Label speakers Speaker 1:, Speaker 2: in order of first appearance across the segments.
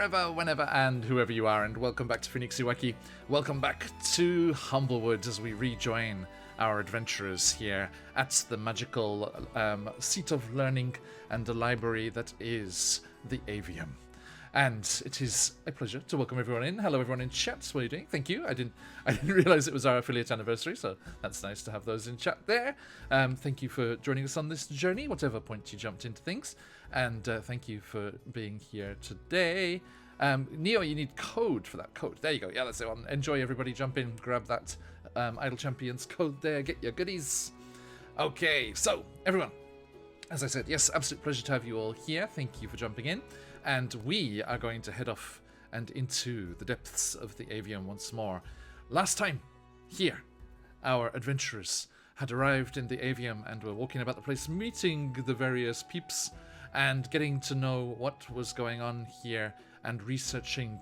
Speaker 1: wherever, whenever, and whoever you are, and welcome back to QuestJunkiesUK. Welcome back to Humblewood as we rejoin our adventurers here at the magical seat of learning and the library that is the Avium. And it is a pleasure to welcome everyone in. Hello, everyone in chat. What are you doing? Thank you. I didn't realize it was our affiliate anniversary, so that's nice to have those in chat there. Thank you for joining us on this journey, whatever point you jumped into things. And thank you for being here today. Neo, you need code for that code. There you go. Yeah, that's the one. Enjoy, everybody. Jump in, grab that Idle Champions code there. Get your goodies. Okay, so, everyone. As I said, yes, absolute pleasure to have you all here. Thank you for jumping in. And we are going to head off and into the depths of the Avium once more. Last time, here, our adventurers had arrived in the Avium and were walking about the place, meeting the various peeps and getting to know what was going on here and researching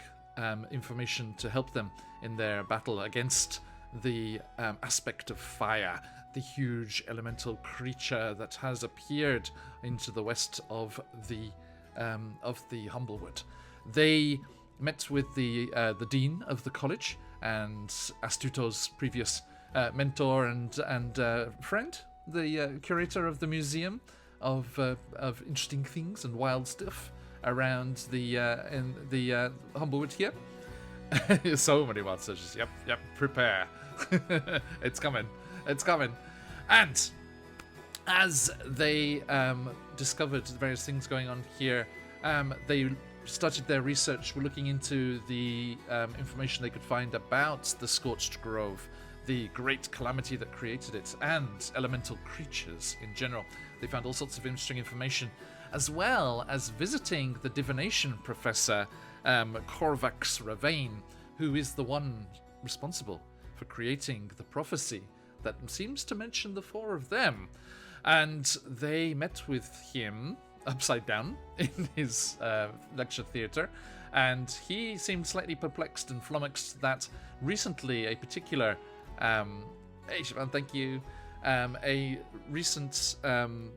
Speaker 1: information to help them in their battle against the aspect of fire, the huge elemental creature that has appeared into the west of the Humblewood. They met with the dean of the college and Astuto's previous mentor and friend, the curator of the museum of interesting things and wild stuff around the Humblewood here. So many wild searches. Yep. Prepare. It's coming. And as they discovered the various things going on here, they started their research. We're looking into the information they could find about the Scorched Grove, the great calamity that created it, and elemental creatures in general. They found all sorts of interesting information, as well as visiting the divination professor, Korvax Ravane, who is the one responsible for creating the prophecy that seems to mention the four of them. And they met with him upside down in his lecture theatre, and he seemed slightly perplexed and flummoxed that recently a particular hey Siobhan, thank you, a recent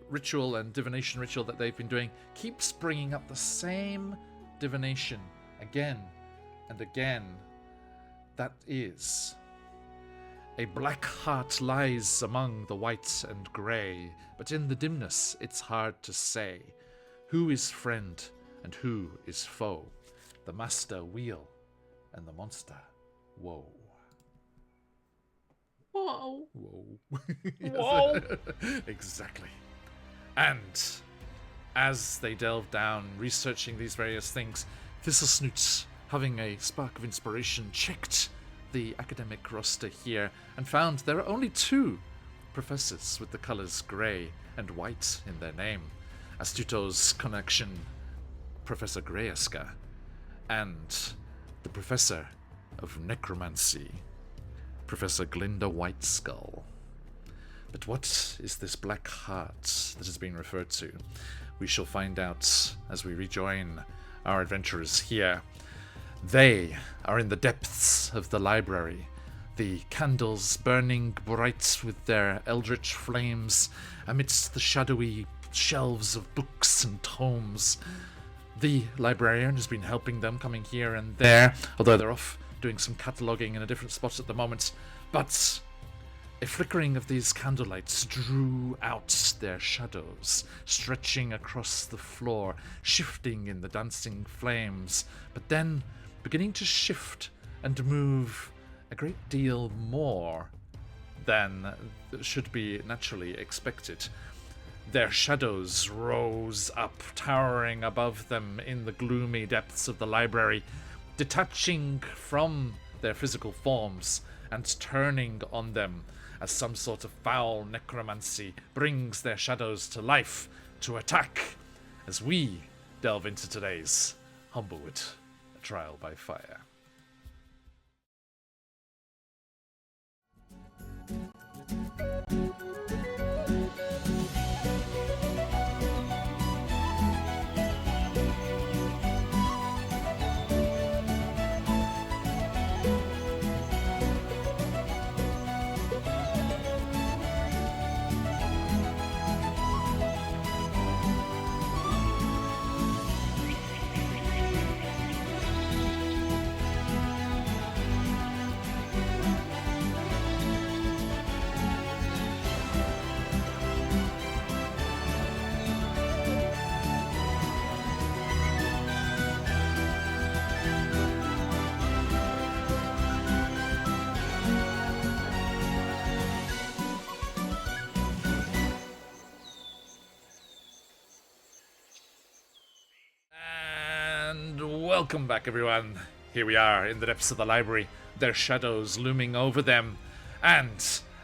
Speaker 1: ritual and divination ritual that they've been doing keeps bringing up the same divination again and again. That is, a black heart lies among the white and grey, but in the dimness it's hard to say who is friend and who is foe, the master wheel and the monster woe. Whoa. Yes. Whoa. Exactly. And as they delve down, researching these various things, Thistlesnoots, having a spark of inspiration, checked the academic roster here and found there are only two professors with the colours grey and white in their name. Astuto's connection, Professor Greyeska, and the Professor of Necromancy, Professor Glinda Whiteskull. But what is this black heart that is being referred to? We shall find out as we rejoin our adventurers here. They are in the depths of the library, the candles burning bright with their eldritch flames amidst the shadowy shelves of books and tomes. The librarian has been helping them, coming here and there, although they're off doing some cataloguing in a different spot at the moment. But a flickering of these candlelights drew out their shadows, stretching across the floor, shifting in the dancing flames, but then beginning to shift and move a great deal more than should be naturally expected. Their shadows rose up, towering above them in the gloomy depths of the library, detaching from their physical forms and turning on them as some sort of foul necromancy brings their shadows to life to attack as we delve into today's Humblewood Trial by Fire. And welcome back, everyone. Here we are in the depths of the library, their shadows looming over them. And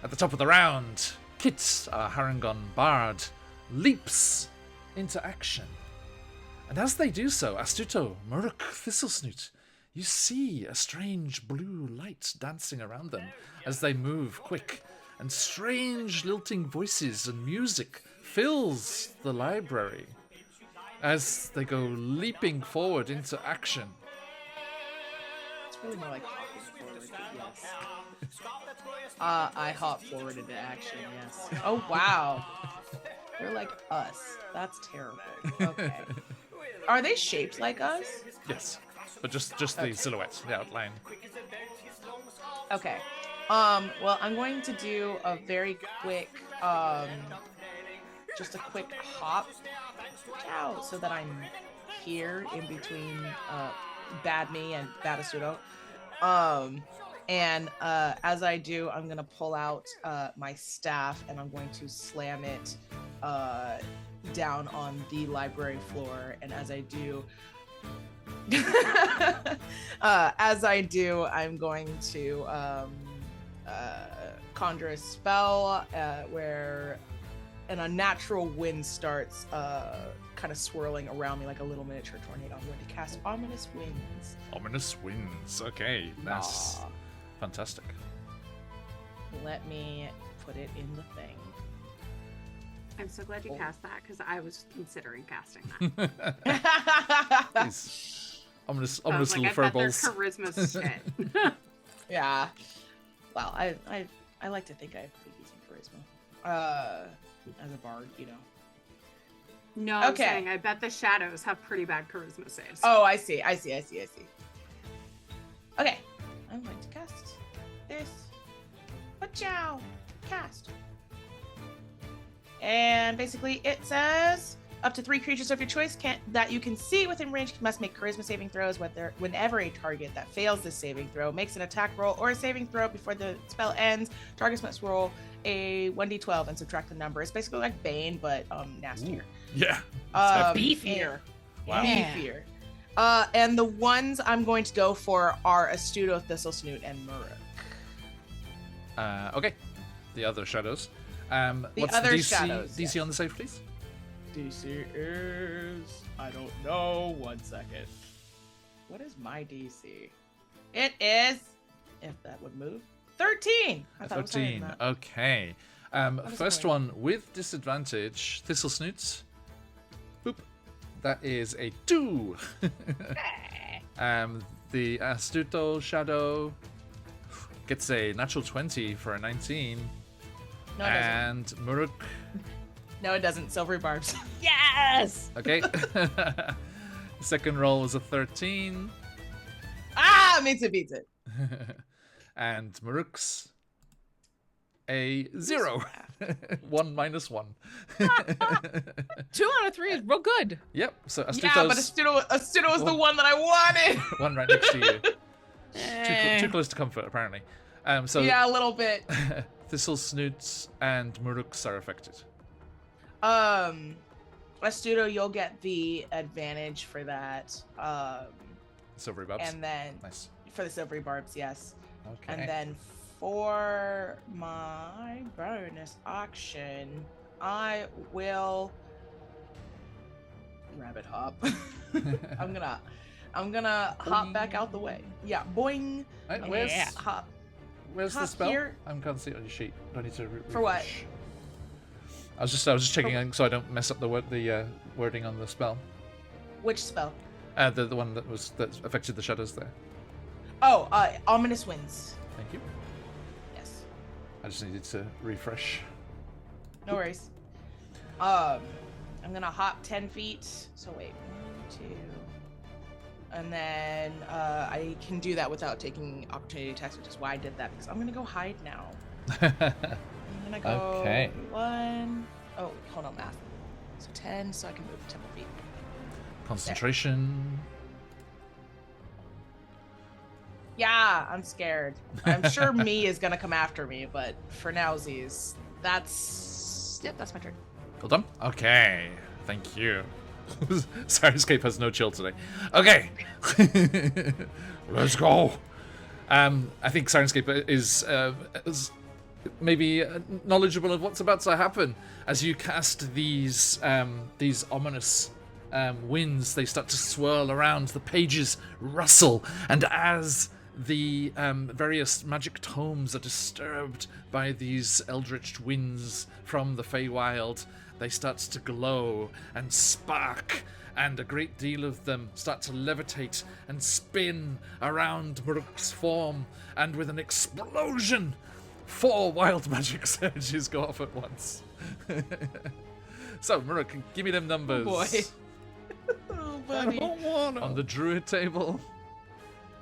Speaker 1: at the top of the round, Kit, our Harangon bard, leaps into action. And as they do so, Astuto, Muruk, Thistlesnoot, you see a strange blue light dancing around them as they move quick, and strange lilting voices and music fills the library as they go leaping forward into action.
Speaker 2: It's really more like hopping forward, but yes. I hop forward into action, yes. Oh, wow. They're like us. That's terrible. Okay. Are they shaped like us?
Speaker 1: Yes, but just the silhouette, the outline.
Speaker 2: Okay. Well, I'm going to do a very quick, just a quick hop out so that I'm here in between Bad Me and Bad Astuto. And as I do, I'm gonna pull out my staff and I'm going to slam it down on the library floor. And as I do, I'm going to conjure a spell where an unnatural wind starts kind of swirling around me like a little miniature tornado. I'm going to cast Ominous Winds.
Speaker 1: Ominous Winds. Okay, that's fantastic.
Speaker 2: Let me put it in the thing.
Speaker 3: I'm so glad you cast that because I was considering casting that.
Speaker 1: These ominous
Speaker 3: I was
Speaker 1: little
Speaker 3: like, I bet their
Speaker 1: furballs.
Speaker 3: charisma's shit.
Speaker 2: Yeah. Well, I like to think I have pretty decent charisma. As a bard, you know.
Speaker 3: No, I'm
Speaker 2: Okay.
Speaker 3: saying I bet the shadows have pretty bad charisma saves.
Speaker 2: Oh, I see. Okay. I'm going to cast this. Wachow! Cast. And basically it says up to 3 creatures of your choice that you can see within range must make charisma saving throws whenever a target that fails this saving throw makes an attack roll or a saving throw before the spell ends. Targets must roll a 1d12 and subtract the number. It's basically like Bane, but nastier.
Speaker 1: Yeah.
Speaker 2: Beefier.
Speaker 1: Wow.
Speaker 2: Beefier. And the ones I'm going to go for are Astuto, Thistlesnoot, and Muruk.
Speaker 1: Okay. The other shadows. What's
Speaker 2: other
Speaker 1: the DC,
Speaker 2: shadows,
Speaker 1: DC on the save, please?
Speaker 2: DC is... I don't know. 1 second. What is my DC? It is... If that would move. 13! I thought it was higher than
Speaker 1: 13.
Speaker 2: that.
Speaker 1: Okay. First
Speaker 2: higher.
Speaker 1: one with disadvantage. Thistlesnoots. Boop. That is a 2. The Astuto shadow gets a natural 20 for a 19.
Speaker 2: No, it doesn't.
Speaker 1: And Muruk.
Speaker 2: No, it doesn't. Silvery barbs.
Speaker 3: Yes!
Speaker 1: Okay. Second roll was a 13.
Speaker 2: Meets it.
Speaker 1: And Muruk's a 0. 1 minus 1.
Speaker 4: 2 out of 3 is real good.
Speaker 1: Yep. So Astuto's
Speaker 2: Yeah, but Astuto was the one that I wanted.
Speaker 1: one right next to you. Too close to comfort, apparently. So
Speaker 2: Yeah, a little bit.
Speaker 1: Thistlesnoots and Muruk's are affected.
Speaker 2: Astuto, you'll get the advantage for that.
Speaker 1: Silvery bubs.
Speaker 2: And then
Speaker 1: Nice.
Speaker 2: for the silvery barbs, yes.
Speaker 1: Okay.
Speaker 2: And then for my bonus action, I will rabbit hop. I'm gonna hop back out the way. Yeah, boing.
Speaker 1: Right,
Speaker 2: I'm
Speaker 1: where's
Speaker 2: gonna hop.
Speaker 1: where's the
Speaker 2: hop
Speaker 1: spell?
Speaker 2: here.
Speaker 1: I can't see it on your sheet. Do I need to
Speaker 2: For what?
Speaker 1: refresh? I was just checking so I don't mess up the wording on the spell.
Speaker 2: Which spell?
Speaker 1: The one that affected the shadows there.
Speaker 2: Oh, ominous winds.
Speaker 1: Thank you.
Speaker 2: Yes.
Speaker 1: I just needed to refresh.
Speaker 2: No worries. I'm gonna hop 10 feet. So wait, 1, 2, and then I can do that without taking opportunity attacks, which is why I did that because I'm gonna go hide now. I'm gonna go
Speaker 1: Okay.
Speaker 2: 1. Oh, hold on, math. So 10, so I can move 10 more feet.
Speaker 1: Concentration.
Speaker 2: Yeah, I'm scared. I'm sure me is gonna come after me, but for nowsies, that's my turn.
Speaker 1: Well done. Okay. Thank you. Sirenscape has no chill today. Okay. Let's go. I think Sirenscape is maybe knowledgeable of what's about to happen as you cast these ominous winds. They start to swirl around, the pages rustle, and as the various magic tomes are disturbed by these eldritch winds from the Feywild, they start to glow and spark, and a great deal of them start to levitate and spin around Muruk's form, and with an explosion, 4 wild magic surges go off at once. So, Muruk, give me them numbers.
Speaker 2: Oh boy. Oh, buddy.
Speaker 1: On the druid table.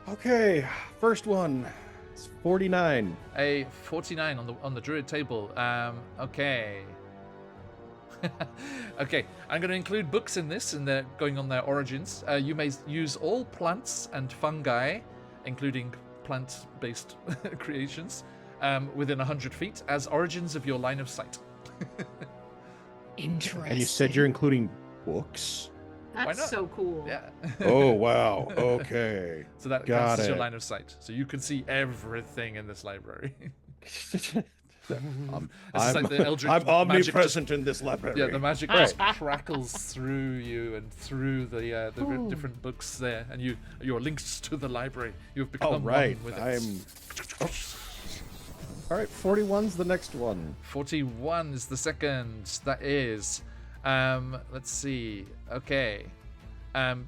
Speaker 5: Okay, first one. It's 49.
Speaker 1: A 49 on the druid table. Okay. Okay, I'm going to include books in this, and they're going on their origins. You may use all plants and fungi, including plant-based creations, within 100 feet as origins of your line of sight.
Speaker 4: Interesting.
Speaker 5: And you said you're including books?
Speaker 3: That's
Speaker 1: not?
Speaker 3: so cool.
Speaker 1: Yeah.
Speaker 5: Oh, wow. Okay.
Speaker 1: So that
Speaker 5: Got
Speaker 1: counts as your
Speaker 5: it.
Speaker 1: line of sight. So you can see everything in this library.
Speaker 5: I'm,
Speaker 1: This is like the eldritch
Speaker 5: I'm
Speaker 1: magic
Speaker 5: omnipresent in this library.
Speaker 1: Yeah, the magic just crackles through you and through the different books there, and you're linked to the library. You've become
Speaker 5: Oh, right.
Speaker 1: one with it.
Speaker 5: Oh. All right, 41's the next one.
Speaker 1: 41 is the second. That is, let's see. Okay,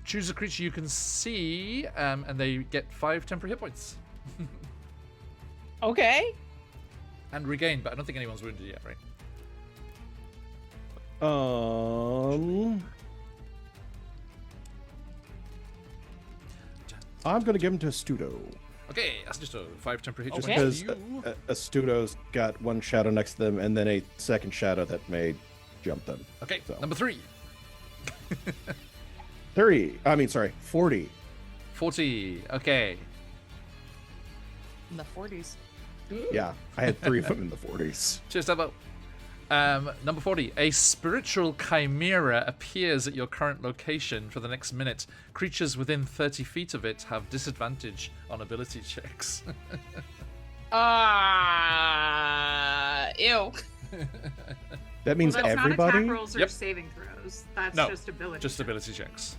Speaker 1: choose a creature you can see, and they get 5 temporary hit points
Speaker 4: Okay.
Speaker 1: and regain. But I don't think anyone's wounded yet, right?
Speaker 5: I'm gonna give him to Astuto.
Speaker 1: Okay, that's just a 5 temporary hit
Speaker 5: Just
Speaker 1: points.
Speaker 5: because
Speaker 1: You.
Speaker 5: Astuto's got one shadow next to them and then a second shadow that may jump them.
Speaker 1: Okay,
Speaker 5: So.
Speaker 1: number 3.
Speaker 5: 40.
Speaker 1: 40. Okay.
Speaker 2: In the 40s.
Speaker 5: Yeah, I had 3 of them in the 40s.
Speaker 1: Cheers, Devo. Number 40. A spiritual chimera appears at your current location for the next minute. Creatures within 30 feet of it have disadvantage on ability checks.
Speaker 2: Ew.
Speaker 5: That means
Speaker 3: Well, that's not
Speaker 5: everybody.
Speaker 3: attack rolls or
Speaker 1: Yep.
Speaker 3: saving throws. That's
Speaker 1: No,
Speaker 3: just ability.
Speaker 1: Just
Speaker 3: checks.
Speaker 1: ability checks.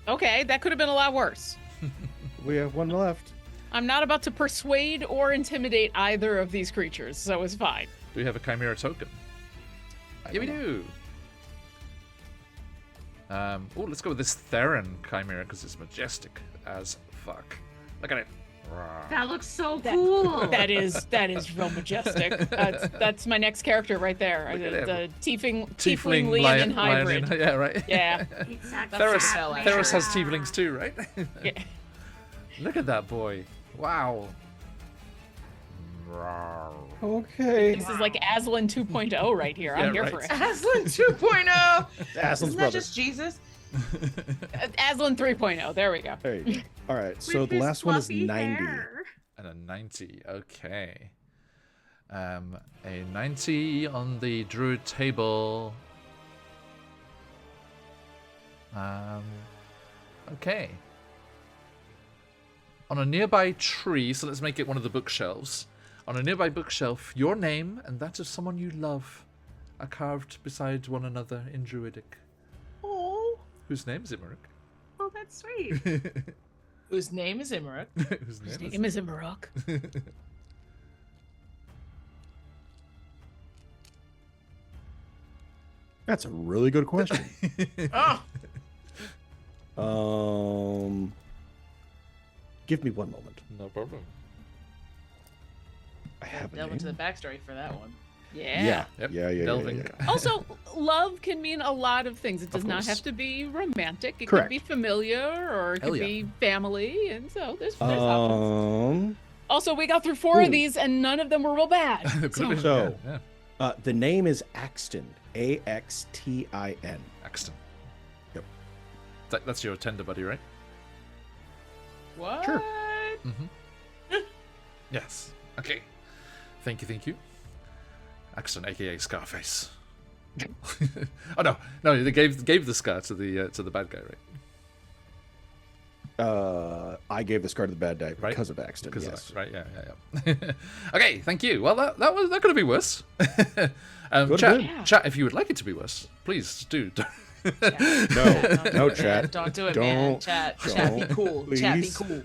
Speaker 4: Okay, that could have been a lot worse.
Speaker 5: We have one left.
Speaker 4: I'm not about to persuade or intimidate either of these creatures, so it's fine.
Speaker 1: Do we have a chimera token? Yeah, we do. Let's go with this Theron chimera because it's majestic as fuck. Look at it. Rawr.
Speaker 3: That looks so
Speaker 4: That-
Speaker 3: cool.
Speaker 4: That is real majestic. That's my next character right there.
Speaker 1: Look at
Speaker 4: The tiefling
Speaker 1: lion
Speaker 4: lion hybrid.
Speaker 1: Yeah, right.
Speaker 4: Yeah.
Speaker 3: Exactly.
Speaker 1: Theros,
Speaker 2: That's
Speaker 1: Theros has tieflings too, right?
Speaker 4: Yeah.
Speaker 1: Look at that boy. Wow. Rawr.
Speaker 5: Okay.
Speaker 4: This is like Aslan 2.0 right here. I'm
Speaker 1: Yeah,
Speaker 4: here
Speaker 1: right.
Speaker 4: for it.
Speaker 2: Aslan 2.0.
Speaker 5: Aslan's
Speaker 2: Isn't that
Speaker 5: brother.
Speaker 2: just Jesus?
Speaker 4: Aslan 3.0. There we go.
Speaker 5: There you go. All right, so
Speaker 3: With
Speaker 5: the
Speaker 3: his
Speaker 5: last one is
Speaker 3: fluffy
Speaker 5: 90.
Speaker 3: hair.
Speaker 1: And a 90. Okay. A 90 on the druid table. Okay. On a nearby tree, so let's make it one of the bookshelves. On a nearby bookshelf, your name and that of someone you love are carved beside one another in Druidic.
Speaker 2: Oh.
Speaker 1: Whose name is it, Marek?
Speaker 3: Oh, that's sweet.
Speaker 2: Whose name is Imruk?
Speaker 1: Whose
Speaker 4: His
Speaker 1: name
Speaker 4: name is Imruk.
Speaker 5: That's a really good question.
Speaker 2: Oh.
Speaker 5: Give me one moment.
Speaker 1: No problem.
Speaker 5: I have a
Speaker 2: Delve
Speaker 5: name.
Speaker 2: into the backstory for that one.
Speaker 4: Yeah.
Speaker 1: Yep.
Speaker 5: Yeah.
Speaker 1: Delving.
Speaker 4: Also, love can mean a lot of things. It does
Speaker 1: Of
Speaker 4: not
Speaker 1: course.
Speaker 4: have to be romantic. It
Speaker 5: Correct.
Speaker 4: could be familiar or it
Speaker 1: Hell
Speaker 4: could
Speaker 1: yeah.
Speaker 4: be family. And so there's options.
Speaker 5: Um,
Speaker 4: Also, we got through 4
Speaker 5: Ooh.
Speaker 4: of these and none of them were real bad.
Speaker 1: Could have
Speaker 4: So-
Speaker 1: been,
Speaker 5: So-
Speaker 1: yeah.
Speaker 5: the name is Axton. Axtin.
Speaker 1: Axton.
Speaker 5: Yep.
Speaker 1: That's your tender buddy, right?
Speaker 2: What?
Speaker 5: Sure.
Speaker 1: Mm-hmm. Yes. Okay. Thank you. Axton, aka Scarface. Oh no, they gave the scar to the bad guy, right?
Speaker 5: I gave the scar to the bad guy
Speaker 1: Right?
Speaker 5: because of Axton.
Speaker 1: Because
Speaker 5: Yes.
Speaker 1: of that, right? Yeah. Okay, thank you. Well, that could have been worse.
Speaker 5: Could've
Speaker 1: Chat,
Speaker 5: been.
Speaker 1: chat, if you would like it to be worse, please do.
Speaker 5: No, chat.
Speaker 2: Don't do it,
Speaker 5: Don't.
Speaker 2: man. Chat be
Speaker 5: Don't,
Speaker 2: cool. Chat be
Speaker 5: please.
Speaker 2: cool.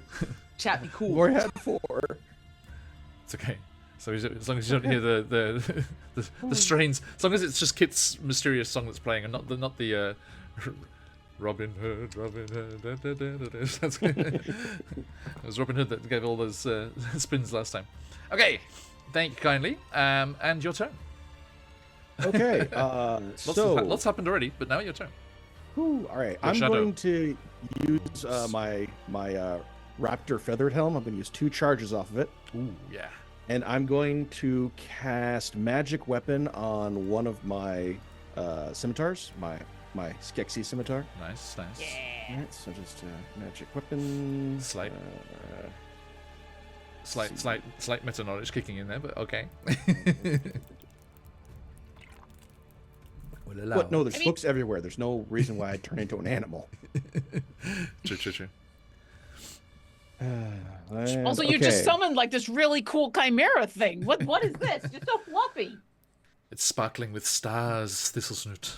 Speaker 2: Chat be cool.
Speaker 5: Warhead 4.
Speaker 1: It's okay. So as long as you don't hear the strains, as long as it's just Kit's mysterious song that's playing, and not the Robin Hood. Da, da, da, da, da. That's it was Robin Hood that gave all those spins last time. Okay, thank you kindly. And your turn.
Speaker 5: Okay.
Speaker 1: Lots happened already, but now your turn.
Speaker 5: All right. I'm
Speaker 1: shadow.
Speaker 5: going to use my raptor feathered helm. I'm going to use 2 charges off of it.
Speaker 1: Ooh, yeah.
Speaker 5: And I'm going to cast magic weapon on one of my scimitars, my Skeksis scimitar.
Speaker 1: Nice.
Speaker 5: All right, so just magic weapon.
Speaker 1: Slight meta knowledge kicking in there, but okay. Will allow.
Speaker 5: What? No, there's hooks everywhere. There's no reason why I'd turn into an animal.
Speaker 1: True.
Speaker 4: Also, you just summoned like this really cool chimera thing. What is this? You're so fluffy.
Speaker 1: It's sparkling with stars, Thistlesnoot.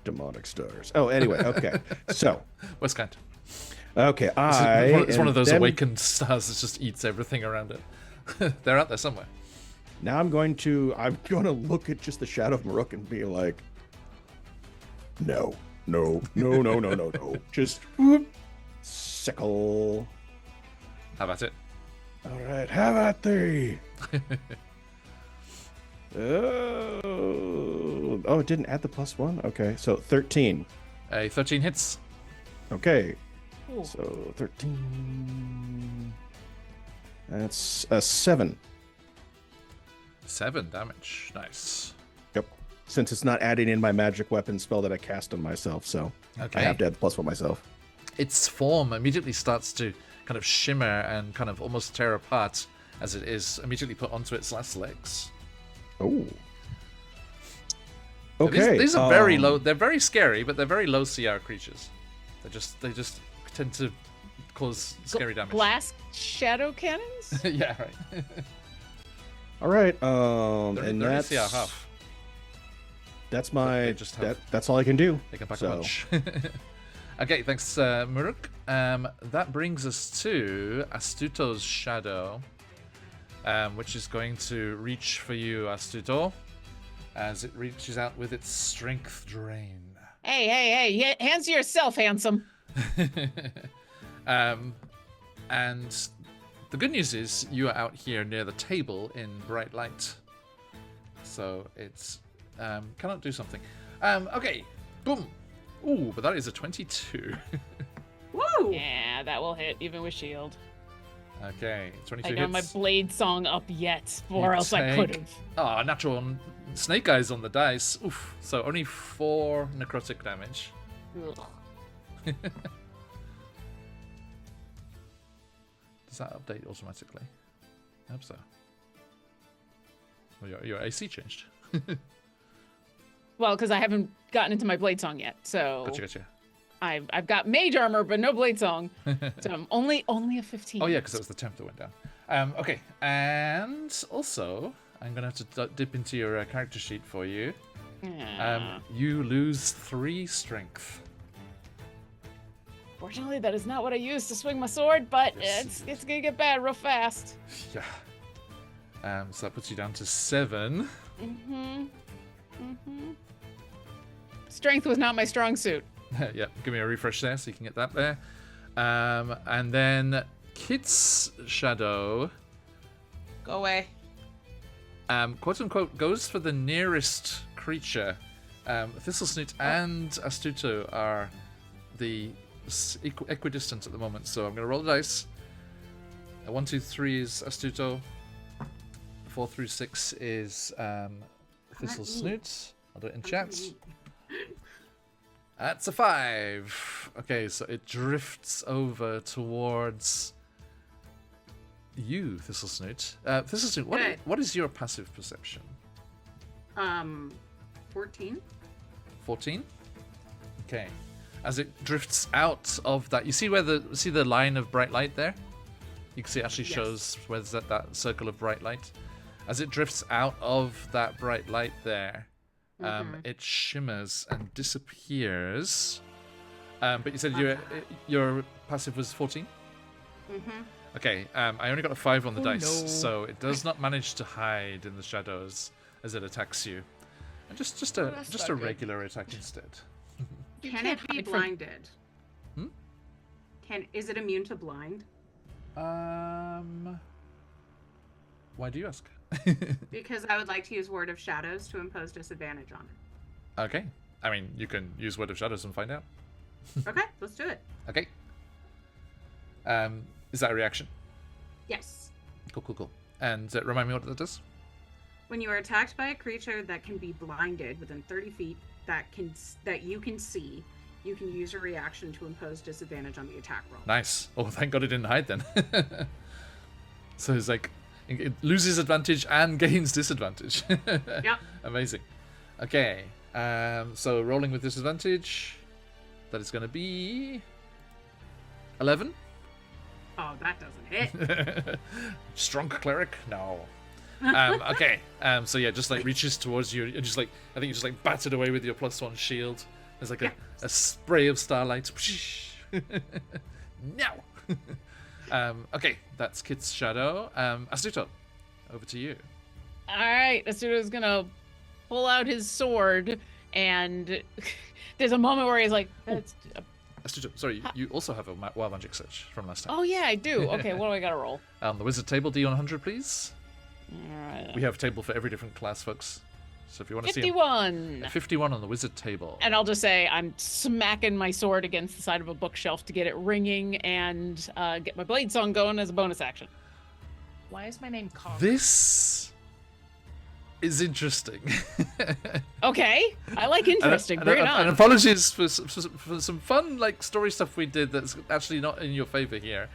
Speaker 5: Demonic stars. Oh, anyway, okay. So,
Speaker 1: West Kent.
Speaker 5: okay,
Speaker 1: It's one of those
Speaker 5: then-
Speaker 1: awakened stars that just eats everything around it. They're out there somewhere.
Speaker 5: Now I'm going to look at just the shadow of Maruk and be like, no. Just whoop, sickle.
Speaker 1: How about it?
Speaker 5: All right, have at thee. Oh, it didn't add the +1. Okay, so 13.
Speaker 1: A 13 hits.
Speaker 5: Okay,
Speaker 4: Ooh.
Speaker 5: so 13. That's a 7.
Speaker 1: 7 damage. Nice.
Speaker 5: Yep. Since it's not adding in my magic weapon spell that I cast on myself, so
Speaker 1: Okay.
Speaker 5: I have to add the +1 myself.
Speaker 1: Its form immediately starts to kind of shimmer and kind of almost tear apart as it is immediately put onto its last legs.
Speaker 5: Oh. Okay.
Speaker 1: These are very low. They're very scary, but they're very low CR creatures. They just tend to cause scary damage.
Speaker 4: Glass shadow cannons?
Speaker 1: Yeah, right.
Speaker 5: All right.
Speaker 1: They're
Speaker 5: And
Speaker 1: only
Speaker 5: that's
Speaker 1: CR half.
Speaker 5: that's
Speaker 1: But
Speaker 5: my
Speaker 1: they just have-
Speaker 5: that's all I can do.
Speaker 1: They can pack
Speaker 5: So-
Speaker 1: a punch. Okay, thanks, Muruk. That brings us to Astuto's shadow, which is going to reach for you, Astuto, as it reaches out with its strength drain.
Speaker 4: Hey, hands to yourself, handsome.
Speaker 1: And the good news is you are out here near the table in bright light, so it's cannot do something. Okay, boom. Ooh, but that is a 22.
Speaker 3: Woo!
Speaker 4: Yeah, that will hit, even with shield.
Speaker 1: Okay, 22
Speaker 4: I don't have my
Speaker 1: hits.
Speaker 4: blade song up yet, or
Speaker 1: You
Speaker 4: else I could
Speaker 1: take-
Speaker 4: have.
Speaker 1: Ah, natural snake eyes on the dice. Oof. So only 4 necrotic damage. Does that update automatically? I hope so. Well, your AC changed.
Speaker 4: Well, because I haven't gotten into my blade song yet, so
Speaker 1: Gotcha.
Speaker 4: I've got mage armor, but no blade song. So I'm only a 15.
Speaker 1: Oh yeah, because that was the temp that went down. Okay, and also I'm gonna have to dip into your character sheet for you.
Speaker 4: Yeah.
Speaker 1: You lose 3 strength.
Speaker 4: Fortunately, that is not what I used to swing my sword, but
Speaker 1: Yes.
Speaker 4: it's gonna get bad real fast.
Speaker 1: Yeah. So that puts you down to 7.
Speaker 4: Strength was not my strong suit.
Speaker 1: Yeah, give me a refresh there so you can get that there. And then Kit's shadow,
Speaker 2: Go away.
Speaker 1: quote unquote, goes for the nearest creature. Thistlesnoot and Astuto are the equidistant at the moment, so I'm going to roll the dice. 1, 2, 3 is Astuto. 4 through 6 is Thistlesnoot. I'll do it in chat. That's a 5. Okay, so it drifts over towards you, Thistlesnoot. Thistlesnoot,
Speaker 3: Good.
Speaker 1: what is your passive perception?
Speaker 3: 14.
Speaker 1: 14. Okay. As it drifts out of that, you see where the line of bright light there? You can see it actually
Speaker 3: Yes.
Speaker 1: shows where there's that circle of bright light. As it drifts out of that bright light there, it shimmers and disappears. But you said your passive was 14?
Speaker 3: Mm-hmm.
Speaker 1: Okay, I only got a 5 on the dice,
Speaker 4: no.
Speaker 1: so it does not manage to hide in the shadows as it attacks you. And just
Speaker 2: that's
Speaker 1: a
Speaker 2: not good.
Speaker 1: regular attack instead.
Speaker 4: You
Speaker 3: Can
Speaker 4: can't
Speaker 3: it be
Speaker 4: hide from-
Speaker 3: blinded? Is it immune to blind?
Speaker 1: Why do you ask?
Speaker 3: Because I would like to use Word of Shadows to impose disadvantage on it.
Speaker 1: Okay. I mean, you can use Word of Shadows and find out.
Speaker 3: Okay, let's do it.
Speaker 1: Okay. Is that a reaction?
Speaker 3: Yes.
Speaker 1: Cool. And remind me what that does?
Speaker 3: When you are attacked by a creature that can be blinded within 30 feet that you can see, you can use your reaction to impose disadvantage on the attack roll.
Speaker 1: Nice. Oh, thank God it didn't hide then. So it's like, it loses advantage and gains disadvantage.
Speaker 3: Yep.
Speaker 1: Amazing. Okay. So rolling with disadvantage, that is going to be 11.
Speaker 3: Oh, that doesn't hit.
Speaker 1: Strong cleric? No. Okay. So yeah, just like reaches towards you and just like, I think you just like battered away with your +1 shield. There's like a spray of starlight. No. Okay, that's Kit's shadow. Astuto, over to you.
Speaker 4: All right, Astuto's gonna pull out his sword, and there's a moment where he's like,
Speaker 1: Astuto, sorry, you also have a wild magic search from last time.
Speaker 4: "Oh yeah, I do." Okay, what do I gotta roll?
Speaker 1: The wizard table, D100, please.
Speaker 4: All right,
Speaker 1: We have a table for every different class, folks. So if you want to see
Speaker 4: 51.
Speaker 1: 51 on the wizard table.
Speaker 4: And I'll just say I'm smacking my sword against the side of a bookshelf to get it ringing and get my blade song going as a bonus action.
Speaker 2: Why is my name Kong?
Speaker 1: This is interesting.
Speaker 4: Okay, I like interesting. Bring it
Speaker 1: And
Speaker 4: on.
Speaker 1: apologies for some fun like story stuff we did that's actually not in your favor here.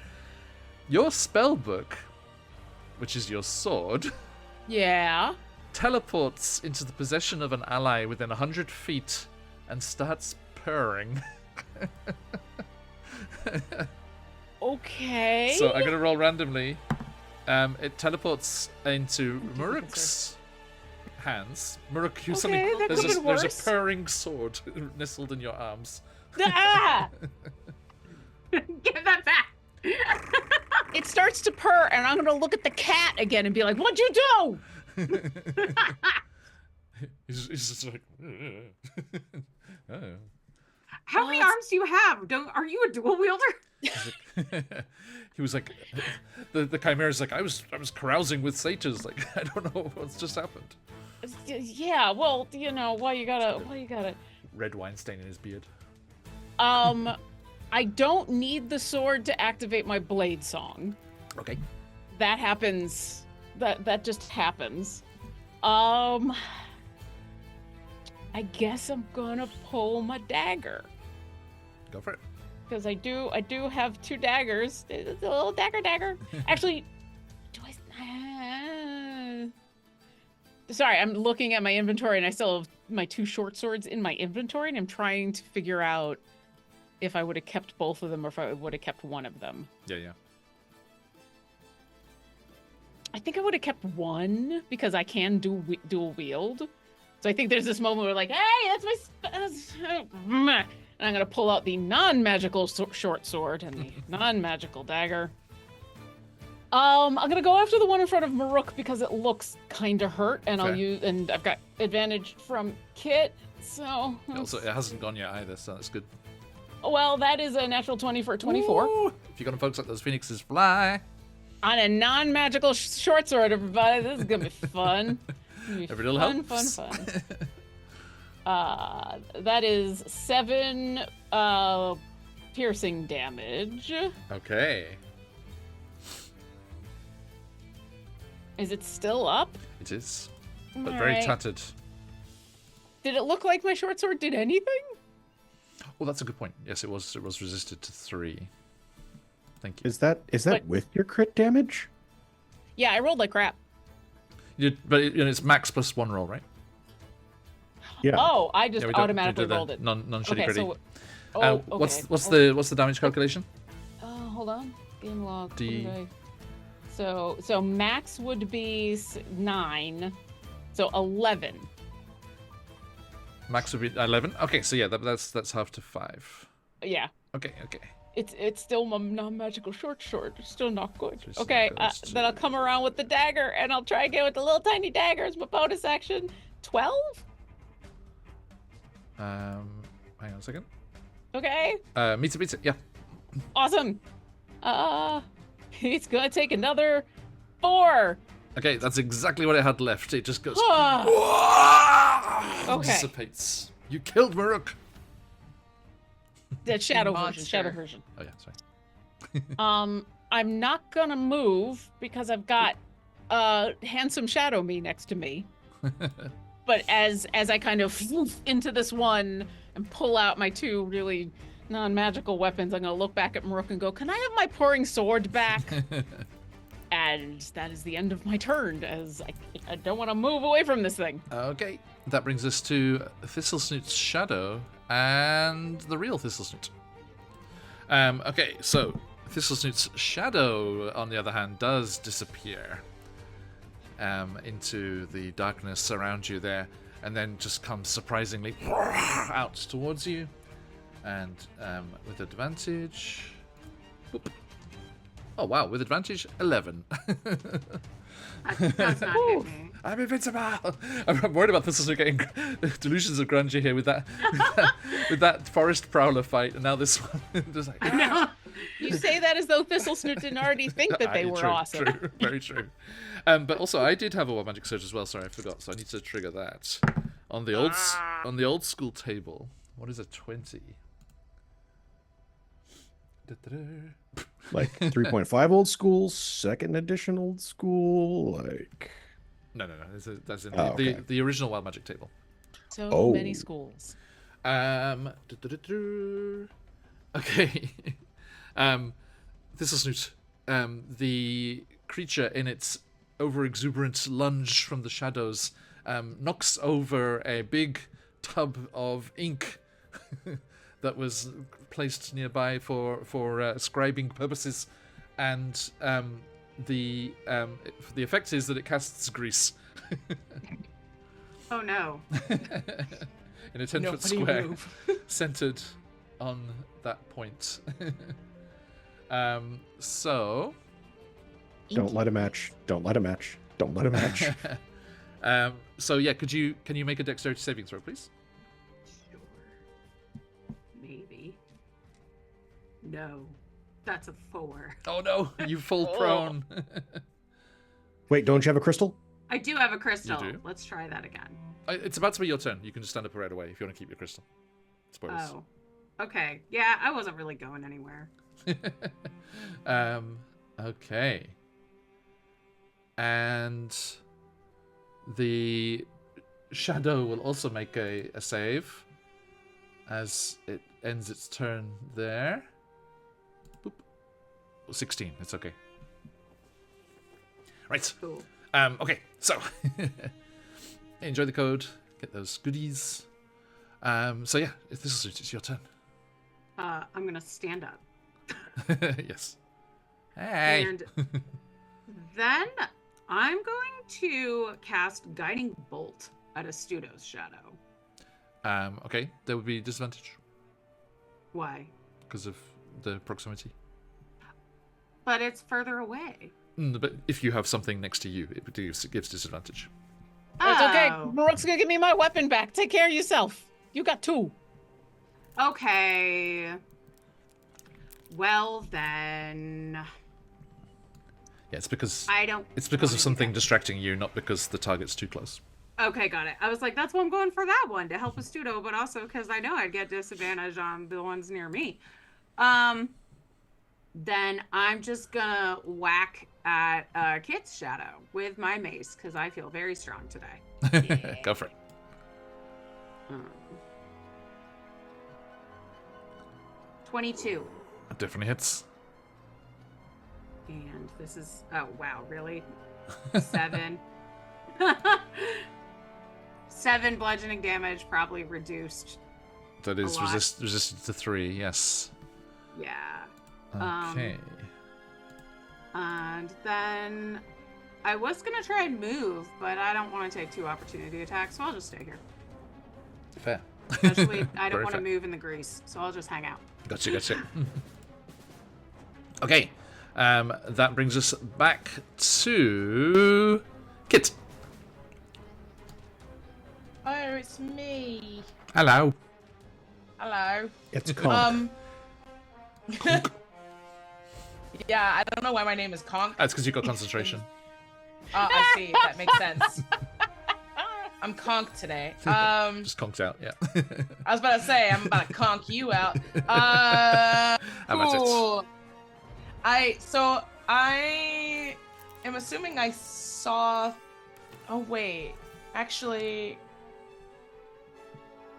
Speaker 1: Your spell book, which is your sword,
Speaker 4: Yeah.
Speaker 1: teleports into the possession of an ally within 100 feet and starts purring.
Speaker 4: Okay.
Speaker 1: So I'm gonna roll randomly. It teleports into Muruk's hands. Muruk, you
Speaker 4: Okay, that
Speaker 1: there's
Speaker 4: could've been
Speaker 1: there's
Speaker 4: worse.
Speaker 1: a purring sword nestled in your arms.
Speaker 4: Ah!
Speaker 3: Give that back.
Speaker 4: It starts to purr, and I'm gonna look at the cat again and be like, "What'd you do?"
Speaker 1: He's just like, oh.
Speaker 3: How many arms do you have? Are you a dual wielder?
Speaker 1: He was like, the chimera's like, I was carousing with satyrs. Like, I don't know what's just happened.
Speaker 4: Yeah. Well, why you gotta.
Speaker 1: Red wine stain in his beard.
Speaker 4: I don't need the sword to activate my blade song.
Speaker 1: Okay.
Speaker 4: That happens. That just happens. I guess I'm gonna pull my dagger.
Speaker 1: Go for it.
Speaker 4: Because I do have 2 daggers. It's a little dagger. Actually, do I? Sorry, I'm looking at my inventory and I still have my 2 short swords in my inventory, and I'm trying to figure out if I would have kept both of them or if I would have kept one of them.
Speaker 1: Yeah.
Speaker 4: I think I would have kept one because I can do dual wield. So I think there's this moment where like, hey, that's my. And I'm gonna pull out the non-magical short sword and the non-magical dagger. I'm gonna go after the one in front of Maruk because it looks kind of hurt, and
Speaker 1: Okay.
Speaker 4: I've got advantage from Kit. So
Speaker 1: Also, it hasn't gone yet either, so that's good.
Speaker 4: well, that is a natural 20 for a 24
Speaker 1: Ooh, if you're gonna focus like those phoenixes fly.
Speaker 4: on a non-magical short sword. Everybody, this is gonna be fun.
Speaker 1: Every little helps.
Speaker 4: Fun. That is 7 piercing damage.
Speaker 1: Okay.
Speaker 4: Is it still up?
Speaker 1: It is, but very
Speaker 4: Alright.
Speaker 1: tattered.
Speaker 4: Did it look like my short sword did anything?
Speaker 1: Well, that's a good point. Yes, it was resisted to 3. Thank you.
Speaker 5: Is that
Speaker 4: But-
Speaker 5: with your crit damage?
Speaker 4: Yeah, I rolled like crap.
Speaker 1: But it's max +1 roll, right?
Speaker 5: Yeah.
Speaker 4: Oh, I just
Speaker 1: we don't
Speaker 4: automatically
Speaker 1: do the
Speaker 4: rolled it.
Speaker 1: non-shitty
Speaker 4: Okay,
Speaker 1: gritty.
Speaker 4: so okay.
Speaker 1: What's the damage calculation?
Speaker 4: Hold on. Game log. What
Speaker 1: D-
Speaker 4: did So max would be 9. So 11.
Speaker 1: Max would be 11. Okay, so yeah, that's half to 5.
Speaker 4: Yeah.
Speaker 1: Okay.
Speaker 4: It's still my non-magical short. It's still not good.
Speaker 1: So
Speaker 4: Okay,
Speaker 1: that goes to-
Speaker 4: then I'll come around with the dagger, and I'll try again with the little tiny dagger as my bonus action. 12?
Speaker 1: Hang on a second.
Speaker 4: Okay,
Speaker 1: Meets it. Yeah.
Speaker 4: awesome. It's gonna take another 4.
Speaker 1: Okay, that's exactly what it had left. It just goes.
Speaker 4: Ah, okay.
Speaker 1: Dissipates. You killed Maruk.
Speaker 4: That shadow
Speaker 2: Monster.
Speaker 1: Oh yeah, sorry.
Speaker 4: I'm not gonna move because I've got handsome shadow me next to me. But as I kind of into this one and pull out my 2 really non-magical weapons, I'm gonna look back at Maruk and go, "Can I have my pouring sword back?" And that is the end of my turn, as I don't want to move away from this thing.
Speaker 1: Okay, that brings us to Thistlesnoot's shadow and the real Thistlesnoot. Okay, so Thistlesnoot's shadow, on the other hand, does disappear into the darkness around you there, and then just comes surprisingly out towards you, and with advantage. Boop. Oh wow, with advantage 11.
Speaker 3: That's not hit me.
Speaker 1: I'm invincible. I'm worried about Thistlesnoot getting delusions of grandeur here with that with that forest prowler fight, and now this one. Just like,
Speaker 3: I know.
Speaker 4: You say that as though Thistlesnoot didn't already think that they were
Speaker 1: true,
Speaker 4: awesome.
Speaker 1: True, very true. But also, I did have a Wild Magic Surge as well. Sorry, I forgot. So I need to trigger that on the old school table. What is a 20?
Speaker 5: Like 3.5 old school, second edition old school, like.
Speaker 1: No. That's in
Speaker 5: okay.
Speaker 1: the original Wild Magic table.
Speaker 4: So many schools.
Speaker 1: Okay. Thistlesnoot. The creature in its over-exuberant lunge from the shadows knocks over a big tub of ink that was placed nearby for scribing purposes, and the effect is that it casts grease.
Speaker 3: Oh no.
Speaker 1: In a 10-foot
Speaker 2: Nobody
Speaker 1: square,
Speaker 2: move.
Speaker 1: centered on that point. So.
Speaker 5: Don't let a match. Don't let a match. Don't let a match.
Speaker 1: So yeah, can you make a dexterity saving throw, please?
Speaker 3: Sure. Maybe. No. That's a 4.
Speaker 1: Oh no, you fall prone.
Speaker 5: Wait, don't you have a crystal?
Speaker 3: I do have a crystal.
Speaker 1: You do?
Speaker 3: Let's try that again.
Speaker 1: It's about to be your turn. You can just stand up right away if you want to keep your crystal. Spoilers.
Speaker 3: Oh. Okay. Yeah, I wasn't really going anywhere.
Speaker 1: Okay. And the shadow will also make a save as it ends its turn there. Boop. 16. It's okay. Right.
Speaker 3: Cool.
Speaker 1: Okay, so enjoy the code, get those goodies. So yeah, if this is it's your turn.
Speaker 3: I'm gonna stand up.
Speaker 1: Yes. Hey.
Speaker 3: And then I'm going to cast Guiding Bolt at Astuto's shadow.
Speaker 1: Okay, there would be disadvantage
Speaker 3: Why?
Speaker 1: because of the proximity.
Speaker 3: But it's further away.
Speaker 1: But if you have something next to you, it gives disadvantage.
Speaker 4: It's okay.
Speaker 3: Oh.
Speaker 4: Maruk's gonna give me my weapon back. Take care of yourself. You got 2.
Speaker 3: Okay. Well then,
Speaker 1: Yeah, it's because
Speaker 3: I don't.
Speaker 1: it's because
Speaker 3: wanna
Speaker 1: of
Speaker 3: do
Speaker 1: something
Speaker 3: that.
Speaker 1: distracting you, not because the target's too close.
Speaker 3: Okay, got it. I was like, that's why I'm going for that one to help Astuto, but also because I know I'd get disadvantage on the ones near me. Then I'm just gonna whack at Kit's shadow with my mace because I feel very strong today.
Speaker 1: Go for it.
Speaker 3: 22.
Speaker 1: Definitely hits.
Speaker 3: And this is, oh wow, really? 7. 7 bludgeoning damage, probably reduced.
Speaker 1: That is
Speaker 3: lot.
Speaker 1: resisted to 3, yes.
Speaker 3: Yeah.
Speaker 1: Okay.
Speaker 3: And then I was gonna try and move, but I don't want to take 2 opportunity attacks, so I'll just stay here.
Speaker 1: Fair.
Speaker 3: Especially, I don't
Speaker 1: Very
Speaker 3: want to
Speaker 1: fair.
Speaker 3: move in the grease, so I'll just hang out.
Speaker 1: Gotcha. Okay. That brings us back to Kit.
Speaker 2: Oh, it's me.
Speaker 1: Hello.
Speaker 2: Hello.
Speaker 5: It's Conk.
Speaker 2: Yeah, I don't know why my name is Conk.
Speaker 1: That's because you got concentration.
Speaker 2: I see. That makes sense. I'm conked today.
Speaker 1: Just conked out, yeah.
Speaker 2: I was about to say I'm about to conk you out.
Speaker 1: How about it?
Speaker 2: Cool. I am assuming I saw. Oh wait, actually,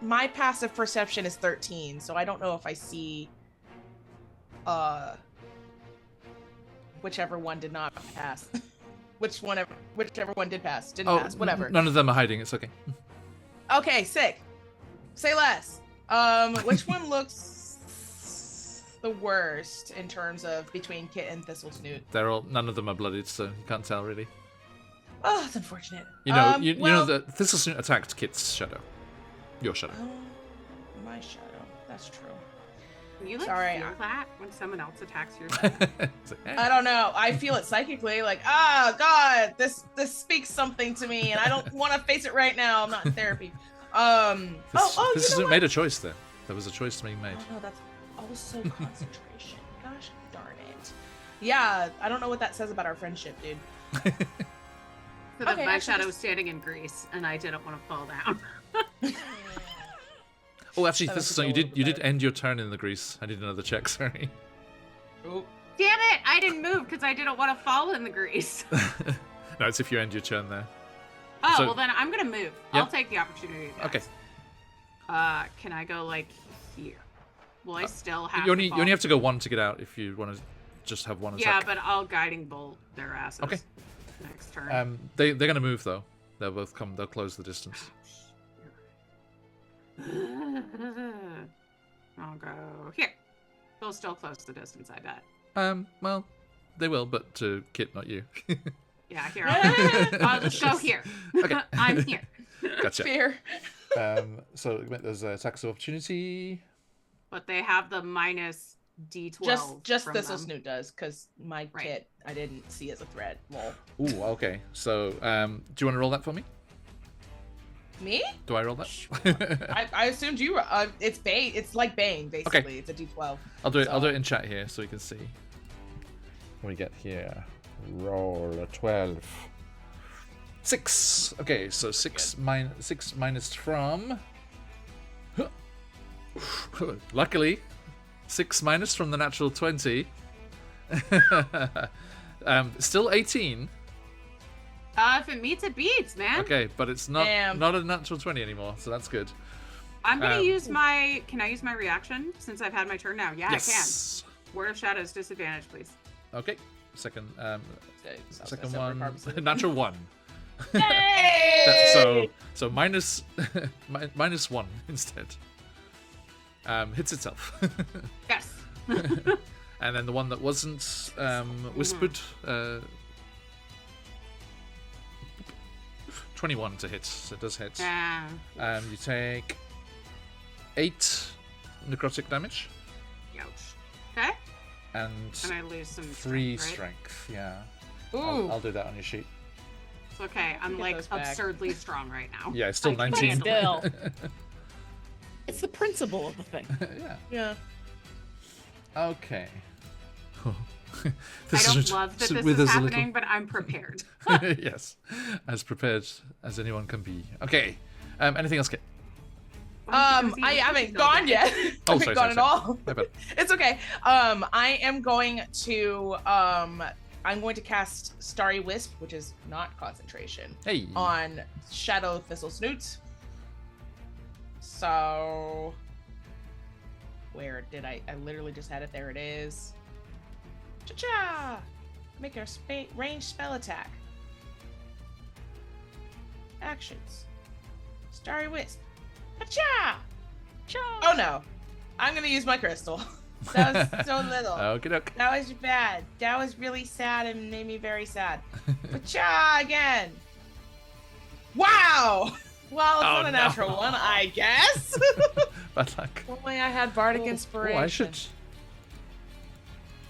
Speaker 2: my passive perception is 13, so I don't know if I see. Whichever one did not pass. Whichever one did pass. Didn't pass. Whatever.
Speaker 1: None of them are hiding, it's okay.
Speaker 2: Okay, sick. Say less. Which one looks the worst in terms of between Kit and Thistlesnoot?
Speaker 1: None of them are blooded, so you can't tell really.
Speaker 2: Oh, that's unfortunate.
Speaker 1: You know, you know that Thistlesnoot attacked Kit's shadow. Your shadow.
Speaker 2: My shadow. That's true.
Speaker 3: Can you like
Speaker 2: Sorry,
Speaker 3: feel that when someone else attacks your
Speaker 1: It's like, eh.
Speaker 2: I don't know. I feel it psychically. Like, God, this speaks something to me, and I don't want to face it right now. I'm not in therapy.
Speaker 1: Thistlesnoot made a choice there. There was a choice being made.
Speaker 2: Oh no, that's also concentration. Gosh darn it. Yeah, I don't know what that says about our friendship, dude.
Speaker 3: So that
Speaker 2: Okay,
Speaker 3: my
Speaker 2: actually,
Speaker 3: shadow
Speaker 2: just-
Speaker 3: was standing in grease, and I didn't want to fall down.
Speaker 1: Oh, actually,
Speaker 2: That was
Speaker 1: Thistlesnoot, you
Speaker 2: a little
Speaker 1: did
Speaker 2: bit
Speaker 1: end your turn in the grease. I did another check, sorry.
Speaker 2: Oop.
Speaker 3: Damn it! I didn't move because I didn't want to fall in the grease.
Speaker 1: No, it's if you end your turn there.
Speaker 3: Oh,
Speaker 1: So-
Speaker 3: well then I'm gonna move.
Speaker 1: Yep.
Speaker 3: I'll take the opportunity.
Speaker 1: Okay.
Speaker 3: Can I go like here? Will I still have?
Speaker 1: You only
Speaker 3: to fall?
Speaker 1: have to go 1 to get out if you want to just have 1
Speaker 3: Yeah,
Speaker 1: attack.
Speaker 3: but I'll guiding bolt their asses.
Speaker 1: Okay.
Speaker 3: Next turn.
Speaker 1: They're gonna move though. They'll both come. They'll close the distance.
Speaker 3: I'll go here. They'll still close the distance, I bet.
Speaker 1: Well, they will, but to Kit, not you.
Speaker 3: Yeah, here. I'll just go here.
Speaker 1: Okay.
Speaker 3: I'm here.
Speaker 1: Gotcha.
Speaker 2: Fear.
Speaker 1: So there's attacks of opportunity.
Speaker 3: But they have the minus D12.
Speaker 2: Just
Speaker 3: from them.
Speaker 2: Thistlesnoot does, because my
Speaker 3: Right.
Speaker 2: Kit I didn't see as a threat. Lol.
Speaker 1: Ooh, okay. So, do you want to roll that for me?
Speaker 2: Me?
Speaker 1: Do I roll that?
Speaker 2: I assumed you were. It's Bane. It's like Bane, basically.
Speaker 1: Okay.
Speaker 2: It's a D12.
Speaker 1: I'll do it. I'll do
Speaker 2: So-
Speaker 1: it in chat here so you can see. What do we get here? Roll a 12. 6. Okay, so 6 minus from. Luckily, 6 minus from the natural 20. Still 18.
Speaker 3: If it meets, it beats, man.
Speaker 1: Okay, but it's not
Speaker 2: Damn.
Speaker 1: not a natural 20 anymore, so that's good.
Speaker 3: I'm gonna
Speaker 1: Um,
Speaker 3: use my. Can I use my reaction since I've had my turn now? Yeah,
Speaker 1: Yes.
Speaker 3: I can. Word of Shadows disadvantage, please.
Speaker 1: Okay. Second
Speaker 2: Sounds
Speaker 1: second
Speaker 2: like
Speaker 1: one.
Speaker 2: separate
Speaker 1: Natural 1.
Speaker 2: Yay!
Speaker 1: So minus minus 1 instead. Hits itself.
Speaker 3: Yes.
Speaker 1: And then the one that wasn't whispered 21 to hit. So it does hit. You take 8 necrotic damage
Speaker 3: Ouch. Okay.
Speaker 1: and
Speaker 3: And I lose some
Speaker 1: 3
Speaker 3: strength, right?
Speaker 1: strength. Yeah.
Speaker 2: Ooh.
Speaker 1: I'll do that on your sheet.
Speaker 3: It's okay. I'm
Speaker 2: Get
Speaker 3: like
Speaker 2: those back.
Speaker 3: absurdly strong right now.
Speaker 1: Yeah, it's still
Speaker 3: I can
Speaker 1: 19.
Speaker 3: handle it.
Speaker 4: Still. It's the principle of the thing.
Speaker 1: Yeah.
Speaker 2: Yeah.
Speaker 1: Okay.
Speaker 3: I don't love that this is happening, but I'm prepared.
Speaker 1: Yes, as prepared as anyone can be. Okay. Anything else, Kit?
Speaker 2: I haven't gone yet.
Speaker 1: Oh,
Speaker 2: I haven't
Speaker 1: sorry,
Speaker 2: gone
Speaker 1: sorry.
Speaker 2: at all.
Speaker 1: My bad.
Speaker 2: It's okay. I am going to I'm going to cast Starry Wisp, which is not concentration,
Speaker 1: Hey.
Speaker 2: on Shadow Thistlesnoot. So where did I literally just had it. There it is. Cha-cha! Make a ranged spell attack. Actions. Starry Wisp. Hacha! Oh no. I'm gonna use my crystal. That was so little.
Speaker 1: Okie doke.
Speaker 2: That was bad. That was really sad and made me very sad. Hacha again. Wow! Well, it's not a natural one, I guess.
Speaker 1: Bad luck.
Speaker 2: Only I had Bardic Inspiration.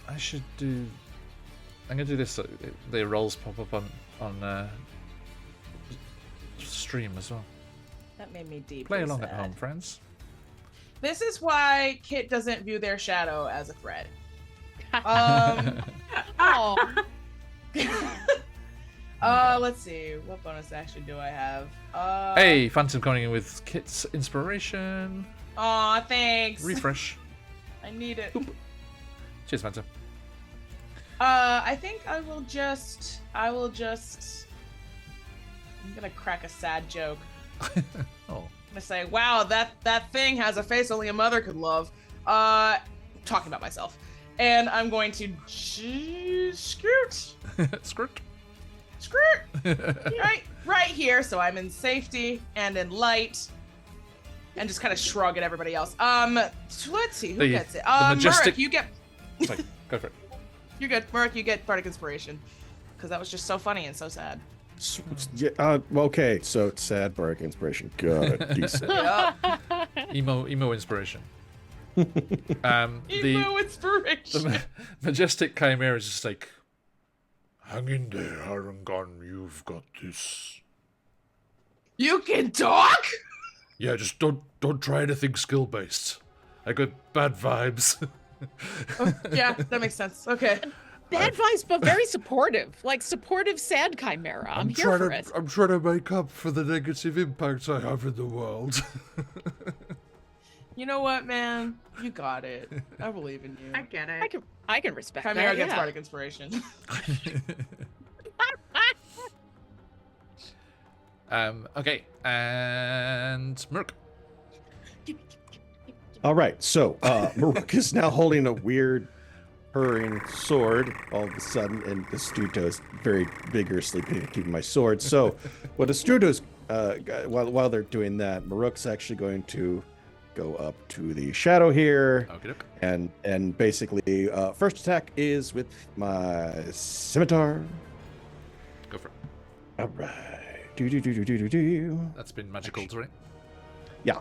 Speaker 1: I should do. I'm gonna do this so the rolls pop up on stream as well.
Speaker 2: That made me deeply
Speaker 1: Play along
Speaker 2: sad.
Speaker 1: at home, friends.
Speaker 2: This is why Kit doesn't view their shadow as a threat.
Speaker 4: Oh.
Speaker 2: Let's see. What bonus action do I have?
Speaker 1: Hey, Phantom coming in with Kit's inspiration.
Speaker 2: Aw, thanks.
Speaker 1: Refresh.
Speaker 2: I need it.
Speaker 1: Cheers, Phantom.
Speaker 2: I think I will just. I'm gonna crack a sad joke.
Speaker 1: Oh.
Speaker 2: I'm gonna say, wow, that thing has a face only a mother could love. Talking about myself. And I'm going to scoot.
Speaker 1: Skirt.
Speaker 2: right here, so I'm in safety and in light. And just kind of shrug at everybody else. So let's see, who gets it?
Speaker 1: the majestic...
Speaker 2: Murik, you get...
Speaker 1: Sorry, go for it.
Speaker 2: You're good. Murik, you get Bardic Inspiration. Because that was just so funny and so sad.
Speaker 5: Yeah, okay, so it's sad Bardic Inspiration. Got it. Decent.
Speaker 2: Yeah.
Speaker 1: Emo inspiration.
Speaker 2: Emo Inspiration.
Speaker 1: The majestic chimera is just like, hang in there, Harangon, you've got this.
Speaker 2: You can talk?
Speaker 1: Yeah, just don't try anything skill based. I got bad vibes.
Speaker 2: Oh, yeah, that makes sense. Okay.
Speaker 4: Bad vibes, but very supportive. Like supportive sad chimera. I'm here for it.
Speaker 1: I'm trying to make up for the negative impacts I have in the world.
Speaker 2: You know what, man? You got it. I believe in you.
Speaker 3: I get it.
Speaker 4: I can respect
Speaker 2: Chimera
Speaker 4: that.
Speaker 2: gets
Speaker 4: Yeah.
Speaker 2: Bardic Inspiration.
Speaker 1: Okay, and Merc.
Speaker 5: All right, so Maruk is now holding a weird purring sword all of a sudden, and Astuto is very vigorously keeping my sword. So what Astuto's, while they're doing that, Maruk's actually going to go up to the shadow here, and basically first attack is with my scimitar.
Speaker 1: Go for it.
Speaker 5: All right. Do.
Speaker 1: That's been magical terrain.
Speaker 5: Yeah.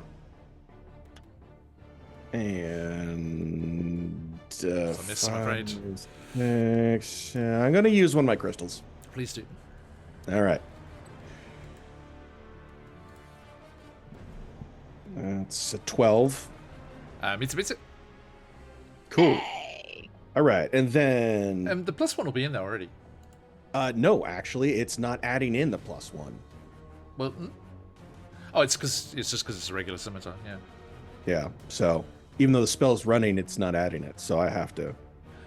Speaker 5: And
Speaker 1: It's a miss, I'm afraid.
Speaker 5: 6, I'm going to use one of my crystals.
Speaker 1: Please do.
Speaker 5: All right. That's a 12.
Speaker 1: It's it.
Speaker 5: Cool. All right, and then
Speaker 1: The +1 will be in there already.
Speaker 5: no, actually, it's not adding in the +1.
Speaker 1: Well, it's just because it's a regular scimitar. Yeah.
Speaker 5: Yeah. So even though the spell's running, it's not adding it. So I have to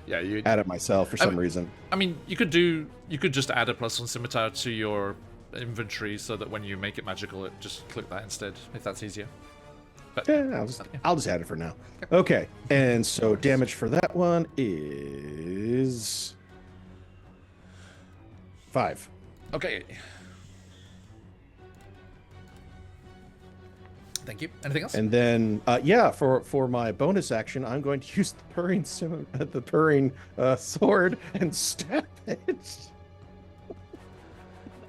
Speaker 1: Yeah.
Speaker 5: add it myself for some reason.
Speaker 1: I mean, you could just add a +1 scimitar to your inventory so that when you make it magical, it just click that instead if that's easier. But
Speaker 5: Yeah, I'll just add it for now. Okay, and so damage for that one is 5.
Speaker 1: Okay. Thank you. Anything else?
Speaker 5: And then, for my bonus action, I'm going to use the purring sword and stab it.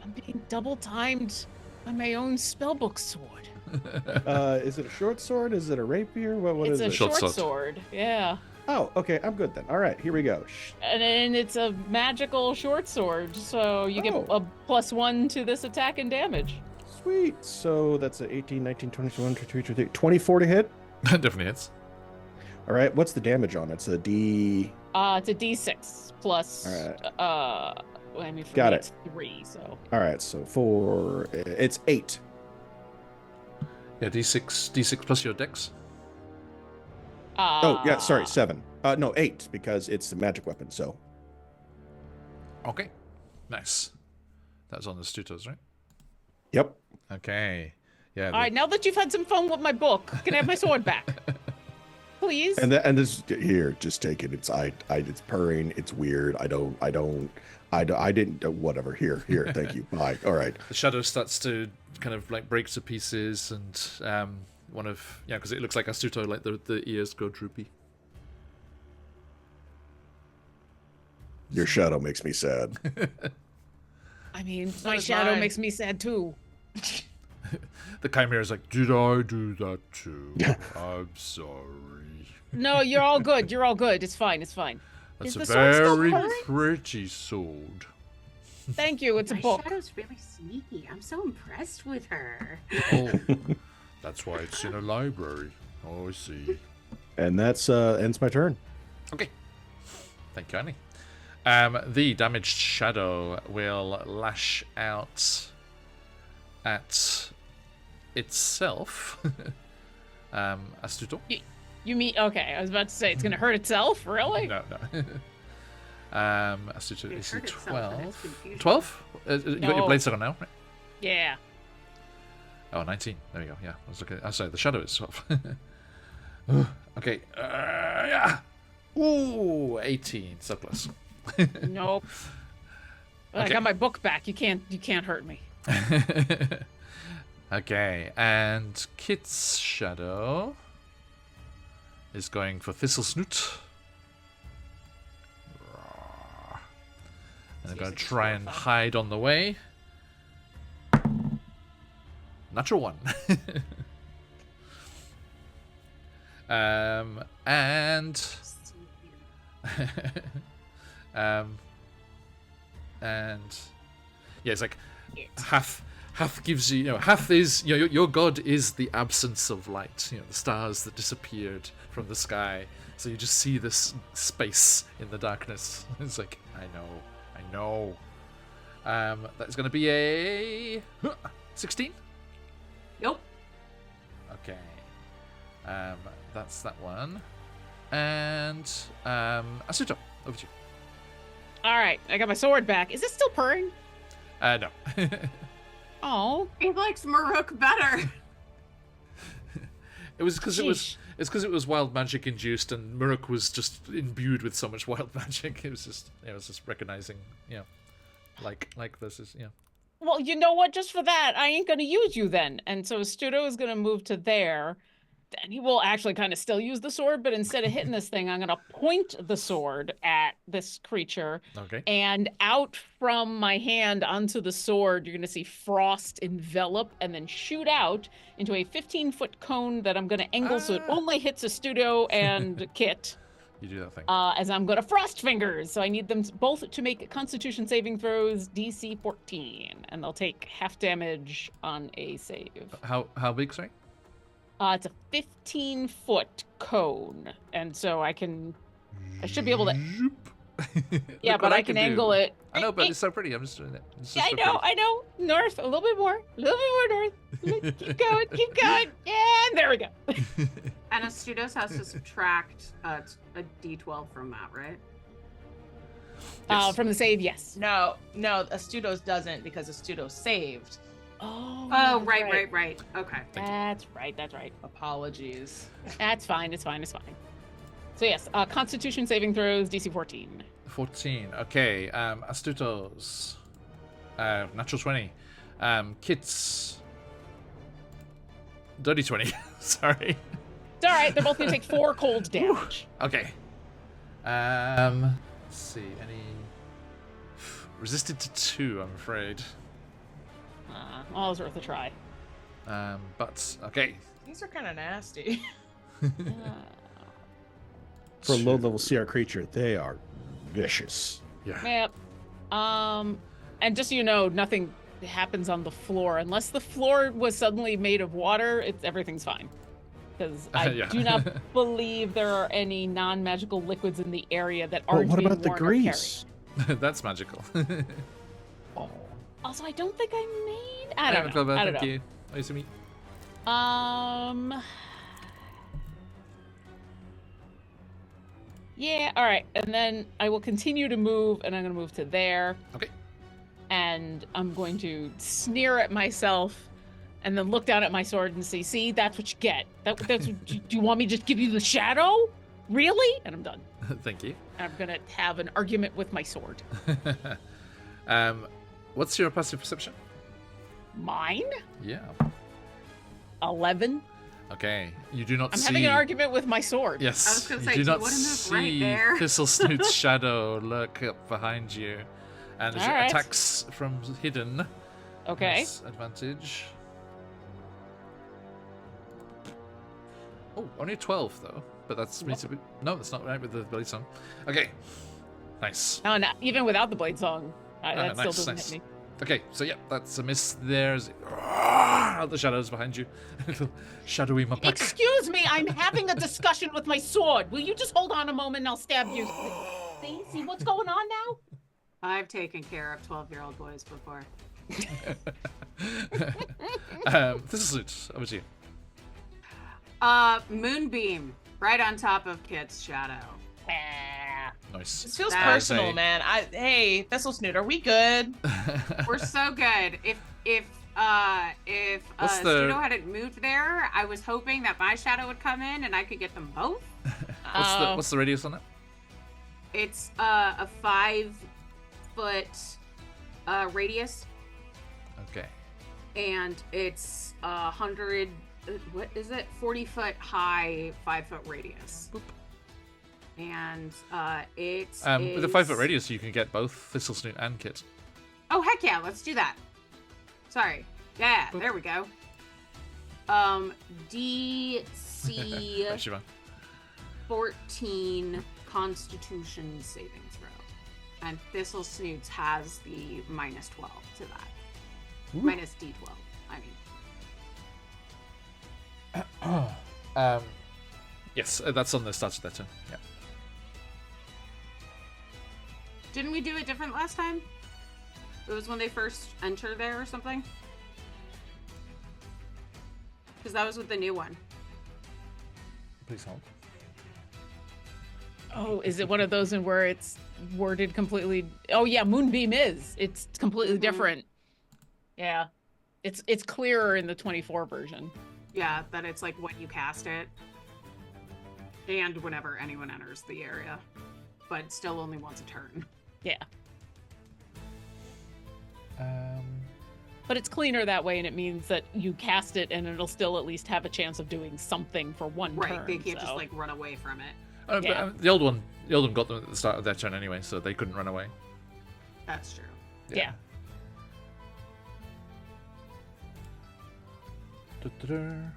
Speaker 4: I'm being double timed by my own spellbook sword.
Speaker 5: Is it a short sword? Is it a rapier? What
Speaker 4: It's
Speaker 5: is
Speaker 4: a
Speaker 5: it?
Speaker 1: Short
Speaker 4: short
Speaker 1: sword.
Speaker 4: sword. Yeah.
Speaker 5: Oh, okay, I'm good then. All right, here we go.
Speaker 4: And then it's a magical short sword, so you get a +1 to this attack and damage.
Speaker 5: Sweet. So that's a 18, 19, 21, 22, 23, 24 to hit.
Speaker 1: Definitely hits.
Speaker 5: All right, what's the damage on it? It's a D.
Speaker 4: It's a D6 plus.
Speaker 5: All
Speaker 4: I mean, for
Speaker 5: Got
Speaker 4: me
Speaker 5: it.
Speaker 4: it's 3, so.
Speaker 5: All right, so it's 8.
Speaker 1: Yeah, D6 plus your dex.
Speaker 5: Oh, yeah, sorry, 7. No, 8, because it's a magic weapon, so.
Speaker 1: Okay. Nice. That was on the Stutos, right?
Speaker 5: Yep.
Speaker 1: Okay. Yeah.
Speaker 4: All right, now that you've had some fun with my book, can I have my sword back? Please?
Speaker 5: And this here, just take it. It's purring. It's weird. I I didn't. Whatever. Here. Thank you. Bye. All right.
Speaker 1: The shadow starts to kind of like break to pieces, and one of because it looks like Astuto, like the ears go droopy.
Speaker 5: Your shadow makes me sad.
Speaker 4: I mean,
Speaker 2: So
Speaker 4: my
Speaker 2: does
Speaker 4: shadow
Speaker 2: mine.
Speaker 4: makes me sad too.
Speaker 1: The chimera is like, did I do that too? I'm sorry.
Speaker 4: No, you're all good. You're all good. It's fine. It's fine.
Speaker 1: That's
Speaker 4: Is
Speaker 1: a
Speaker 4: the sword still
Speaker 1: very
Speaker 4: purring?
Speaker 1: pretty sword.
Speaker 4: Thank you. It's a
Speaker 3: My
Speaker 4: book.
Speaker 3: shadow's really sneaky. I'm so impressed with her.
Speaker 1: Oh, that's why it's in a library. Oh, I see.
Speaker 5: And that's ends my turn.
Speaker 1: Okay. Thank you, Annie. The damaged shadow will lash out at itself. Astuto?
Speaker 4: You mean okay? I was about to say it's gonna hurt itself. Really?
Speaker 1: No. Astuto
Speaker 3: It
Speaker 1: is
Speaker 3: hurt itself and it's
Speaker 1: 12.
Speaker 3: confusion.
Speaker 1: 12? You got your
Speaker 4: No.
Speaker 1: blade circle now, right?
Speaker 4: Yeah.
Speaker 1: Oh, 19. There we go. Yeah. I was looking. Oh, sorry, the shadow is 12. Okay. Yeah. Ooh, 18. So close.
Speaker 4: Nope. I
Speaker 1: Okay.
Speaker 4: got my book back. You can't hurt me.
Speaker 1: Okay, and Kit's shadow is going for Thistle Snoot. And I'm going to try and hide on the way. Natural 1. And and yeah, it's like half gives you, half is, your god is the absence of light, the stars that disappeared from the sky, so you just see this space in the darkness. It's like, I know. That's gonna be a 16.
Speaker 3: Nope.
Speaker 1: Okay. That's that one. And Asuto, over to you.
Speaker 4: All right, I got my sword back. Is it still purring?
Speaker 1: No.
Speaker 4: Oh,
Speaker 3: He likes Maruk better.
Speaker 1: It was because
Speaker 4: Sheesh.
Speaker 1: it's because it was wild magic induced, and Muruk was just imbued with so much wild magic. It was just recognizing, like versus,
Speaker 4: well, you know what? Just for that, I ain't gonna use you then. And so Studo is gonna move to there. And he will actually kind of still use the sword, but instead of hitting this thing, I'm gonna point the sword at this creature.
Speaker 1: Okay.
Speaker 4: And out from my hand onto the sword, you're gonna see frost envelop and then shoot out into a 15-foot cone that I'm gonna angle so it only hits a Studo and Kit.
Speaker 1: You do that thing.
Speaker 4: As I'm gonna frost fingers. So I need them both to make Constitution saving throws DC 14, and they'll take half damage on a save.
Speaker 1: How big, sorry?
Speaker 4: It's a 15-foot cone, and so I should be able to. Yeah,
Speaker 1: Look
Speaker 4: but
Speaker 1: what
Speaker 4: I can angle it.
Speaker 1: I know, but it's so pretty. I'm just doing it.
Speaker 4: Yeah, I know. North, a little bit more north. Keep going. And there we go.
Speaker 3: And Astudos has to subtract a d12 from that, right?
Speaker 1: Yes.
Speaker 4: From the save, yes.
Speaker 2: No, Astudos doesn't because Astudos saved.
Speaker 4: Oh,
Speaker 3: Oh,
Speaker 4: that's
Speaker 3: right. Okay.
Speaker 4: That's right.
Speaker 2: Apologies.
Speaker 4: That's fine. It's fine. So yes, Constitution saving throws DC 14.
Speaker 1: 14. Okay. Astutos. Natural 20. Kits. Dirty 20. Sorry.
Speaker 4: It's all right. They're both gonna take 4 cold damage.
Speaker 1: Okay. Let's see. Any resisted to 2, I'm afraid.
Speaker 4: All is worth a try.
Speaker 1: But okay.
Speaker 2: These are kind of nasty.
Speaker 5: For a low-level CR creature, they are vicious.
Speaker 1: Yeah.
Speaker 4: Yep. And just so you know, nothing happens on the floor unless the floor was suddenly made of water. Everything's fine, because I
Speaker 1: Yeah.
Speaker 4: do not believe there are any non-magical liquids in the area that
Speaker 5: Well,
Speaker 4: aren't
Speaker 5: what
Speaker 4: being
Speaker 5: about the
Speaker 4: worn or carried.
Speaker 5: grease?
Speaker 1: That's magical.
Speaker 5: Oh.
Speaker 4: Also, I don't think I made. I don't know. I don't
Speaker 1: Thank
Speaker 4: know.
Speaker 1: you. Nice to meet.
Speaker 4: Yeah. All right, and then I will continue to move, and I'm going to move to there.
Speaker 1: Okay.
Speaker 4: And I'm going to sneer at myself, and then look down at my sword and say, "See, that's what you get. That's what, do you want me to just give you the shadow? Really?" And I'm done.
Speaker 1: Thank you.
Speaker 4: I'm gonna have an argument with my sword.
Speaker 1: What's your passive perception?
Speaker 4: Mine?
Speaker 1: Yeah.
Speaker 4: 11.
Speaker 1: Okay. You do not
Speaker 4: I'm
Speaker 1: see.
Speaker 4: having an argument with my sword.
Speaker 1: Yes.
Speaker 3: I was gonna
Speaker 1: you
Speaker 3: say,
Speaker 1: do
Speaker 3: do you
Speaker 1: not
Speaker 3: wanna move
Speaker 1: see
Speaker 3: right there?
Speaker 1: Thistlesnoot's shadow lurk up behind you, and as
Speaker 4: All
Speaker 1: it
Speaker 4: right.
Speaker 1: attacks from hidden.
Speaker 4: Okay.
Speaker 1: Nice advantage. Oh, only 12 though. But that's means to be. No, that's not right with the blade song. Okay. Nice.
Speaker 4: No, even without the blade song, that still
Speaker 1: nice,
Speaker 4: doesn't
Speaker 1: nice.
Speaker 4: hit me.
Speaker 1: Okay, so yeah, that's a miss. There's out the shadows behind you. Little shadowy mapak.
Speaker 4: Excuse me, I'm having a discussion with my sword. Will you just hold on a moment and I'll stab you? See what's going on now?
Speaker 3: I've taken care of 12-year-old boys before.
Speaker 1: Thistlesnoot, over to you.
Speaker 3: Moonbeam, right on top of Kit's shadow.
Speaker 1: Nice.
Speaker 2: This feels
Speaker 3: That
Speaker 1: is
Speaker 2: personal,
Speaker 1: a-
Speaker 2: man. Hey, Thistlesnoot, are we good?
Speaker 3: We're so good. If
Speaker 1: What's the-
Speaker 3: Studo hadn't moved there, I was hoping that my shadow would come in and I could get them both.
Speaker 1: What's the radius on it?
Speaker 3: It's a 5-foot radius,
Speaker 1: Okay.
Speaker 3: and it's 100. What is it? 40-foot high, 5-foot radius.
Speaker 1: Boop.
Speaker 3: And it's
Speaker 1: With a 5-foot radius, you can get both Thistlesnoot and Kit.
Speaker 3: Oh heck yeah, let's do that. Sorry. Yeah,
Speaker 1: Boop.
Speaker 3: there we go. DC
Speaker 1: Right, Shiva.
Speaker 3: 14 Constitution saving throw. And Thistlesnoots has the minus 12 to that.
Speaker 1: Ooh.
Speaker 3: Minus D12, I mean.
Speaker 1: Yes, that's on the start of their turn. Yeah.
Speaker 3: Didn't we do it different last time? It was when they first enter there or something? Because that was with the new one.
Speaker 1: Please help.
Speaker 4: Oh, is it one of those in where it's worded completely? Oh yeah, Moonbeam is. It's completely
Speaker 3: Mhm.
Speaker 4: different. Yeah, it's clearer in the 24 version.
Speaker 3: Yeah, that it's like when you cast it. And whenever anyone enters the area. But still only once a turn.
Speaker 4: Yeah,
Speaker 1: Um,
Speaker 4: but it's cleaner that way, and it means that you cast it, and it'll still at least have a chance of doing something for one
Speaker 3: Right,
Speaker 4: turn.
Speaker 3: they can't just
Speaker 4: so-
Speaker 3: like run away from it.
Speaker 1: but,
Speaker 4: Yeah.
Speaker 1: the old one got them at the start of their turn anyway, so they couldn't run away.
Speaker 3: That's true.
Speaker 4: Yeah.
Speaker 1: Da-da-da.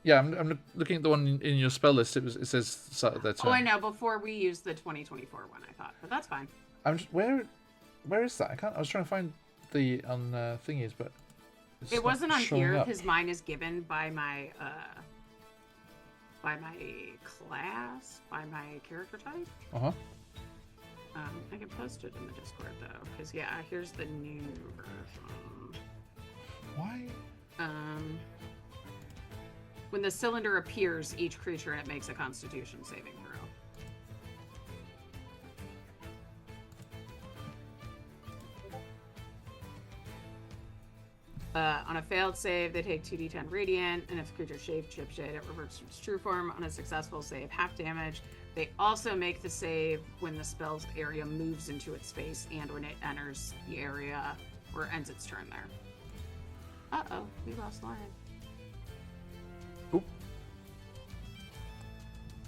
Speaker 1: Yeah, I'm looking at the one in your spell list. It says start of their turn.
Speaker 3: Oh, I know. Before we used the 2024 one, I thought, but that's fine.
Speaker 1: I'm just, where is that? I was trying to find the on thingies, but it's
Speaker 3: It
Speaker 1: not
Speaker 3: wasn't on
Speaker 1: showing
Speaker 3: here
Speaker 1: up.
Speaker 3: because mine is given by my class, by my character type.
Speaker 1: Uh-huh.
Speaker 3: I can post it in the Discord though, because yeah, here's the new version.
Speaker 1: Why?
Speaker 3: When the cylinder appears, each creature in it makes a Constitution saving throw. On a failed save, they take 2d10 radiant, and if the creature shaped, it reverts to its true form. On a successful save, half damage. They also make the save when the spell's area moves into its space and when it enters the area or ends its turn there. Uh-oh, we lost Lauren.
Speaker 1: Oop.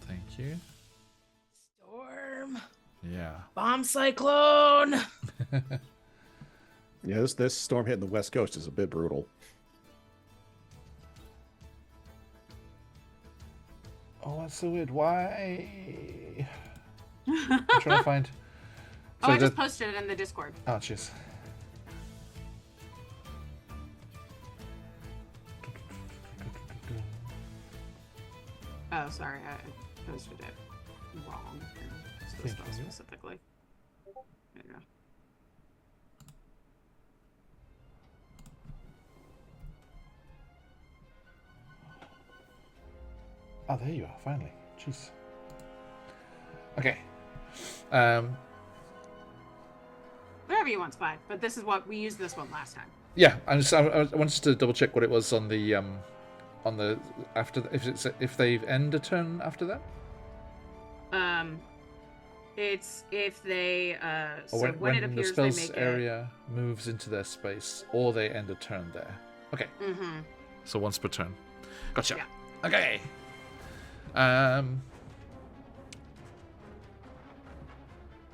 Speaker 1: Thank you.
Speaker 2: Storm.
Speaker 1: Yeah.
Speaker 2: Bomb cyclone.
Speaker 5: Yeah, this storm hitting the West Coast is a bit brutal.
Speaker 1: Oh, that's so weird. Why? I'm trying to find.
Speaker 3: Oh,
Speaker 1: So
Speaker 3: I just
Speaker 1: the-
Speaker 3: posted it in the Discord.
Speaker 1: Oh, jeez.
Speaker 3: Oh, sorry, I posted it wrong. It's the spell
Speaker 1: Thank you.
Speaker 3: specifically. There you go.
Speaker 1: Oh, there you are. Finally. Jeez. Okay.
Speaker 3: Whatever you want's fine, but this is what we used this one last time.
Speaker 1: Yeah, I wanted to double check what it was on the after if they end a turn after that.
Speaker 3: It's if they
Speaker 1: Or
Speaker 3: so
Speaker 1: when,
Speaker 3: when it
Speaker 1: the
Speaker 3: appears they
Speaker 1: spell's
Speaker 3: make
Speaker 1: area moves into their space, or they end a turn there. Okay.
Speaker 3: Mm-hmm.
Speaker 1: So once per turn. Gotcha.
Speaker 3: Yeah.
Speaker 1: Okay.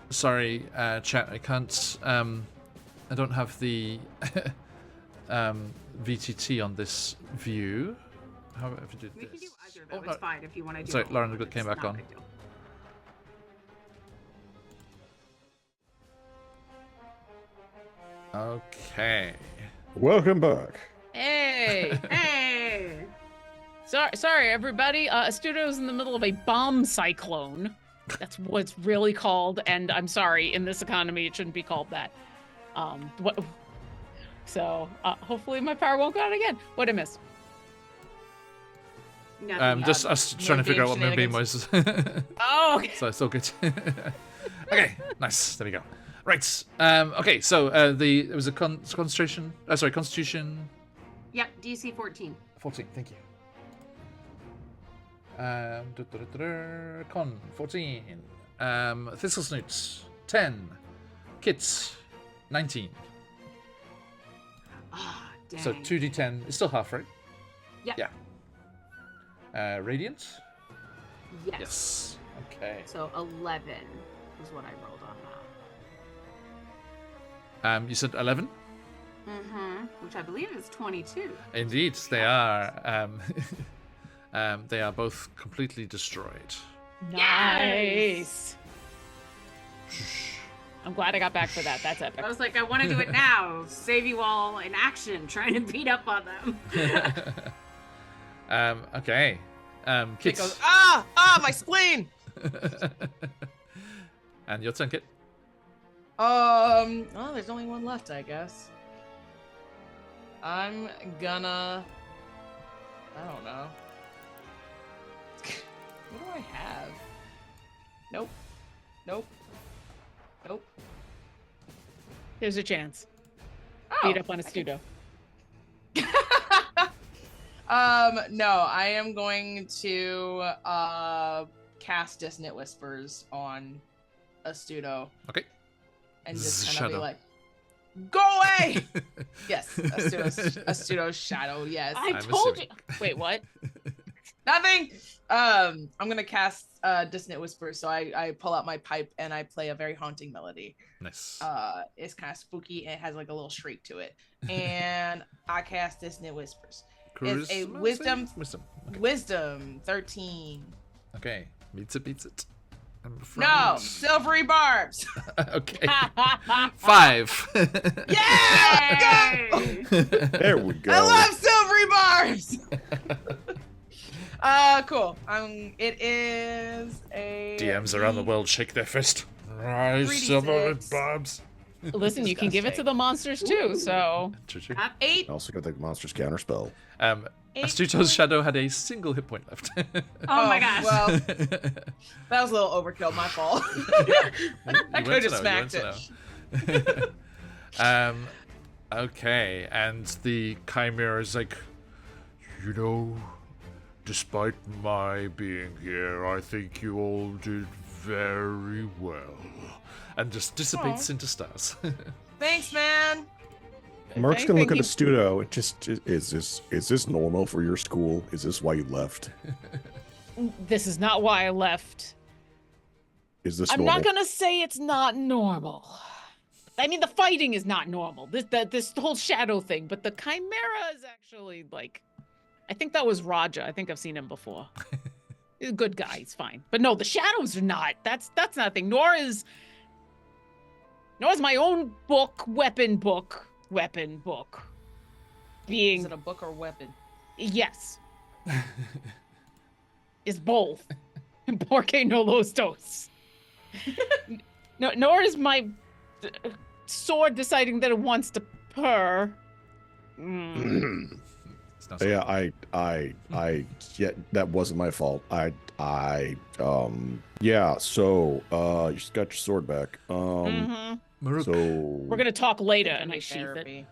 Speaker 1: Sorry, chat. I can't. I don't have the VTT on this view. How do I do
Speaker 3: We can do
Speaker 1: this?
Speaker 3: either though.
Speaker 1: Oh,
Speaker 3: It's fine if you want to do.
Speaker 1: sorry,
Speaker 3: both.
Speaker 1: Lauren
Speaker 3: It's
Speaker 1: came back
Speaker 3: not a
Speaker 1: on.
Speaker 3: big deal.
Speaker 1: Okay.
Speaker 5: Welcome back.
Speaker 4: Hey.
Speaker 3: Hey.
Speaker 4: Sorry, everybody. Astuto's in the middle of a bomb cyclone. That's what it's really called, and I'm sorry, in this economy, it shouldn't be called that. So hopefully my power won't go out again. What'd I miss?
Speaker 3: Nothing.
Speaker 1: Just us trying to figure out what Moonbeam was.
Speaker 4: Oh, okay.
Speaker 1: So it's all good. Okay, nice. There we go. Right. Okay. So it was a concentration. Sorry, Constitution.
Speaker 3: Yep. DC 14.
Speaker 1: 14. Thank you. Con 14. Thistle Snoots 10. Kits 19.
Speaker 3: Ah, dang.
Speaker 1: So 2d10 is still half, right?
Speaker 3: Yep.
Speaker 1: Yeah. Radiant.
Speaker 3: Yes.
Speaker 1: Okay.
Speaker 3: So 11 is what I rolled on that.
Speaker 1: You said 11.
Speaker 3: Mm-hmm. Which I believe is 22.
Speaker 1: Indeed, they are. They are both completely destroyed.
Speaker 4: Nice. I'm glad I got back for that. That's epic.
Speaker 3: I was like, I want to do it now. Save you all in action, trying to beat up on them.
Speaker 1: Okay.
Speaker 2: It
Speaker 1: Kit.
Speaker 2: goes, my spleen.
Speaker 1: And your turn, Kit.
Speaker 2: Oh, there's only one left, I guess. I'm gonna. I don't know. What do I have? Nope. Nope. Nope.
Speaker 4: There's a chance.
Speaker 2: Oh,
Speaker 4: Beat up on a Studo.
Speaker 2: No, I am going to cast Dissonant Whispers on Astuto
Speaker 1: Okay.
Speaker 2: and just
Speaker 1: Zzz,
Speaker 2: kind of be
Speaker 1: shadow.
Speaker 2: like, "Go away!" Yes, Astuto's shadow. Yes,
Speaker 4: I
Speaker 1: I'm
Speaker 4: told
Speaker 1: assuming.
Speaker 4: you. Wait, what?
Speaker 2: nothing. I'm gonna cast Dissonant Whispers, so I pull out my pipe and I play a very haunting melody.
Speaker 1: Nice.
Speaker 2: It's kind of spooky and it has like a little shriek to it, and I cast Dissonant Whispers. It's a
Speaker 1: Charisma
Speaker 2: wisdom.
Speaker 1: save? Wisdom. Okay.
Speaker 2: Wisdom 13.
Speaker 1: Okay. Beats it. I'm afraid.
Speaker 2: No, silvery barbs.
Speaker 1: Okay. 5.
Speaker 2: Yeah,
Speaker 3: Yay!
Speaker 5: There we go.
Speaker 2: I love silvery barbs. Cool. It is a
Speaker 1: DMs around the world shake their fist. Rise,
Speaker 2: 3d6.
Speaker 1: silver barbs.
Speaker 4: Listen, you can give it to the monsters too, so.
Speaker 1: True.
Speaker 3: Up
Speaker 2: 8.
Speaker 5: Also got the monster's counter spell.
Speaker 1: Astuto's shadow had a single hit point left.
Speaker 3: Oh my gosh.
Speaker 2: Well, that was a little overkill. My fault. I could have smacked it.
Speaker 1: Okay, and the chimera is like, despite my being here, I think you all did very well. And just dissipates into stars.
Speaker 2: Thanks, man.
Speaker 5: Mark's gonna look at
Speaker 4: anything
Speaker 5: Astuto and just is this normal for your school? Is this why you left?
Speaker 4: This is not why I left.
Speaker 5: Is this
Speaker 4: I'm
Speaker 5: normal?
Speaker 4: not gonna say it's not normal. I mean, the fighting is not normal. This whole shadow thing, but the chimera is actually like, I think that was Raja. I think I've seen him before. He's a good guy. He's fine. But no, the shadows are not. That's nothing. Nor is my own book, weapon book. Being
Speaker 2: Is it a book or weapon?
Speaker 4: yes, is both. Porque no los dos. No, nor is my sword deciding that it wants to purr.
Speaker 1: It's not so-
Speaker 5: Yeah, yeah, that wasn't my fault. Yeah, so, you just got your sword back.
Speaker 1: Maruk,
Speaker 5: So
Speaker 4: We're gonna talk later, and I sheath it.
Speaker 2: Therapy.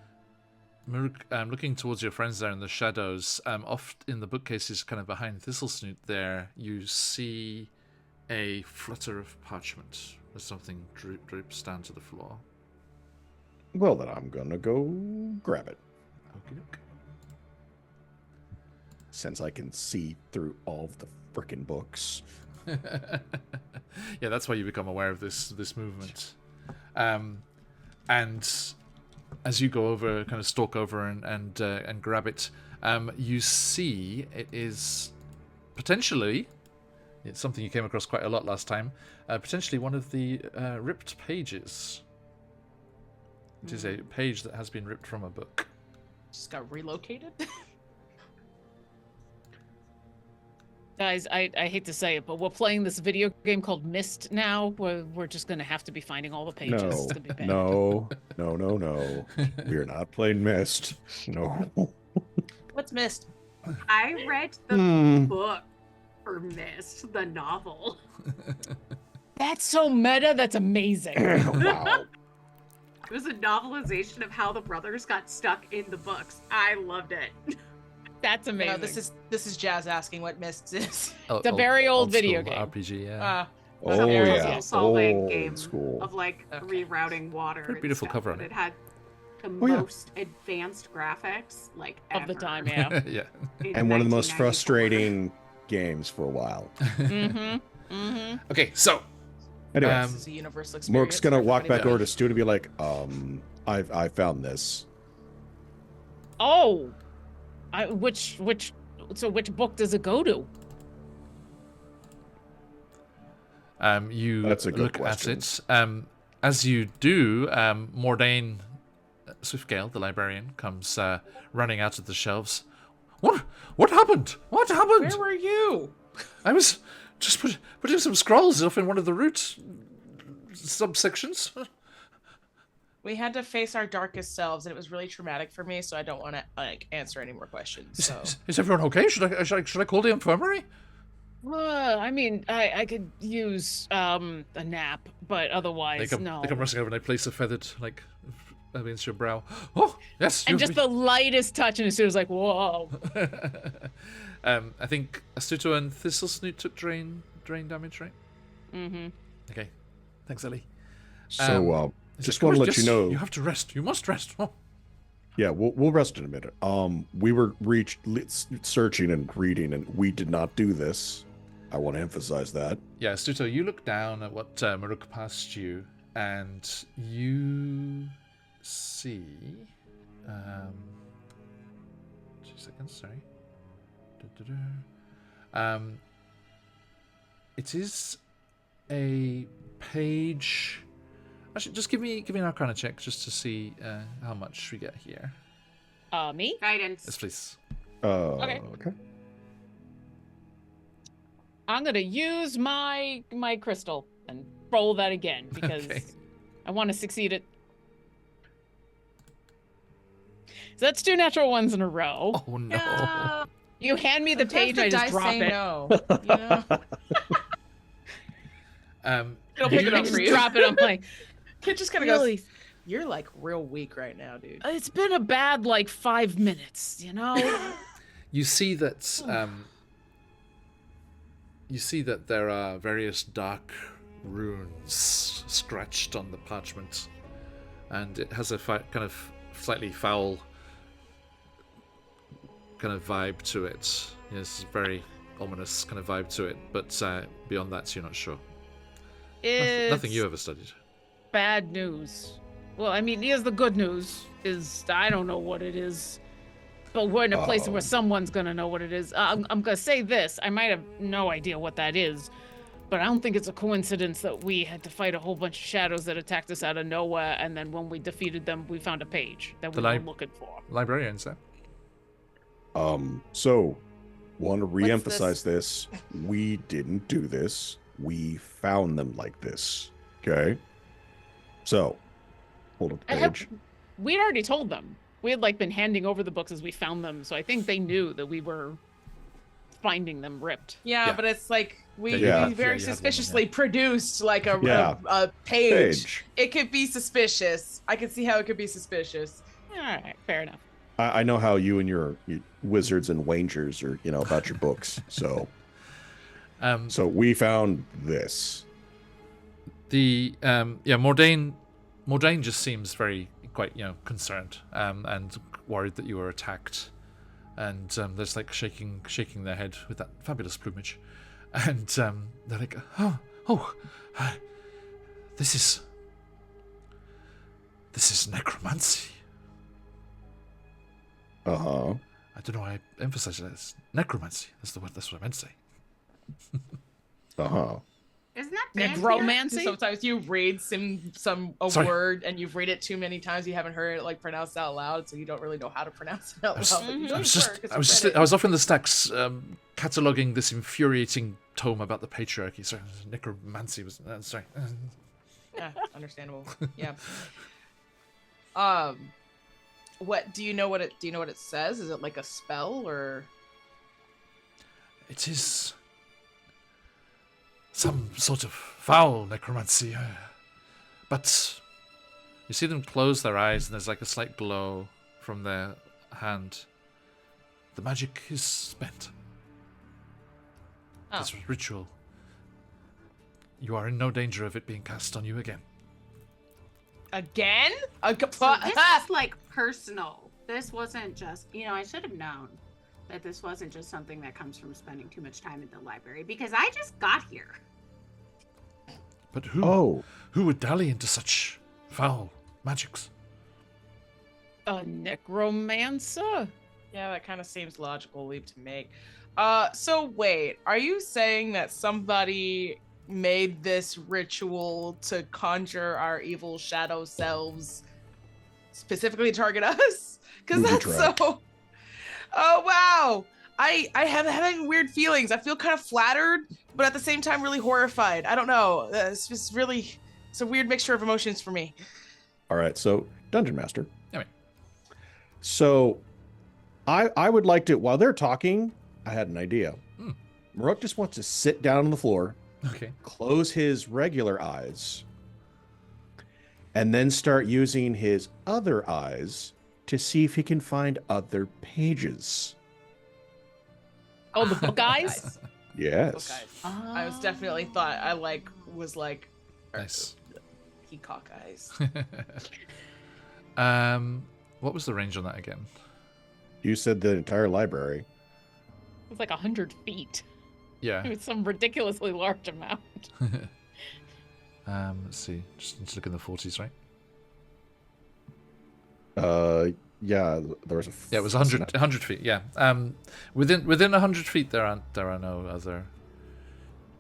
Speaker 1: Maruk, looking towards your friends there in the shadows, off in the bookcases kind of behind Thistlesnoot there, you see a flutter of parchment as something droops down to the floor.
Speaker 5: Well, then I'm gonna go grab it.
Speaker 1: Okey-doke.
Speaker 5: Since I can see through all of the frickin' books.
Speaker 1: Yeah, that's why you become aware of this movement. And as you go over, kind of stalk over and grab it, you see it is potentially, it's something you came across quite a lot last time, potentially one of the ripped pages. It is a page that has been ripped from a book.
Speaker 2: Just got relocated.
Speaker 4: Guys, I hate to say it, but we're playing this video game called Myst now. We're just going to have to be finding all the pages
Speaker 5: No,
Speaker 4: to be back.
Speaker 5: no. We are not playing Myst. No.
Speaker 2: What's missed?
Speaker 3: I read the book for Myst, the novel.
Speaker 4: That's so meta. That's amazing.
Speaker 5: Wow.
Speaker 3: It was a novelization of how the brothers got stuck in the books. I loved it.
Speaker 4: That's amazing.
Speaker 2: No, this is Jazz asking what Mist is.
Speaker 4: It's a very old video
Speaker 1: school
Speaker 4: game.
Speaker 1: RPG, yeah.
Speaker 5: Oh,
Speaker 3: It's a
Speaker 5: yeah.
Speaker 3: puzzle-solving
Speaker 5: Old
Speaker 3: game
Speaker 5: school.
Speaker 3: of like rerouting water.
Speaker 1: Very
Speaker 3: and
Speaker 1: beautiful
Speaker 3: stuff,
Speaker 1: cover on
Speaker 3: but
Speaker 1: it.
Speaker 3: It had the
Speaker 5: Oh, yeah.
Speaker 3: most advanced graphics like
Speaker 4: Of the
Speaker 3: ever
Speaker 4: time, yeah.
Speaker 1: Yeah.
Speaker 3: in
Speaker 5: And one of the most
Speaker 3: 1994.
Speaker 5: frustrating games for a while.
Speaker 1: Okay, so
Speaker 5: Anyway,
Speaker 2: This is a universal experience.
Speaker 5: Mork's gonna
Speaker 2: for
Speaker 5: walk back
Speaker 2: everybody.
Speaker 5: over to Stu to be like, I found this.
Speaker 4: Oh, which book does it go to?
Speaker 1: You
Speaker 5: That's a good
Speaker 1: look
Speaker 5: question.
Speaker 1: at it. As you do, Mordain Swiftgale, the librarian, comes running out of the shelves. What happened? What happened?
Speaker 2: Where were you?
Speaker 1: I was just putting some scrolls off in one of the root subsections.
Speaker 2: We had to face our darkest selves, and it was really traumatic for me. So I don't want to answer any more questions. So
Speaker 1: Is everyone okay? Should I call the infirmary?
Speaker 4: I mean, I could use a nap, but otherwise,
Speaker 1: They come
Speaker 4: no.
Speaker 1: rushing over and they place a feathered against your brow. Oh yes,
Speaker 4: And just the lightest touch, and as soon as like, whoa.
Speaker 1: I think Astuto and Thistlesnoot took drain damage, right?
Speaker 4: Mm-hmm.
Speaker 1: Okay, thanks, Ellie.
Speaker 5: So,
Speaker 1: Is
Speaker 5: just
Speaker 1: it-
Speaker 5: want to let
Speaker 1: yes,
Speaker 5: you know.
Speaker 1: You have to rest. You must rest. Oh.
Speaker 5: Yeah, we'll rest in a minute. We were searching and reading, and we did not do this. I want to emphasize that.
Speaker 1: Yeah, Astuto, you look down at what Maruk passed you, and you see. 2 seconds, sorry. It is a page. Actually, just give me an Arcana check just to see how much we get here.
Speaker 4: Me?
Speaker 3: Guidance.
Speaker 1: Yes, please.
Speaker 4: Okay.
Speaker 5: Okay.
Speaker 4: I'm gonna use my crystal and roll that again because
Speaker 1: Okay.
Speaker 4: I want to succeed at. So that's 2 natural ones in a row.
Speaker 1: Oh no!
Speaker 2: No.
Speaker 4: You hand me the
Speaker 2: Sometimes
Speaker 4: page, I just
Speaker 2: dice
Speaker 4: drop
Speaker 2: say
Speaker 4: it.
Speaker 2: No. You know? It'll pick it
Speaker 4: I
Speaker 2: up
Speaker 4: just
Speaker 2: for you.
Speaker 4: drop it. I'm like,
Speaker 2: Kid just kind of
Speaker 4: really?
Speaker 2: goes. You're like real weak right now, dude.
Speaker 4: It's been a bad 5 minutes, you know.
Speaker 1: You see that there are various dark runes scratched on the parchment, and it has a kind of slightly foul kind of vibe to it. Yes, very ominous kind of vibe to it. But beyond that, you're not sure.
Speaker 4: It's
Speaker 1: Nothing you ever studied.
Speaker 4: bad news. Well, I mean, here's the good news: is I don't know what it is, but we're in a place where someone's gonna know what it is. I'm gonna say this: I might have no idea what that is, but I don't think it's a coincidence that we had to fight a whole bunch of shadows that attacked us out of nowhere, and then when we defeated them, we found a page that we were looking for.
Speaker 1: Librarian, sir.
Speaker 5: So, want to reemphasize this. We didn't do this. We found them like this. Okay? So, hold up the page.
Speaker 4: We'd already told them. We had been handing over the books as we found them, so I think they knew that we were finding them ripped.
Speaker 2: Yeah, but it's we
Speaker 5: Yeah.
Speaker 2: very
Speaker 1: Yeah, you had one,
Speaker 2: suspiciously produced
Speaker 5: Yeah.
Speaker 2: a page.
Speaker 5: Page.
Speaker 2: It could be suspicious. I could see how it could be suspicious.
Speaker 4: All right, fair enough.
Speaker 5: I know how you and your wizards and wangers are, about your books. So, so we found this.
Speaker 1: Mordain just seems quite concerned and worried that you were attacked, and there's like shaking their head with that fabulous plumage, and they're like, this is necromancy.
Speaker 5: Uh-huh.
Speaker 1: I don't know why I emphasize that. It's necromancy. That's the word. That's what I meant to say.
Speaker 5: Uh-huh.
Speaker 3: Isn't that fancy?
Speaker 4: Necromancy?
Speaker 2: Sometimes you read a
Speaker 1: Sorry.
Speaker 2: word and you've read it too many times. You haven't heard it like pronounced out loud, so you don't really know how to pronounce it out loud. but you
Speaker 1: I
Speaker 2: don't
Speaker 1: was
Speaker 2: swear 'cause
Speaker 1: I was
Speaker 2: you've read
Speaker 1: I was off in the stacks, cataloging this infuriating tome about the patriarchy. Sorry, necromancy was. Sorry.
Speaker 2: it. Yeah, understandable. Yeah. What do you know? What it says? Is it like a spell or?
Speaker 1: It is some sort of foul necromancy. But you see them close their eyes, and there's like a slight glow from their hand. The magic is spent.
Speaker 2: Oh.
Speaker 1: This ritual. You are in no danger of it being cast on you again.
Speaker 2: Again?
Speaker 3: So this is like personal. This wasn't just, I should have known that this wasn't just something that comes from spending too much time at the library, because I just got here.
Speaker 1: But who?
Speaker 5: Oh.
Speaker 1: Who would dally into such foul magics?
Speaker 4: A necromancer?
Speaker 2: Yeah, that kind of seems logical leap to make. So wait, are you saying that somebody made this ritual to conjure our evil shadow selves, specifically target us? Because
Speaker 5: Booby
Speaker 2: that's
Speaker 5: trap.
Speaker 2: so. Oh wow! I have having weird feelings. I feel kind of flattered, but at the same time really horrified. I don't know. It's just really, it's a weird mixture of emotions for me.
Speaker 5: All right, so Dungeon Master.
Speaker 1: Anyway.
Speaker 5: So I would like to, while they're talking, I had an idea. Maruk just wants to sit down on the floor,
Speaker 1: Okay.
Speaker 5: close his regular eyes, and then start using his other eyes to see if he can find other pages.
Speaker 4: Oh, the book eyes?
Speaker 5: Yes.
Speaker 2: Okay. I was definitely thought I was
Speaker 1: Nice.
Speaker 2: peacock eyes.
Speaker 1: What was the range on that again?
Speaker 5: You said the entire library.
Speaker 4: It's like 100 feet.
Speaker 1: Yeah.
Speaker 4: It's some ridiculously large amount.
Speaker 1: Let's see. Just need to look in the 40s, right?
Speaker 5: Yeah, there was a.
Speaker 1: Yeah, it was 100 feet. Yeah. Within 100 feet, there are no other.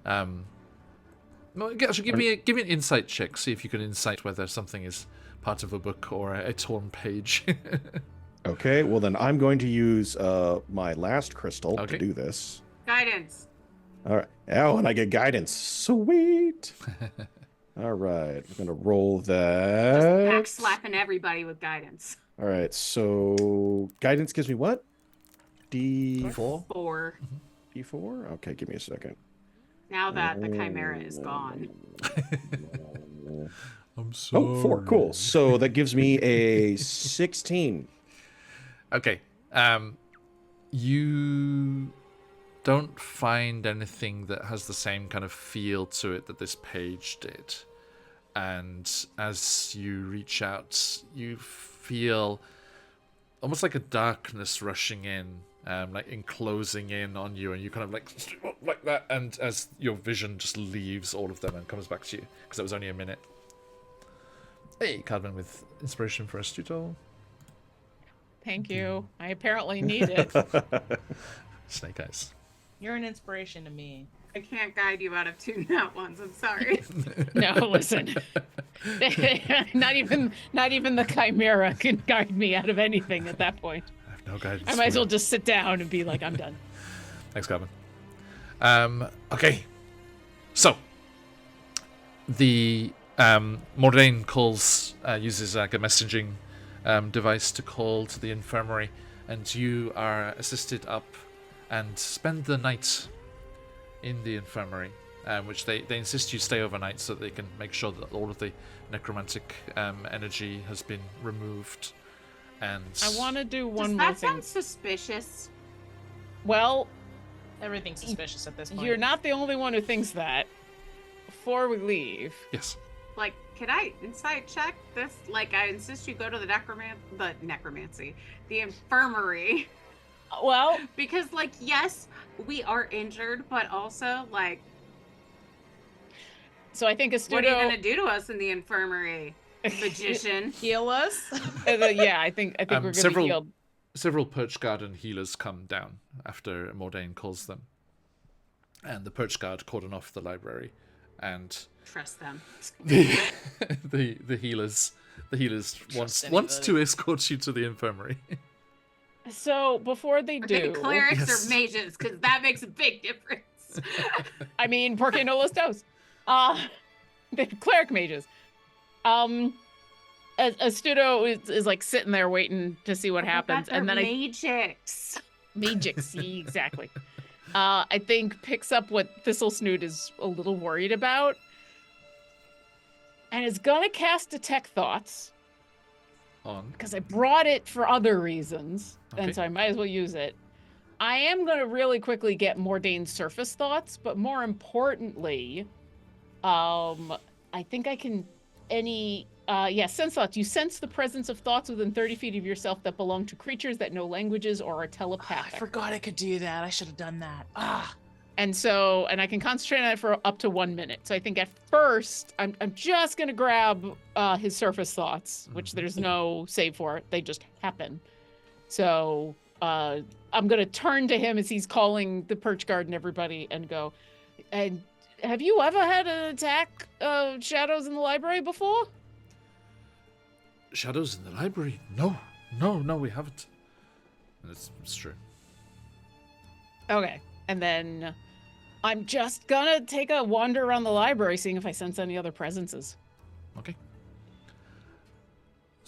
Speaker 1: Well, actually, give me an insight check. See if you can insight whether something is part of a book or a torn page.
Speaker 5: Okay, well then I'm going to use my last crystal to do this.
Speaker 3: Guidance.
Speaker 5: All right. Oh, and I get guidance. Sweet. All right, I'm gonna roll that.
Speaker 3: Back slapping everybody with guidance.
Speaker 5: All right, so guidance gives me what? D4.
Speaker 3: 4.
Speaker 5: D4. Okay, give me a second.
Speaker 3: Now that the chimera is gone.
Speaker 1: I'm sorry.
Speaker 5: Oh, 4. Cool. So that gives me a 16.
Speaker 1: Okay. You don't find anything that has the same kind of feel to it that this page did. And as you reach out, you feel almost like a darkness rushing in, like enclosing in on you, and you kind of like that. And as your vision just leaves all of them and comes back to you, because it was only a minute. Hey, Cadman with inspiration for Astuto.
Speaker 4: Thank you. I apparently need it.
Speaker 1: Snake eyes.
Speaker 2: You're an inspiration to me.
Speaker 3: I can't guide you out of 2 nat ones. I'm sorry.
Speaker 4: No, listen. not even the chimera can guide me out of anything at that point.
Speaker 1: I have no guidance.
Speaker 4: I might as
Speaker 1: for
Speaker 4: well
Speaker 1: you.
Speaker 4: just sit down and be like, I'm done.
Speaker 1: Thanks, Calvin. Okay. So, the Mordain uses like a messaging device to call to the infirmary, and you are assisted up and spend the night in the infirmary, which they insist you stay overnight so that they can make sure that all of the necromantic energy has been removed. And
Speaker 4: I want to do
Speaker 3: Does
Speaker 4: one more
Speaker 3: that
Speaker 4: thing.
Speaker 3: sound suspicious?
Speaker 4: Well,
Speaker 2: Everything's suspicious at this point.
Speaker 4: you're not the only one who thinks that. before we leave.
Speaker 1: Yes.
Speaker 3: Like, can I insight check this? Like, I insist you go to the necromancy, the infirmary.
Speaker 4: Well,
Speaker 3: Because, like, yes, we are injured, but also, like,
Speaker 4: so I think
Speaker 3: what are you
Speaker 4: Astuto.
Speaker 3: gonna do to us in the infirmary, magician?
Speaker 2: Heal us.
Speaker 4: Yeah, I think we're gonna
Speaker 1: several-
Speaker 4: heal.
Speaker 1: Several Perch Guard and healers come down after Mordain calls them. And the Perch Guard cordon off the library. And
Speaker 3: Trust them.
Speaker 1: the healers wants to escort you to the infirmary.
Speaker 4: So before they
Speaker 3: Are they
Speaker 4: do,
Speaker 3: clerics
Speaker 1: Yes.
Speaker 3: or mages? Because that makes a big difference.
Speaker 4: I mean, porque no los dos. The cleric mages. Astuto is like sitting there waiting to see what happens, and then
Speaker 3: magics.
Speaker 4: Magix, exactly. I think picks up what Thistle Snoot is a little worried about, and is gonna cast Detect Thoughts
Speaker 1: On.
Speaker 4: because I brought it for other reasons,
Speaker 1: Okay.
Speaker 4: and so I might as well use it. I am gonna really quickly get Mordain's surface thoughts, but more importantly, I think I can sense thoughts. You sense the presence of thoughts within 30 feet of yourself that belong to creatures that know languages or are
Speaker 2: I
Speaker 4: telepathic.
Speaker 2: forgot I could do that. I should have done that.
Speaker 4: And I can concentrate on it for up to 1 minute. So I think at first, I'm just gonna grab his surface thoughts, which there's no save for it. They just happen. So I'm gonna turn to him as he's calling the Perch Guard and everybody and go, and have you ever had an attack of shadows in the library before?
Speaker 1: Shadows in the library? No, we haven't. It's true.
Speaker 4: Okay. And then I'm just gonna take a wander around the library, seeing if I sense any other presences.
Speaker 1: Okay.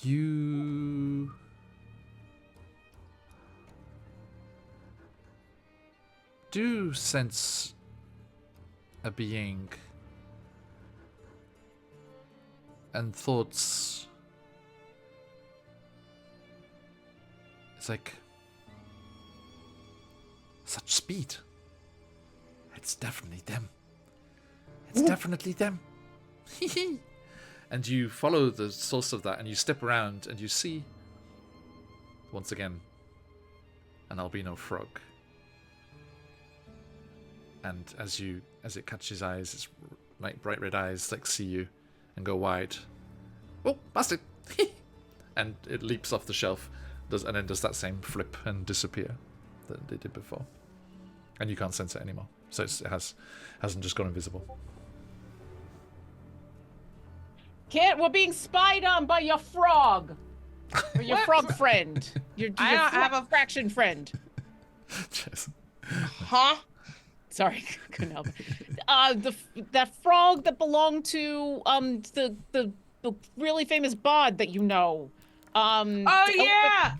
Speaker 1: You do sense a being and thoughts. It's like such speed. It's definitely them. It's definitely them. And you follow the source of that, and you step around, and you see once again an albino frog. And as it catches eyes, its like bright red eyes like see you and go wide. Oh, bastard! And it leaps off the shelf, and then does that same flip and disappear that they did before. And you can't sense it anymore, so hasn't just gone invisible.
Speaker 4: Kit, we're being spied on by your frog. Or your frog friend. Your
Speaker 2: I don't have a
Speaker 4: fraction friend.
Speaker 1: Cheers.
Speaker 2: Huh?
Speaker 4: Sorry, couldn't help it. That frog that belonged to the really famous bard that you know.
Speaker 2: Oh yeah.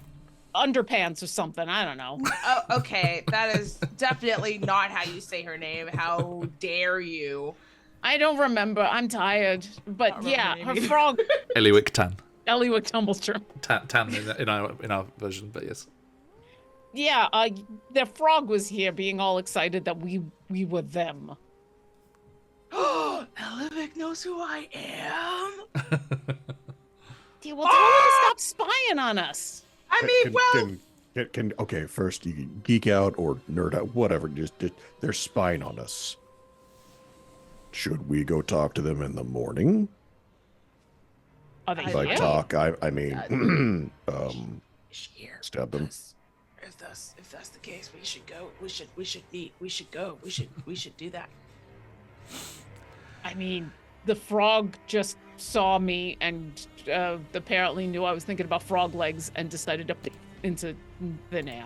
Speaker 4: Underpants or something. I don't know.
Speaker 2: Oh, okay. That is definitely not how you say her name. How dare you?
Speaker 4: I don't remember. I'm tired. But
Speaker 2: Not
Speaker 4: yeah,
Speaker 2: remembering
Speaker 4: her
Speaker 2: either.
Speaker 4: frog,
Speaker 1: Eliwick Tan.
Speaker 4: Eliwick Tumblestrom.
Speaker 1: Tan in our version, but yes.
Speaker 4: Yeah, the frog was here being all excited that we were them.
Speaker 2: Elivic knows who I am.
Speaker 4: Yeah, well, tell her to stop spying on us.
Speaker 2: I mean,
Speaker 5: Okay, first you can geek out or nerd out, whatever. Just they're spying on us. Should we go talk to them in the morning?
Speaker 4: Are they
Speaker 5: By
Speaker 4: here?
Speaker 5: talk, I mean,
Speaker 2: here.
Speaker 5: stab them.
Speaker 2: If that's the case, we should go. We should meet. We should go. We should do that.
Speaker 4: I mean, the frog just saw me and apparently knew I was thinking about frog legs and decided to put into thin air.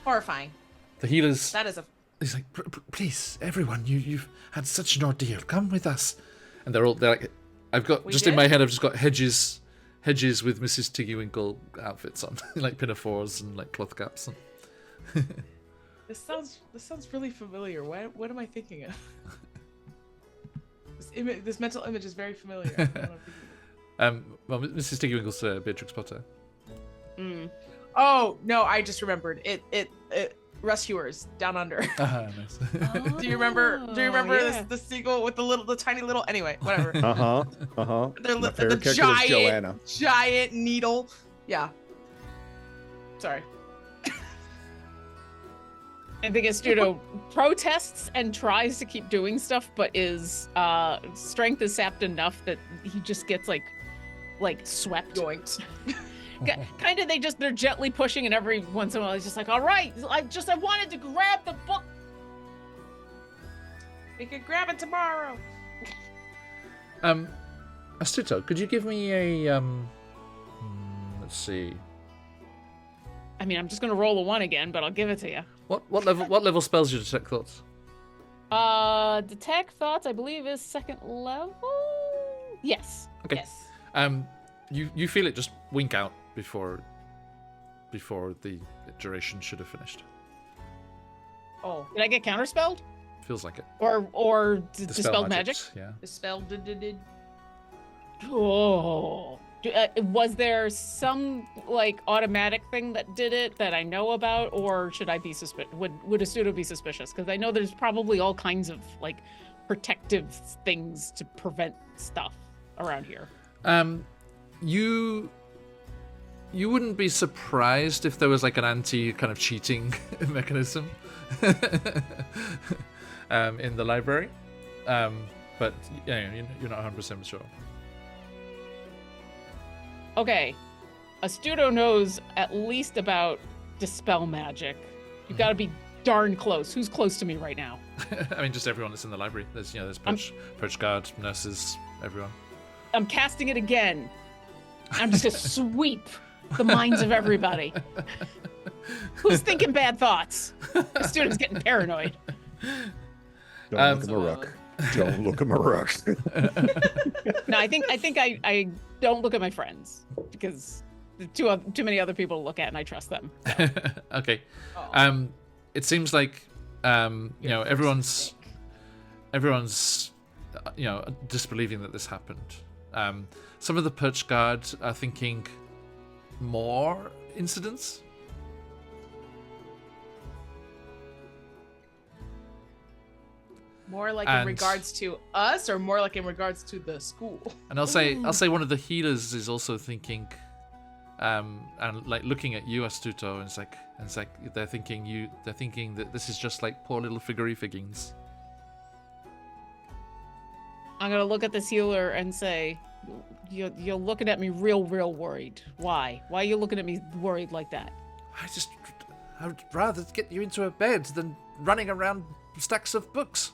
Speaker 2: Horrifying.
Speaker 1: The healers.
Speaker 2: That is a.
Speaker 1: He's like, please, everyone, you've had such an ordeal. Come with us. And they're like, I've got
Speaker 2: We
Speaker 1: just
Speaker 2: did?
Speaker 1: in my head, I've just got hedges with Mrs. Tiggywinkle outfits on, like pinafores and like cloth caps. And...
Speaker 2: This sounds really familiar. What am I thinking of? This mental image is very familiar. I don't know what I'm thinking of.
Speaker 1: Well, Mrs. Tiggywinkle's Beatrix Potter.
Speaker 2: Oh no, I just remembered it. rescuers down under.
Speaker 1: Nice.
Speaker 2: Do you remember?
Speaker 4: yeah.
Speaker 2: The seagull with the tiny little? Anyway, whatever. They're
Speaker 5: My
Speaker 2: the
Speaker 5: favorite character was Joanna.
Speaker 2: giant needle. Yeah. Sorry.
Speaker 4: I think Astuto protests and tries to keep doing stuff, but his strength is sapped enough that he just gets like swept.
Speaker 2: Yoinked.
Speaker 4: Kind of, they're gently pushing, and every once in a while he's just like, all right, I wanted to grab the book.
Speaker 2: We could grab it tomorrow.
Speaker 1: Astuto, could you give me a let's see.
Speaker 4: I mean, I'm just gonna roll a 1 again, but I'll give it to you.
Speaker 1: What level spells do you detect thoughts?
Speaker 4: Detect thoughts, I believe, is 2nd level. Yes.
Speaker 1: Okay.
Speaker 2: Yes.
Speaker 1: You feel it just wink out before the duration should have finished.
Speaker 4: Oh, did I get counterspelled?
Speaker 1: Feels like it.
Speaker 4: Or
Speaker 1: Dispel
Speaker 4: dispelled magic?
Speaker 1: magics, yeah.
Speaker 2: The spell did.
Speaker 4: Oh. Was there some like automatic thing that did it that I know about, or should I be suspicious? Would a pseudo be suspicious? Because I know there's probably all kinds of like protective things to prevent stuff around here.
Speaker 1: You wouldn't be surprised if there was like an anti kind of cheating mechanism in the library, but yeah, you're not 100% sure.
Speaker 4: Okay, Astuto knows at least about dispel magic. You gotta be darn close. Who's close to me right now?
Speaker 1: I mean, just everyone that's in the library. There's perch guard, nurses, everyone.
Speaker 4: I'm casting it again. I'm just gonna sweep the minds of everybody. Who's thinking bad thoughts? Astuto's getting paranoid.
Speaker 5: Don't look at Maruk. Don't look at Maruk.
Speaker 4: No, I think I don't look at my friends because too many other people to look at, and I trust them. So.
Speaker 1: Okay. It seems like everyone's disbelieving that this happened. Some of the perch guards are thinking more incidents.
Speaker 2: More like in regards to us, or more like in regards to the school?
Speaker 1: And I'll say one of the healers is also thinking, and like looking at you, Astuto, and it's like they're thinking that this is just like poor little figurines.
Speaker 4: I'm gonna look at this healer and say, "You're looking at me real worried. Why? Why are you looking at me worried like that?"
Speaker 1: I would rather get you into a bed than running around stacks of books.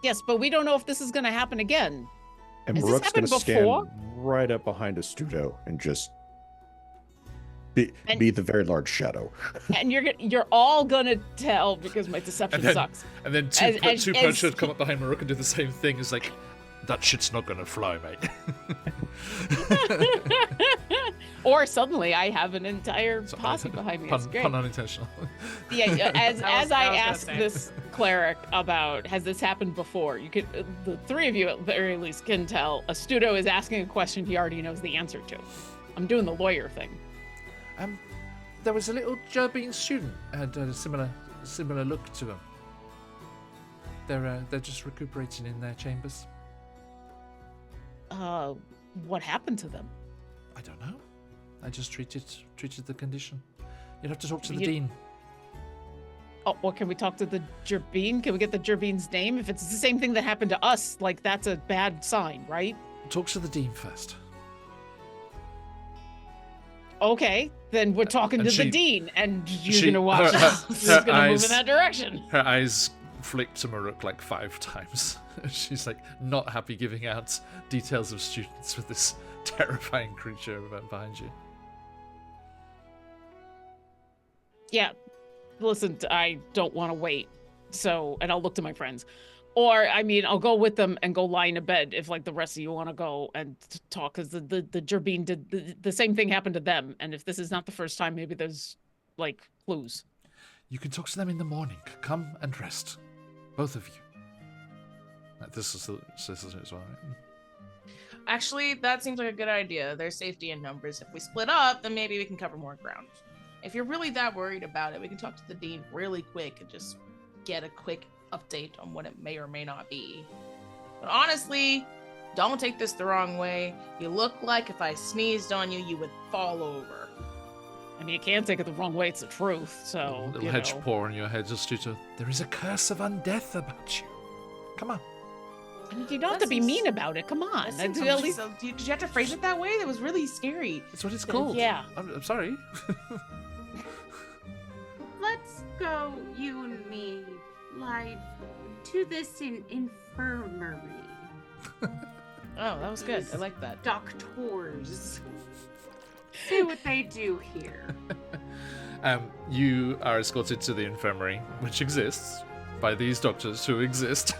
Speaker 4: Yes, but we don't know if this is gonna happen again.
Speaker 5: And
Speaker 4: Has this
Speaker 5: Maruk's going
Speaker 4: happened
Speaker 5: to stand
Speaker 4: before?
Speaker 5: right up behind Astuto and just be the very large shadow.
Speaker 4: And you're all gonna tell because my deception sucks.
Speaker 1: And then two perchers come up behind Maruk and do the same thing. It's like, that shit's not gonna fly, mate.
Speaker 4: Or suddenly I have an entire posse behind me. It's great.
Speaker 1: Pun unintentional.
Speaker 4: Yeah, as I
Speaker 2: gonna
Speaker 4: ask
Speaker 2: say.
Speaker 4: this cleric about, has this happened before? You could, the three of you at the very least can tell. Astuto is asking a question he already knows the answer to. I'm doing the lawyer thing.
Speaker 1: There was a little Gerbine student had a similar look to him. They're just recuperating in their chambers.
Speaker 4: What happened to them?
Speaker 1: I don't know. I just treated the condition. You'd have to talk to the dean.
Speaker 4: Oh, well, can we talk to the Gerbine? Can we get the Gerbine's name? If it's the same thing that happened to us, like, that's a bad sign, right?
Speaker 1: Talk to the dean first.
Speaker 4: Okay, then we're talking
Speaker 1: And
Speaker 4: to
Speaker 1: she-
Speaker 4: the dean, and you're
Speaker 1: she-
Speaker 4: gonna watch
Speaker 1: her-
Speaker 4: us.
Speaker 1: her
Speaker 4: She's gonna move
Speaker 1: eyes-
Speaker 4: in that direction.
Speaker 1: Her eyes flick to Maruk like 5 times. She's like not happy giving out details of students with this terrifying creature behind you.
Speaker 4: Yeah, listen, I don't want to wait. So, and I'll look to my friends. Or, I mean, I'll go with them and go lie in a bed if, like, the rest of you want to go and talk. Because the Gerbine did the same thing happened to them. And if this is not the first time, maybe there's, like, clues.
Speaker 1: You can talk to them in the morning. Come and rest. Both of you. This is it as well, right?
Speaker 2: Actually, that seems like a good idea. There's safety in numbers. If we split up, then maybe we can cover more ground. if you're really that worried about it, we can talk to the dean really quick and just get a quick update on what it may or may not be. But honestly, don't take this the wrong way. You look like if I sneezed on you, you would fall over.
Speaker 4: I mean, you can't take it the wrong way. It's the truth. So,
Speaker 1: Little hedge paw on your head, Astuto. There is a curse of undeath about you. Come on.
Speaker 4: I mean, you don't have to be mean about it. Come on.
Speaker 2: Did you have to phrase it that way? That was really scary.
Speaker 1: That's what it's called.
Speaker 4: Yeah.
Speaker 1: I'm sorry.
Speaker 3: Let's go, you and me, like, to this infirmary.
Speaker 2: Oh, that was good. I like that.
Speaker 3: Doctors. See what they do here.
Speaker 1: You are escorted to the infirmary, which exists by these doctors who exist.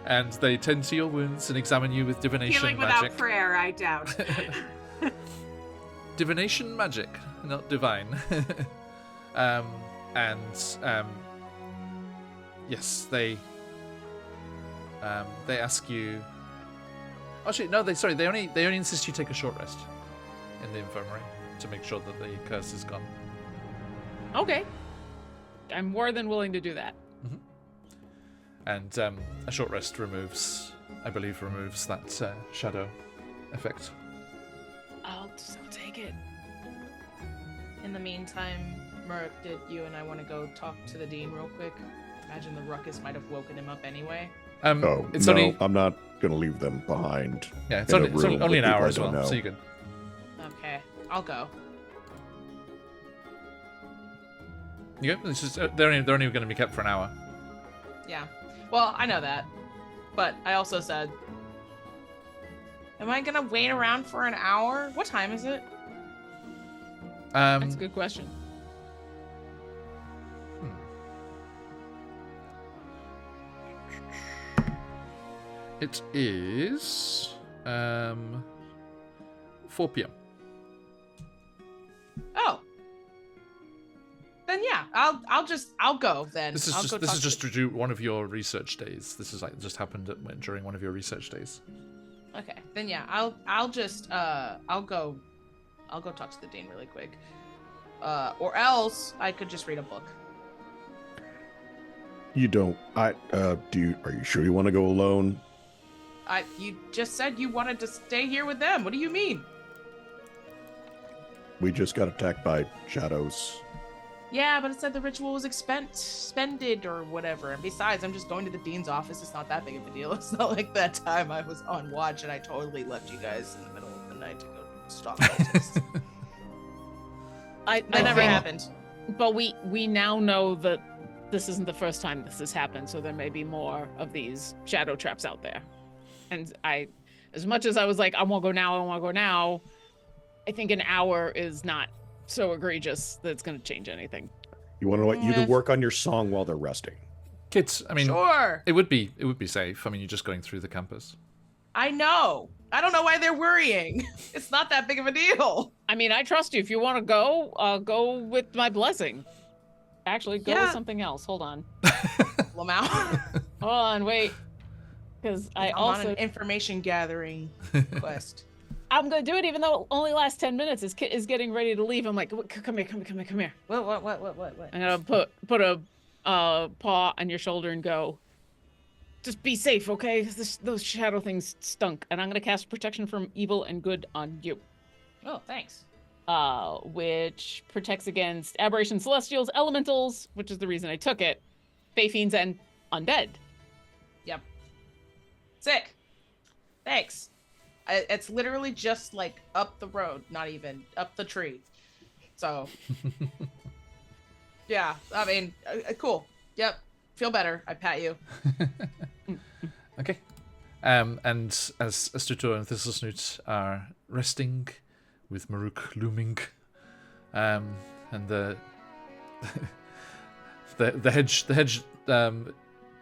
Speaker 1: And they tend to your wounds and examine you with divination
Speaker 3: Healing
Speaker 1: magic.
Speaker 3: without prayer, I doubt.
Speaker 1: Divination magic, not divine. Yes, they ask you. Actually, no, they only insist you take a short rest in the infirmary to make sure that the curse is gone.
Speaker 4: Okay. I'm more than willing to do that.
Speaker 1: Mm-hmm. And a short rest removes that shadow effect.
Speaker 4: I'll take it.
Speaker 2: In the meantime, Murk, did you and I want to go talk to the dean real quick? Imagine the ruckus might have woken him up anyway.
Speaker 1: It's
Speaker 5: no,
Speaker 1: only
Speaker 5: I'm not going to leave them behind.
Speaker 1: yeah, it's only
Speaker 5: with
Speaker 1: an hour
Speaker 5: people
Speaker 1: as
Speaker 5: I
Speaker 1: well,
Speaker 5: don't
Speaker 1: so
Speaker 5: know.
Speaker 1: you can.
Speaker 2: Okay, I'll go.
Speaker 1: You go. It's just, they're only going to be kept for an hour.
Speaker 2: Yeah. Well, I know that. But I also said, am I going to wait around for an hour? What time is it?
Speaker 4: That's a good question.
Speaker 1: It is 4 p.m.
Speaker 2: Oh. Then yeah, I'll go then.
Speaker 1: This is just to do one of your research days. This is like just happened during one of your research days.
Speaker 2: Okay. Then yeah, I'll go talk to the dean really quick. Or else I could just read a book.
Speaker 5: You don't. Are you sure you want to go alone?
Speaker 2: You just said you wanted to stay here with them. What do you mean?
Speaker 5: We just got attacked by shadows.
Speaker 2: Yeah, but it said the ritual was expended or whatever. And besides, I'm just going to the dean's office. It's not that big of a deal. It's not like that time I was on watch and I totally left you guys in the middle of the night to go stalk cultists. That never happened.
Speaker 4: But we now know that this isn't the first time this has happened, so there may be more of these shadow traps out there. And as much as I was like, I want to go now, I think an hour is not so egregious that it's going to change anything.
Speaker 5: You want you to work on your song while they're resting.
Speaker 1: Kids, I mean,
Speaker 2: sure.
Speaker 1: It would be safe. I mean, you're just going through the campus.
Speaker 2: I know. I don't know why they're worrying. It's not that big of a deal.
Speaker 4: I mean, I trust you. If you want to go with my blessing. Actually, go with something else. Hold on.
Speaker 2: Lamau.
Speaker 4: Hold on, wait. Because I'm
Speaker 2: on an information gathering quest.
Speaker 4: I'm gonna do it even though it only lasts 10 minutes. This kid is getting ready to leave. I'm like, come here.
Speaker 2: What?
Speaker 4: I'm gonna put a paw on your shoulder and go, just be safe, okay? Those shadow things stunk. And I'm gonna cast protection from evil and good on you.
Speaker 2: Oh, thanks.
Speaker 4: Which protects against aberration, celestials, elementals, which is the reason I took it, fey fiends, and undead.
Speaker 2: Yep. Sick. Thanks. It's literally just like up the road, not even up the tree. So, yeah. I mean, cool. Yep. Feel better. I pat you.
Speaker 1: Okay. And as Astuto and Thistlesnoot are resting, with Maruk looming, and the hedge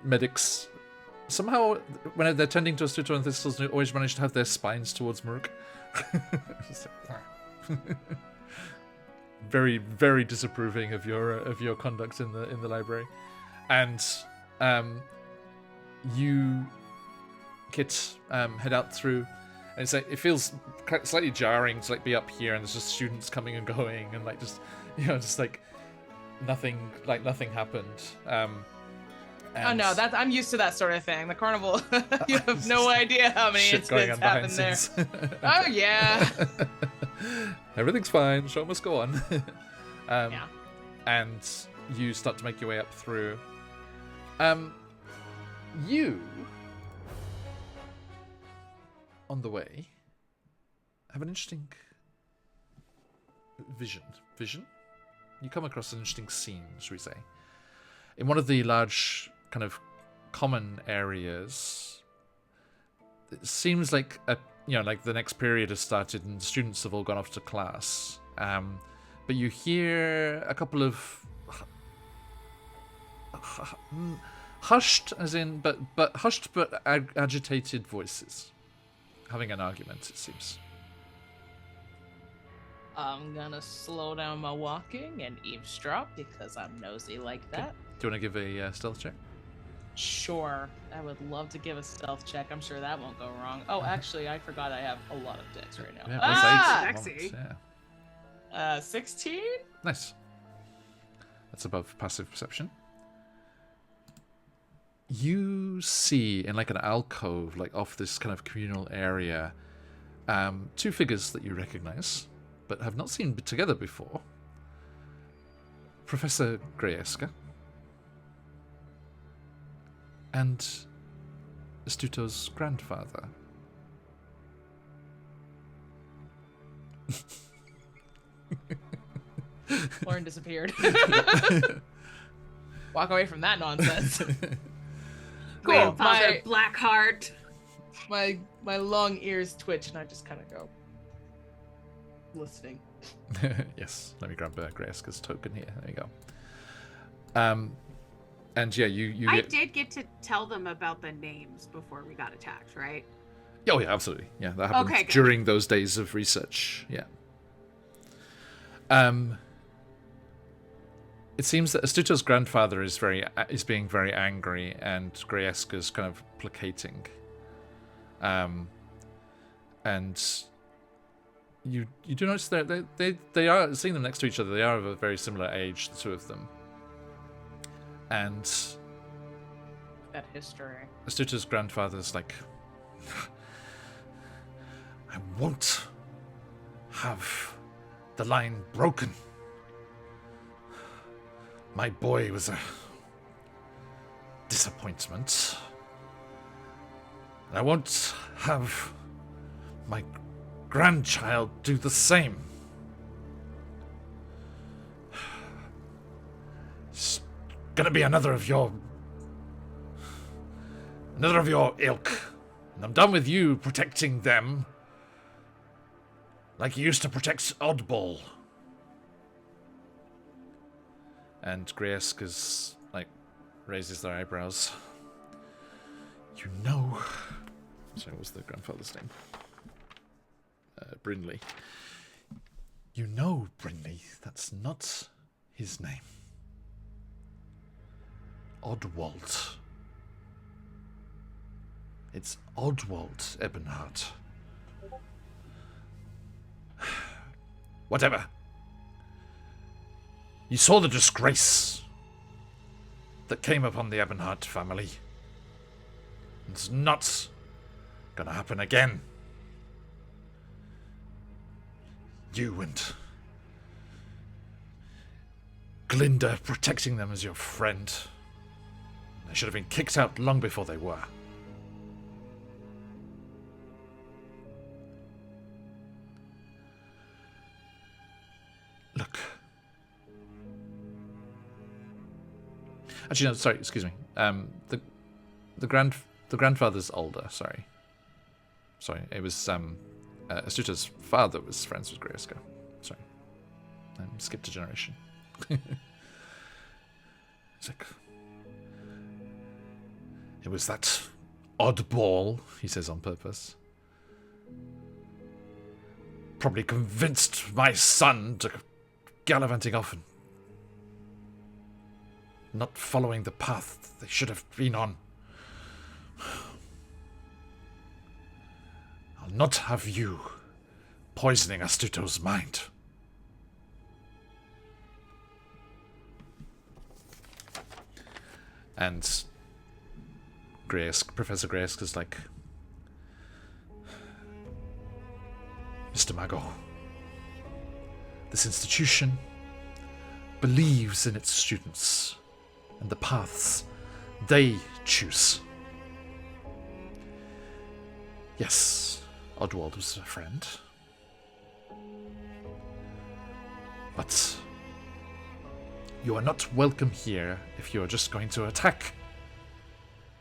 Speaker 1: medics somehow, when they're tending to Astuto and Thistlesnoot, always manage to have their spines towards Maruk. Very, very disapproving of your conduct in the library, and you, Kit, head out through. And it's like, it feels slightly jarring to like be up here and there's just students coming and going and like just, you know, just like nothing happened.
Speaker 2: Oh no, I'm used to that sort of thing. The carnival, you have no idea how many incidents happen there. Oh yeah.
Speaker 1: Everything's fine. Show must go on.
Speaker 2: Yeah.
Speaker 1: And you start to make your way up through. You, on the way, have an interesting vision. You come across an interesting scene, should we say? In one of the large kind of common areas, it seems like like the next period has started and students have all gone off to class. But you hear a couple of hushed, as in, but hushed but agitated voices, having an argument. It seems.
Speaker 2: I'm gonna slow down my walking and eavesdrop because I'm nosy like that.
Speaker 1: Do you want to give a stealth check?
Speaker 2: Sure, I would love to give a stealth check. I'm sure that won't go wrong. Oh, actually, I forgot I have a lot of dex right now.
Speaker 1: Yeah, plus 8.
Speaker 3: sexy.
Speaker 1: Yeah.
Speaker 2: 16?
Speaker 1: Nice. That's above passive perception. You see in like an alcove, like off this kind of communal area, two figures that you recognize, but have not seen together before. Professor Greyeska and Astuto's grandfather.
Speaker 2: Lauren disappeared. Walk away from that nonsense. Cool.
Speaker 3: Grandfather Blackheart.
Speaker 2: My long ears twitch and I just kind of go listening.
Speaker 1: Yes, let me grab Greyeska's token here. There you go. And yeah, you
Speaker 3: I
Speaker 1: get...
Speaker 3: did get to tell them about the names before we got attacked, right?
Speaker 1: Oh yeah, absolutely. Yeah, that happened
Speaker 3: Okay, good.
Speaker 1: during those days of research. Yeah. It seems that Astuto's grandfather is being very angry, and Greyeska's kind of placating. And you do notice that they are seeing them next to each other. They are of a very similar age, the two of them. And
Speaker 2: That history.
Speaker 1: Astuto's grandfather's like, I won't have the line broken. My boy was a disappointment. And I won't have my grandchild do the same. It's gonna be another of your ilk. And I'm done with you protecting them like you used to protect Oddball. And Greyeska's raises their eyebrows. You know. Sorry, what's the grandfather's name? Brinley. You know, Brinley, that's not his name. Oddwald. It's Oddwald Ebonheart. Whatever. You saw the disgrace that came upon the Ebonheart family. It's not gonna happen again. You and Glinda protecting them as your friend. They should have been kicked out long before they were. Look. Actually, no. Sorry. Excuse me. The grandfather's older. Sorry. It was Astuto's father was friends with Greyeska. Sorry. Skipped a generation. It's like, it was that oddball, he says on purpose. Probably convinced my son to gallivanting off and not following the path they should have been on. I'll I'll not have you poisoning Astuto's mind. And Professor Graysk is like, Mr. Mago, this institution believes in its students and the paths they choose. Yes, Oddwald was a friend. But you are not welcome here if you are just going to attack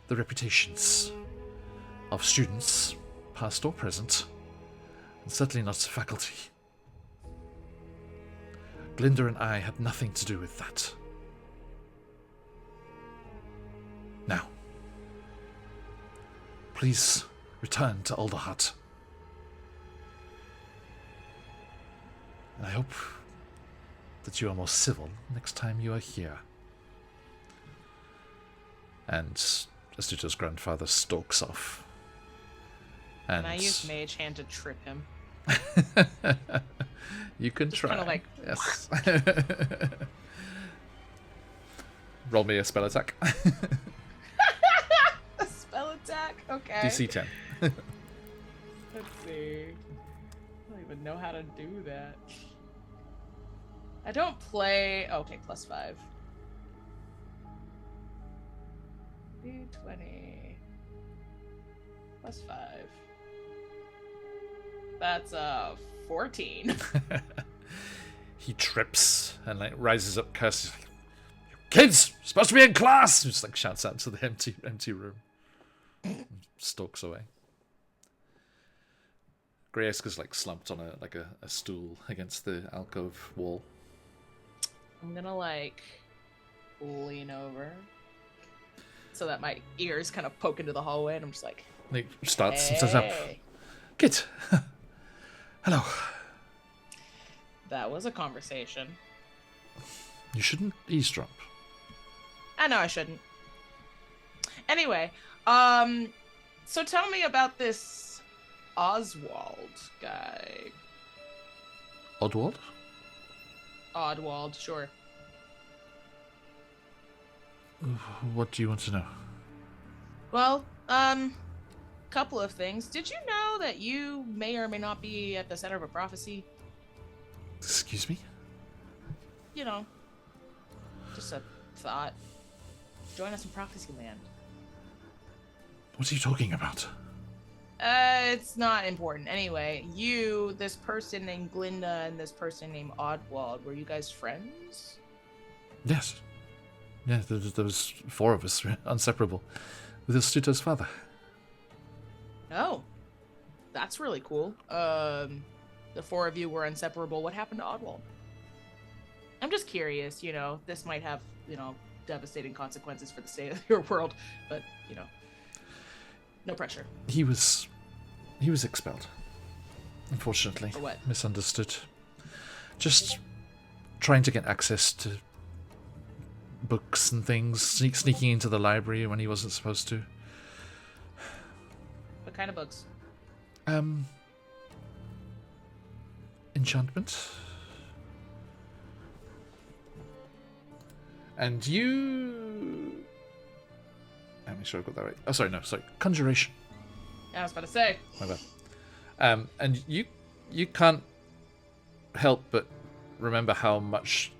Speaker 1: the reputations of students, past or present, and certainly not faculty. Glinda and I had nothing to do with that. Now, please return to Alderhut. And I hope that you are more civil next time you are here. And Astuto's grandfather stalks off. And
Speaker 2: I use Mage Hand to trip him.
Speaker 1: You can
Speaker 2: Just
Speaker 1: try.
Speaker 2: kinda like,
Speaker 1: yes. Roll me a spell attack.
Speaker 2: A spell attack? Okay.
Speaker 1: DC 10.
Speaker 2: Let's see. I don't even know how to do that. I don't play. Okay, +5. D20. +5. That's 14.
Speaker 1: He trips and like rises up, curses like, "You kids, supposed to be in class!" Just like shouts out to the empty room. And stalks away. Graysk is like slumped on a stool against the alcove wall.
Speaker 2: I'm gonna like lean over so that my ears kind of poke into the hallway, and I'm just like,
Speaker 1: He starts and says up.
Speaker 2: "Hey."
Speaker 1: Kid. Hello.
Speaker 2: That was a conversation.
Speaker 1: You shouldn't eavesdrop.
Speaker 2: I know I shouldn't. Anyway, so tell me about this Oswald guy.
Speaker 1: Oddwald?
Speaker 2: Oddwald, sure.
Speaker 1: What do you want to know?
Speaker 2: Well, couple of things. Did you know that you may or may not be at the center of a prophecy?
Speaker 1: Excuse me?
Speaker 2: You know, just a thought. Join us in Prophecy Land.
Speaker 1: What are you talking about?
Speaker 2: It's not important. Anyway, you, this person named Glinda, and this person named Oddwald, were you guys friends?
Speaker 1: Yes. Yeah, there was 4 of us, inseparable, with Astuto's father.
Speaker 2: Oh, that's really cool. The 4 of you were inseparable. What happened to Oddwald? I'm just curious, you know, this might have, you know, devastating consequences for the state of your world, but, you know, no pressure.
Speaker 1: He was expelled. Unfortunately.
Speaker 2: For what?
Speaker 1: Misunderstood. Just trying to get access to books and things, sneaking into the library when he wasn't supposed to.
Speaker 2: What kind of books?
Speaker 1: Enchantment. And you... Let me make sure I've got that right. Oh, sorry, no, sorry. Conjuration.
Speaker 2: I was about to say.
Speaker 1: My bad. And you can't help but remember how much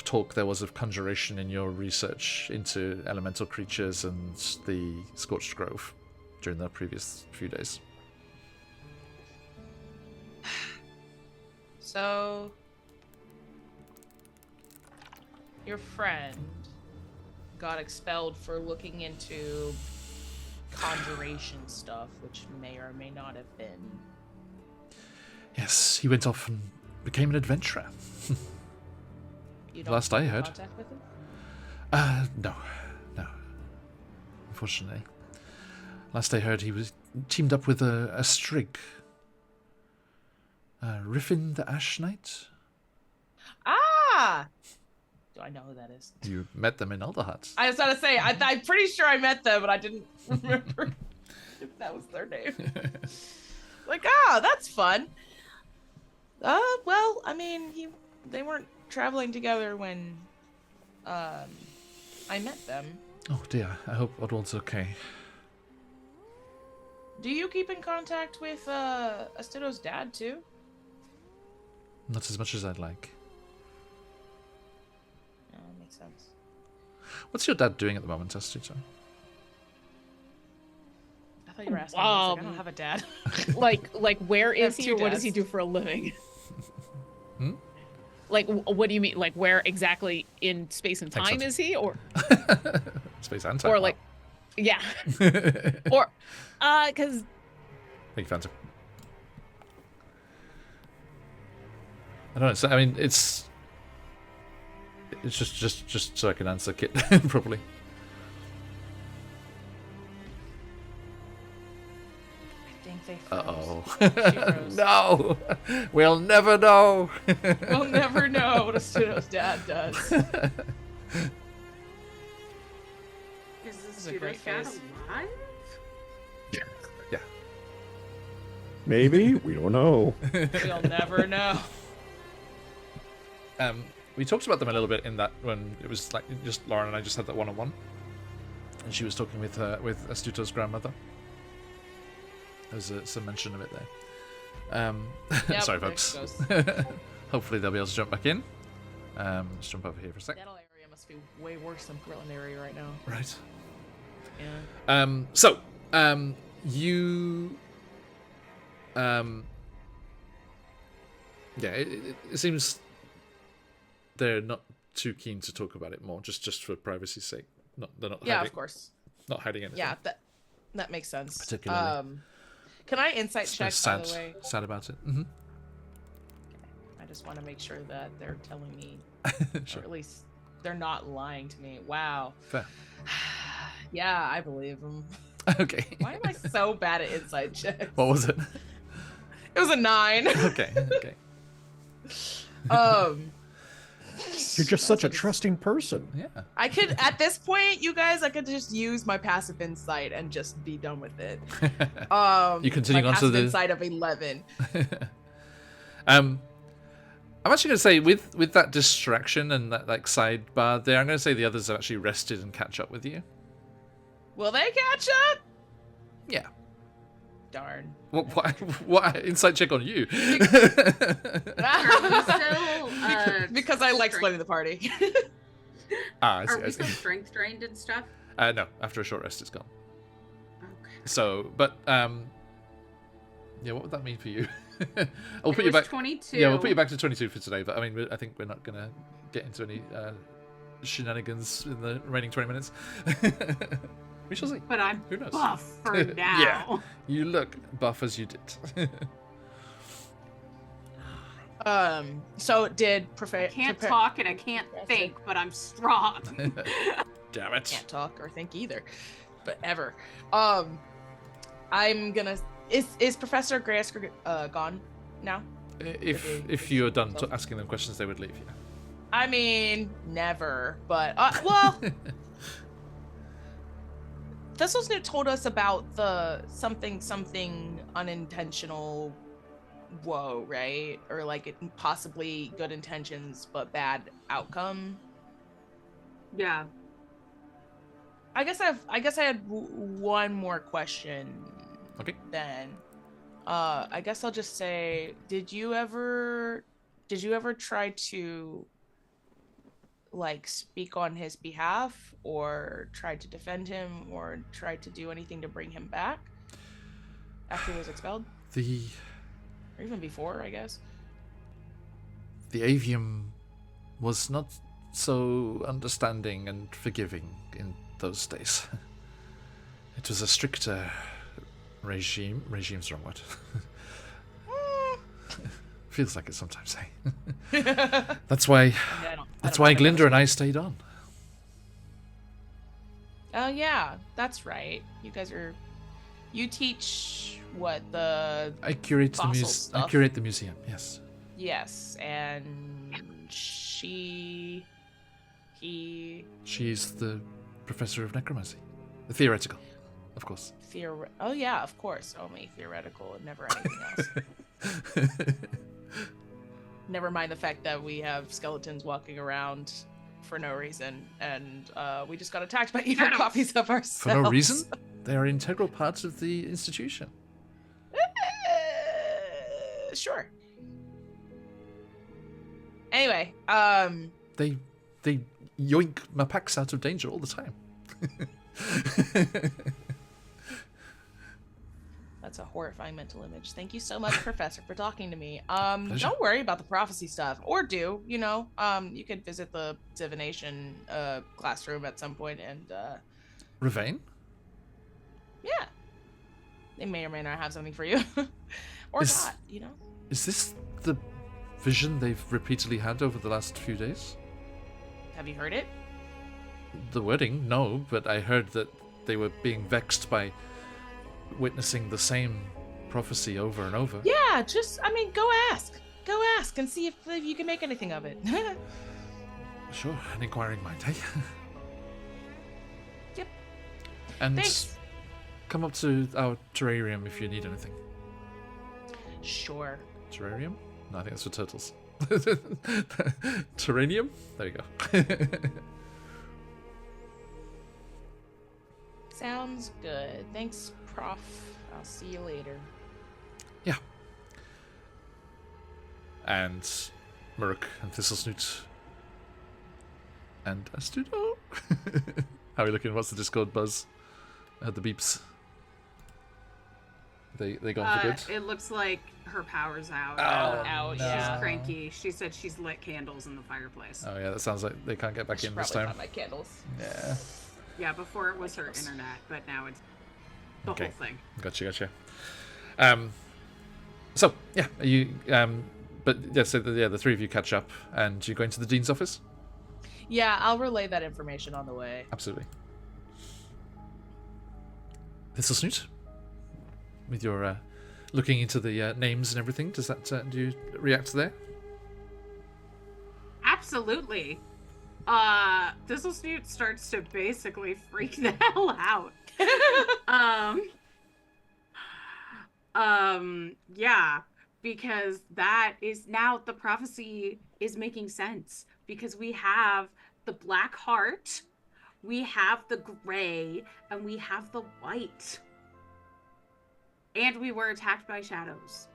Speaker 1: talk there was of conjuration in your research into elemental creatures and the Scorched Grove during the previous few days.
Speaker 2: So, your friend got expelled for looking into conjuration stuff, which may or may not have been.
Speaker 1: Yes, he went off and became an adventurer.
Speaker 2: You don't
Speaker 1: Last I
Speaker 2: keep in
Speaker 1: heard.
Speaker 2: contact with him?
Speaker 1: No. Unfortunately. Last I heard, he was teamed up with a Strigg. Riffin the Ash Knight?
Speaker 2: Ah! Do I know who that is?
Speaker 1: You met them in Alderhut.
Speaker 2: I was about to say, I'm pretty sure I met them, but I didn't remember if that was their name. Like, that's fun. Well, I mean, they weren't traveling together when I met them.
Speaker 1: Oh dear, I hope Oddwald's okay.
Speaker 2: Do you keep in contact with Astuto's dad too?
Speaker 1: Not as much as I'd like.
Speaker 2: Yeah, that makes sense.
Speaker 1: What's your dad doing at the moment, Astuto?
Speaker 2: I thought you were asking me. I was like, I don't have a dad.
Speaker 4: like where
Speaker 2: I have
Speaker 4: is he,
Speaker 2: two
Speaker 4: or what does he
Speaker 2: dads.
Speaker 4: do for a living?
Speaker 1: Hmm?
Speaker 4: Like, what do you mean? Like, where exactly in space and
Speaker 1: Thanks,
Speaker 4: time
Speaker 1: Hudson.
Speaker 4: is he, or
Speaker 1: Space and time.
Speaker 4: or like, yeah, or because
Speaker 1: Thank you, Phantom. I don't know. So, I mean, it's just so I can answer Kit properly.
Speaker 2: I think they froze.
Speaker 1: Uh-oh.
Speaker 2: She froze.
Speaker 1: No! We'll never know!
Speaker 2: We'll never know what Astuto's dad does.
Speaker 3: Is the
Speaker 2: is a great
Speaker 3: studio
Speaker 2: face.
Speaker 3: alive?
Speaker 1: Yeah.
Speaker 5: Maybe we don't know.
Speaker 2: We'll never know.
Speaker 1: We talked about them a little bit in that when it was like just Lauren and I just had that one-on-one. And she was talking with Astuto's grandmother. There's some mention of it there.
Speaker 2: Yep,
Speaker 1: Sorry,
Speaker 2: there
Speaker 1: folks.
Speaker 2: she goes.
Speaker 1: Hopefully they'll be able to jump back in. Let's jump over here for a sec.
Speaker 2: That area must be way worse than Portland area right now.
Speaker 1: Right.
Speaker 2: Yeah.
Speaker 1: You yeah, it seems they're not too keen to talk about it more, just for privacy's sake. They're not
Speaker 2: Yeah,
Speaker 1: hiding,
Speaker 2: of course.
Speaker 1: not hiding anything.
Speaker 2: Yeah, that makes sense.
Speaker 1: Particularly.
Speaker 2: Can I insight
Speaker 1: So
Speaker 2: check, by
Speaker 1: sad,
Speaker 2: the way?
Speaker 1: sad about it. Mm-hmm.
Speaker 2: I just want to make sure that they're telling me,
Speaker 1: Sure.
Speaker 2: or at least they're not lying to me. Wow.
Speaker 1: Fair.
Speaker 2: Yeah, I believe them.
Speaker 1: Okay.
Speaker 2: Why am I so bad at insight checks?
Speaker 1: What was it?
Speaker 2: It was a 9.
Speaker 1: Okay. Okay.
Speaker 5: You're just such a trusting person.
Speaker 1: Yeah.
Speaker 2: I could, at this point, you guys, I could just use my passive insight and just be done with it.
Speaker 1: You continuing
Speaker 2: my
Speaker 1: on to
Speaker 2: passive
Speaker 1: the
Speaker 2: insight of 11.
Speaker 1: I'm actually going to say with that distraction and that like sidebar there, I'm going to say the others have actually rested and catch up with you.
Speaker 2: Will they catch up?
Speaker 1: Yeah.
Speaker 2: Darn.
Speaker 1: What insight check on you?
Speaker 3: Are we still,
Speaker 2: Because I like
Speaker 3: strength-
Speaker 2: splitting the party.
Speaker 1: I see.
Speaker 3: Are
Speaker 1: I
Speaker 3: we
Speaker 1: see.
Speaker 3: still strength drained and stuff?
Speaker 1: No, after a short rest, it's gone.
Speaker 3: Okay.
Speaker 1: So, but yeah, what would that mean for you? I'll
Speaker 3: It
Speaker 1: put you
Speaker 3: was
Speaker 1: back.
Speaker 3: 22.
Speaker 1: Yeah, we'll put you back to 22 for today. But I mean, I think we're not gonna get into any shenanigans in the remaining 20 minutes. We shall see.
Speaker 3: But I'm
Speaker 1: Who knows?
Speaker 3: buff for now.
Speaker 1: Yeah. You look buff as you did.
Speaker 2: So did
Speaker 3: I can't talk and I can't think, but I'm strong.
Speaker 1: Damn it.
Speaker 2: Can't talk or think either, but ever. I'm gonna. Is Professor Grasker gone now?
Speaker 1: If you're done asking them questions, they would leave you.
Speaker 2: I mean, never. But well, Thistle's told us about the something unintentional woe, right? Or like it possibly good intentions but bad outcome.
Speaker 3: Yeah.
Speaker 2: I guess I had one more question.
Speaker 1: Okay.
Speaker 2: Then, I guess I'll just say, did you ever try to like speak on his behalf, or try to defend him, or try to do anything to bring him back after he was expelled, or even before, I guess?
Speaker 1: The avium was not so understanding and forgiving in those days. It was a stricter regime. Regime's the wrong word. Feels like it sometimes, eh? That's why Glinda and I stayed on.
Speaker 2: Oh yeah, that's right. You teach what
Speaker 1: I curate the
Speaker 2: fossil stuff.
Speaker 1: I curate the museum, yes.
Speaker 2: Yes, and he
Speaker 1: She's the professor of necromancy. The theoretical. of course.
Speaker 2: Oh yeah, of course. Only theoretical and never anything else. Never mind the fact that we have skeletons walking around for no reason, and we just got attacked by evil copies of ourselves.
Speaker 1: For no reason? They are integral parts of the institution.
Speaker 2: Sure. Anyway,
Speaker 1: They yoink my packs out of danger all the time.
Speaker 2: that's a horrifying mental image. Thank you so much, Professor, for talking to me.
Speaker 1: Pleasure.
Speaker 2: Don't worry about the prophecy stuff, or do, you know. You could visit the divination classroom at some point, and
Speaker 1: Ravane?
Speaker 2: yeah, they may or may not have something for you, or not, you know.
Speaker 1: Is this the vision they've repeatedly had over the last few days?
Speaker 2: Have you heard it?
Speaker 1: The wording, no, but I heard that they were being vexed by witnessing the same prophecy over and over.
Speaker 2: Yeah, go ask and see if you can make anything of it.
Speaker 1: Sure, an inquiring mind, hey?
Speaker 2: Yep.
Speaker 1: And
Speaker 2: Thanks.
Speaker 1: come up to our terrarium if you need anything.
Speaker 2: Sure.
Speaker 1: Terrarium? No, I think that's for turtles. Terranium? There you go.
Speaker 2: Sounds good. Thanks, Prof. I'll see you later.
Speaker 1: Yeah. And Murk and Thistlesnoot and Astudo. How are you looking? What's the Discord buzz? The beeps. They gone for good?
Speaker 3: It looks like her power's out.
Speaker 2: Ouch.
Speaker 3: She's
Speaker 2: Yeah.
Speaker 3: cranky. She said she's lit candles in the fireplace.
Speaker 1: Oh yeah, that sounds like they can't get back in this
Speaker 2: Probably
Speaker 1: time.
Speaker 2: find my candles.
Speaker 1: Yeah.
Speaker 3: Yeah, before it was her internet, but now it's the
Speaker 1: Okay.
Speaker 3: whole thing.
Speaker 1: Gotcha. So yeah, you but yeah, so the three of you catch up, and you go into the dean's office.
Speaker 2: Yeah, I'll relay that information on the way.
Speaker 1: Absolutely. Thistlesnoot, with your looking into the names and everything, does that do you react there?
Speaker 3: Absolutely. Thistlesnoot starts to basically freak the hell out. Yeah, because that is now the prophecy is making sense, because we have the black heart, we have the gray, and we have the white. And we were attacked by shadows.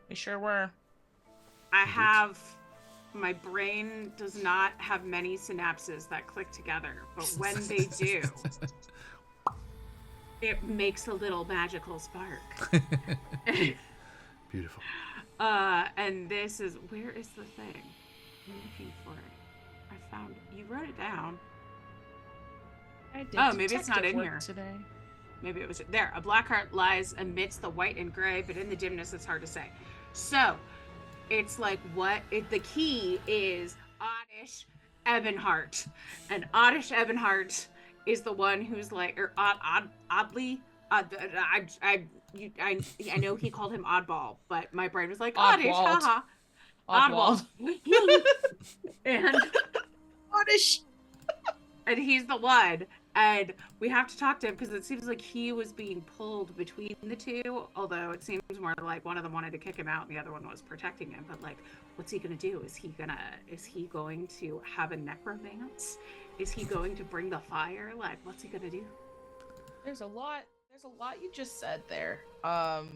Speaker 2: We sure were.
Speaker 3: My brain does not have many synapses that click together, but when they do, it makes a little magical spark.
Speaker 1: Beautiful.
Speaker 3: And this is, where is the thing? I'm looking for it. I found it. You wrote it down.
Speaker 2: I did
Speaker 3: Oh, maybe it's not
Speaker 2: detective
Speaker 3: in
Speaker 2: work
Speaker 3: here.
Speaker 2: today.
Speaker 3: Maybe it was there. A black heart lies amidst the white and gray, but in the dimness, it's hard to say. So, it's like the key is Oddish Ebonheart. And Oddish Ebonheart is the one who's like, or oddly, I know he called him Oddball, but my brain was like, Oddish,
Speaker 2: Oddwald.
Speaker 3: haha.
Speaker 2: Oddwald.
Speaker 3: And
Speaker 2: Oddish.
Speaker 3: and he's the one, and we have to talk to him because it seems like he was being pulled between the two, although it seems more like one of them wanted to kick him out and the other one was protecting him. But like, what's he gonna do? Is he going to have a necromance? Is he going to bring the fire? Like, what's he gonna do?
Speaker 2: There's a lot you just said there. I'll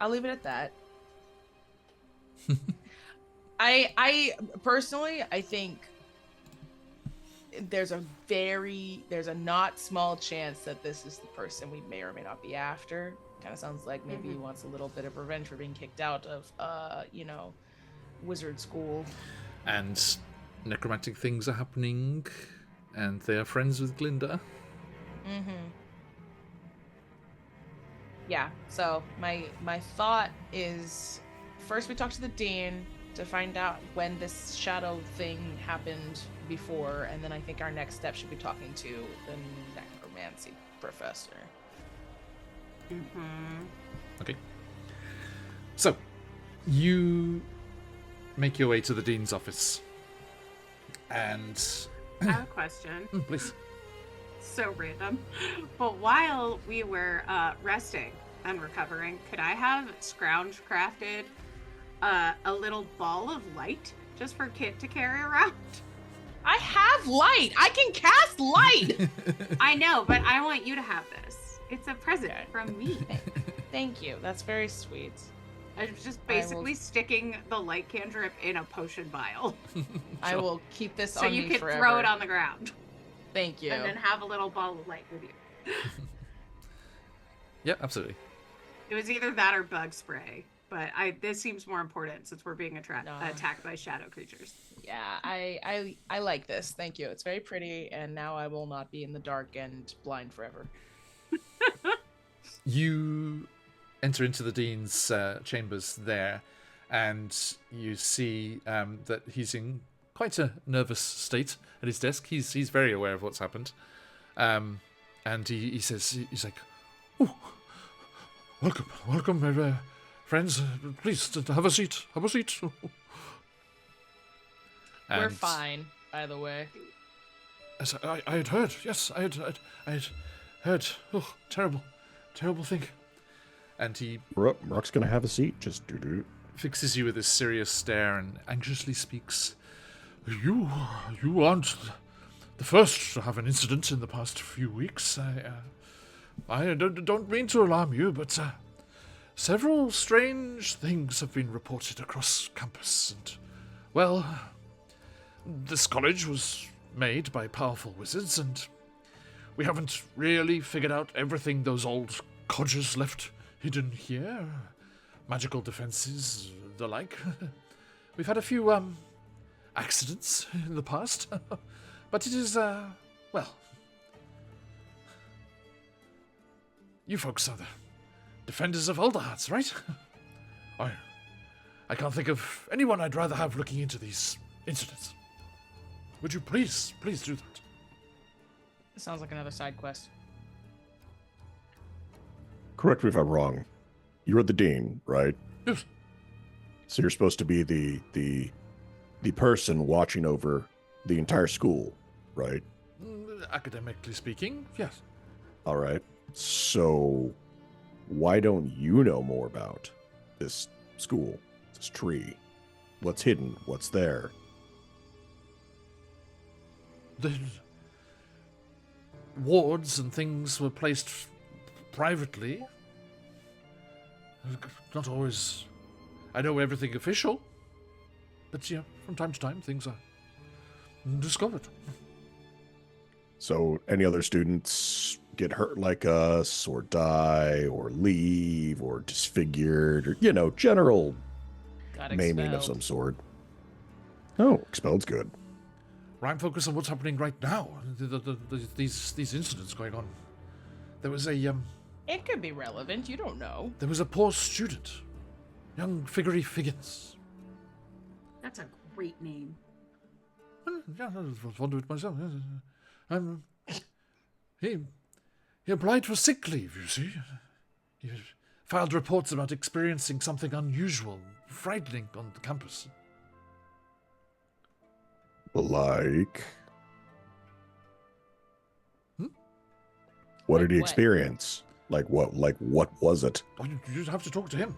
Speaker 2: leave it at that. I personally, I think there's a not small chance that this is the person we may or may not be after. Kind of sounds like maybe he wants a little bit of revenge for being kicked out of wizard school.
Speaker 1: And necromantic things are happening, and they are friends with Glinda.
Speaker 2: Yeah, so my thought is, first we talk to the dean to find out when this shadow thing happened before, and then I think our next step should be talking to the necromancy professor.
Speaker 1: Okay. So, you make your way to the dean's office, and
Speaker 3: I have a question.
Speaker 1: please.
Speaker 3: So random. But while we were resting and recovering, could I have Scrounge crafted a little ball of light just for Kit to carry around?
Speaker 2: I have light. I can cast light.
Speaker 3: I know, but I want you to have this. It's a present
Speaker 2: Okay.
Speaker 3: from me.
Speaker 2: Thank you. That's very sweet.
Speaker 3: I'm just basically sticking the light cantrip in a potion vial.
Speaker 2: I will keep this
Speaker 3: So
Speaker 2: on
Speaker 3: you
Speaker 2: me
Speaker 3: can
Speaker 2: forever.
Speaker 3: throw it on the ground.
Speaker 2: Thank you.
Speaker 3: And then have a little ball of light with you.
Speaker 1: Yeah, absolutely.
Speaker 3: It was either that or bug spray. But this seems more important since we're being attacked by shadow creatures.
Speaker 2: Yeah, I like this. Thank you. It's very pretty, and now I will not be in the dark and blind forever.
Speaker 1: You enter into the dean's chambers there, and you see that he's in quite a nervous state at his desk. He's very aware of what's happened, and he says, he's like, "Oh, welcome, friends. Please have a seat. Have a seat."
Speaker 2: We're
Speaker 1: And
Speaker 2: fine, by the way.
Speaker 1: as I had heard. Yes, I had heard. Oh, terrible thing. And he
Speaker 5: Rook's gonna have a seat. Just do.
Speaker 1: fixes you with a serious stare and anxiously speaks. You aren't the first to have an incident in the past few weeks. I don't mean to alarm you, but several strange things have been reported across campus. And, well, this college was made by powerful wizards, and we haven't really figured out everything those old codgers left hidden here. Magical defenses, the like. We've had a few, accidents in the past. But it is, well... You folks are the defenders of Alderhearts, right? I can't think of anyone I'd rather have looking into these incidents. Would you please do that?
Speaker 2: This sounds like another side quest.
Speaker 5: Correct me if I'm wrong. You're the dean, right?
Speaker 1: Yes.
Speaker 5: So you're supposed to be the person watching over the entire school, right?
Speaker 1: Academically speaking, yes.
Speaker 5: All right. So why don't you know more about this school, this tree? What's hidden? What's there?
Speaker 1: The wards and things were placed privately. Not always... I know everything official, but yeah, from time to time things are discovered.
Speaker 5: So any other students get hurt like us, or die, or leave, or disfigured, or, general
Speaker 2: Got
Speaker 5: maiming of
Speaker 2: expelled.
Speaker 5: some sort? Oh, expelled's good.
Speaker 1: I'm focused on what's happening right now. These incidents going on. There was a
Speaker 2: It could be relevant. You don't know.
Speaker 1: there was a poor student, young Figgery Figgins.
Speaker 3: That's a great name.
Speaker 1: Yeah, I was wondering myself. He applied for sick leave, you see. He filed reports about experiencing something unusual, frightening on the campus.
Speaker 5: Like?
Speaker 1: Hmm?
Speaker 5: What did he
Speaker 2: Like what?
Speaker 5: experience? Like what was it?
Speaker 1: Oh, you have to talk to him.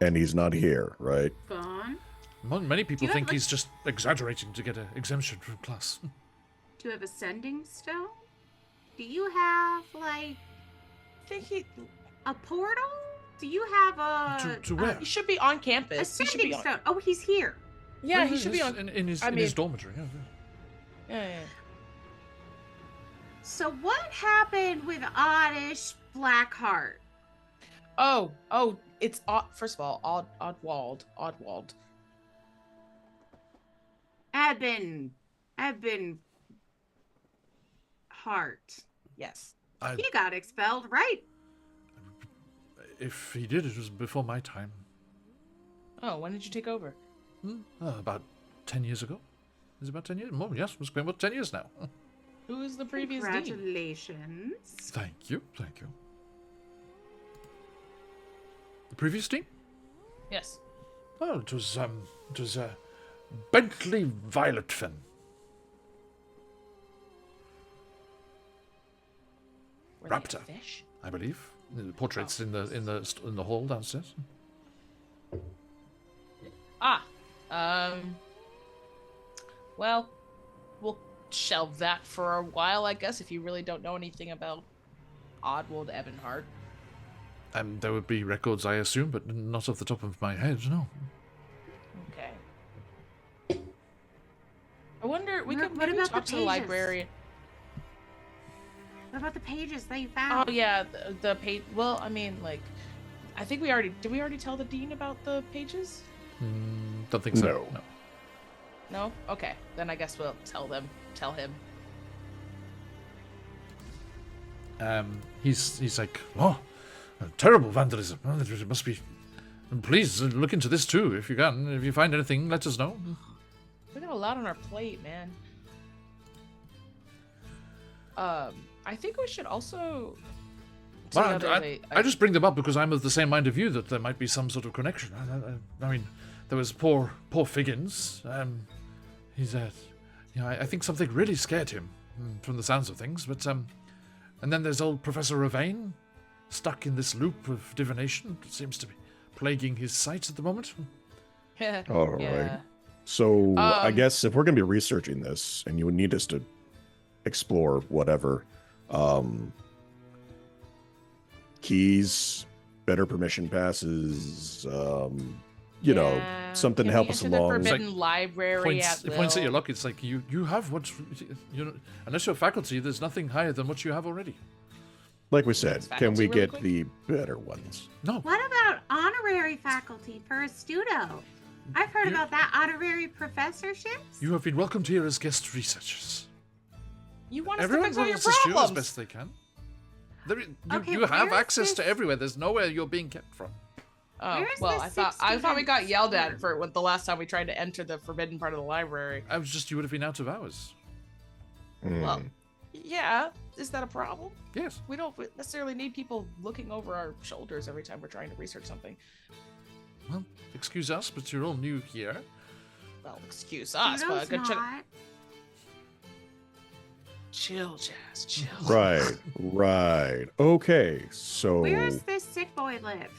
Speaker 5: And he's not here, right?
Speaker 3: Fun.
Speaker 1: Many people
Speaker 3: you have
Speaker 1: think
Speaker 3: a-
Speaker 1: he's just exaggerating to get an exemption from class.
Speaker 3: Do you have Ascending Stone? Do you have,
Speaker 2: I think he
Speaker 3: a portal? Do you have a...
Speaker 1: To where?
Speaker 2: he should be on campus. He should
Speaker 3: Ascending
Speaker 2: be on.
Speaker 3: Stone. Oh, he's here.
Speaker 2: Yeah, he should be on.
Speaker 1: in his
Speaker 2: I mean-
Speaker 1: dormitory. Yeah.
Speaker 2: Yeah.
Speaker 3: So what happened with Oddish Blackheart?
Speaker 2: Oh, it's first of all, Oddwald.
Speaker 3: Eben Hart.
Speaker 2: Yes.
Speaker 3: He got expelled, right?
Speaker 1: If he did, it was before my time.
Speaker 2: Oh, when did you take over?
Speaker 1: About 10 years ago. Is it about 10 years? More, yes, it's been about 10 years now.
Speaker 2: Who is the previous dean?
Speaker 3: Congratulations.
Speaker 1: Thank you. The previous team?
Speaker 2: Yes.
Speaker 1: Oh, it was Bentley Violetfen. raptor,
Speaker 2: Fish?
Speaker 1: I believe. The portraits in the hall downstairs.
Speaker 2: Well, we'll shelve that for a while, I guess, if you really don't know anything about Oddwold Ebonheart.
Speaker 1: There would be records, I assume, but not off the top of my head, no.
Speaker 2: Okay. I wonder, we could
Speaker 3: What
Speaker 2: maybe
Speaker 3: about
Speaker 2: talk
Speaker 3: the
Speaker 2: to the
Speaker 3: pages?
Speaker 2: librarian.
Speaker 3: What about the pages that you found?
Speaker 2: Oh, yeah, the page. Well, I mean, like, I think did we already tell the dean about the pages?
Speaker 1: Don't think so.
Speaker 5: No.
Speaker 2: No? Okay, then I guess we'll tell him.
Speaker 1: He's like, oh, terrible vandalism. Oh, there must be. Please look into this too, if you can. If you find anything, let us know.
Speaker 2: We got a lot on our plate, man. I think we should also.
Speaker 1: But I just bring them up because I'm of the same mind of you that there might be some sort of connection. I mean, there was poor Figgins. He's I think something really scared him from the sounds of things. But and then there's old Professor Ravane, stuck in this loop of divination that seems to be plaguing his sight at the moment.
Speaker 5: All right. So I guess if we're going to be researching this, and you would need us to explore whatever, keys, better permission passes, you know, something to help us along.
Speaker 2: The Forbidden Library
Speaker 1: It points at your luck. It's like you have what unless you're faculty, there's nothing higher than what you have already.
Speaker 5: Like we said, can we
Speaker 2: really
Speaker 5: get
Speaker 2: quick?
Speaker 5: the better ones?
Speaker 1: No.
Speaker 3: What about honorary faculty for a studo? I've heard about that, honorary professorships.
Speaker 1: You have been welcomed here as guest researchers.
Speaker 2: You want us to
Speaker 1: Everyone
Speaker 2: fix all
Speaker 1: will
Speaker 2: your
Speaker 1: assist you as
Speaker 2: problems.
Speaker 1: best they can.
Speaker 3: Okay,
Speaker 1: You have
Speaker 3: where is
Speaker 1: access to
Speaker 3: this-
Speaker 1: everywhere. There's nowhere you're being kept from.
Speaker 2: Oh,
Speaker 3: Where is
Speaker 2: well,
Speaker 3: this
Speaker 2: I thought we got
Speaker 3: 16th
Speaker 2: yelled at
Speaker 3: floor?
Speaker 2: for the last time we tried to enter the forbidden part of the library.
Speaker 1: You would have been out of hours.
Speaker 2: Well, yeah, is that a problem?
Speaker 1: Yes.
Speaker 2: We don't necessarily need people looking over our shoulders every time we're trying to research something.
Speaker 1: Well, excuse us, but you're all new here.
Speaker 2: Well, excuse us, but
Speaker 3: Studo's
Speaker 2: a good
Speaker 3: not.
Speaker 2: chill, Jazz, chill.
Speaker 5: right. Okay, so
Speaker 3: Where's this sick boy live?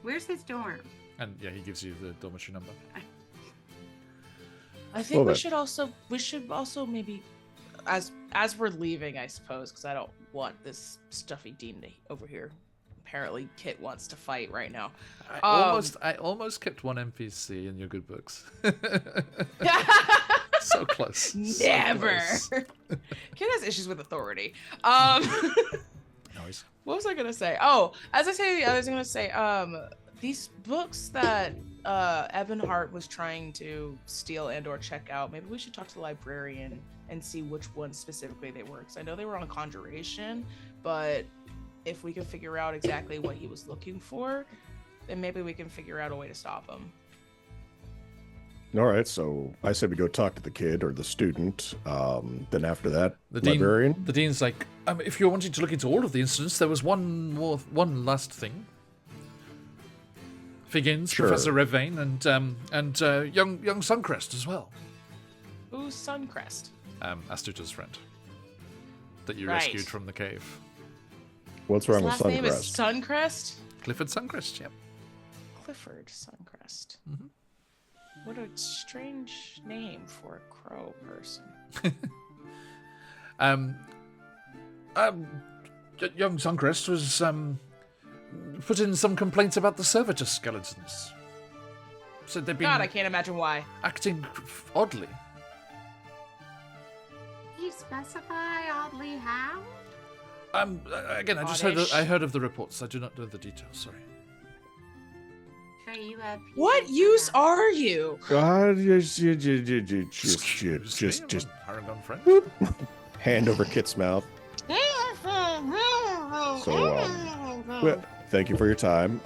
Speaker 3: Where's his dorm?
Speaker 1: And yeah, he gives you the dormitory number.
Speaker 2: I think
Speaker 5: Well,
Speaker 2: we
Speaker 5: then.
Speaker 2: should also maybe, as we're leaving, I suppose, because I don't want this stuffy dean over here. Apparently, Kit wants to fight right now.
Speaker 1: I almost kept one NPC in your good books. So close. So
Speaker 2: Never.
Speaker 1: close.
Speaker 2: Kit has issues with authority.
Speaker 1: Nice.
Speaker 2: What was I gonna say? Oh, I was gonna say, these books that Ebonheart was trying to steal and/or check out. Maybe we should talk to the librarian and see which ones specifically they were. Because I know they were on conjuration, but if we can figure out exactly what he was looking for, then maybe we can figure out a way to stop him.
Speaker 5: all right. So I said we go talk to the kid or the student. Then after that,
Speaker 1: The
Speaker 5: librarian.
Speaker 1: dean's like, if you're wanting to look into all of the incidents, there was one last thing. Figgins,
Speaker 5: Sure.
Speaker 1: Professor Ravane, and young Suncrest as well.
Speaker 2: Who's Suncrest?
Speaker 1: Astuta's friend that you
Speaker 2: Right.
Speaker 1: rescued from the cave.
Speaker 5: What's
Speaker 2: His
Speaker 5: wrong with
Speaker 2: last name is
Speaker 5: Suncrest?
Speaker 2: Suncrest?
Speaker 1: Clifford Suncrest, yep.
Speaker 2: Clifford Suncrest.
Speaker 1: Mhm.
Speaker 2: What a strange name for a crow person.
Speaker 1: Young Suncrest was put in some complaints about the servitor skeletons. Said they've been
Speaker 2: God, I can't imagine why.
Speaker 1: acting oddly.
Speaker 3: Can you specify oddly how?
Speaker 1: Again,
Speaker 2: Oddish.
Speaker 1: I heard of the reports. I do not know the details. Sorry.
Speaker 3: Are you a
Speaker 2: What
Speaker 3: PA
Speaker 2: use
Speaker 3: for that?
Speaker 2: are you?
Speaker 5: God, just
Speaker 1: Excuse me, I'm a Haragon friend.
Speaker 5: whoop. Hand over Kit's mouth. So, well, thank you for your time.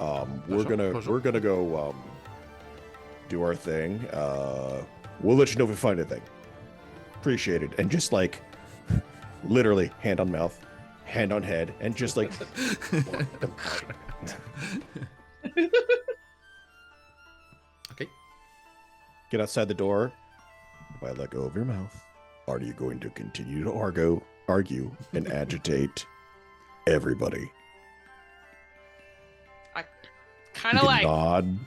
Speaker 5: We're
Speaker 1: Pleasure.
Speaker 5: gonna go do our thing. We'll let you know if we find anything. Appreciate it. And just like literally hand on mouth, hand on head, and just like
Speaker 1: Okay.
Speaker 5: get outside the door. If I let go of your mouth, are you going to continue to argue and agitate everybody.
Speaker 2: Kind
Speaker 5: You
Speaker 2: of
Speaker 5: can
Speaker 2: like
Speaker 5: nod.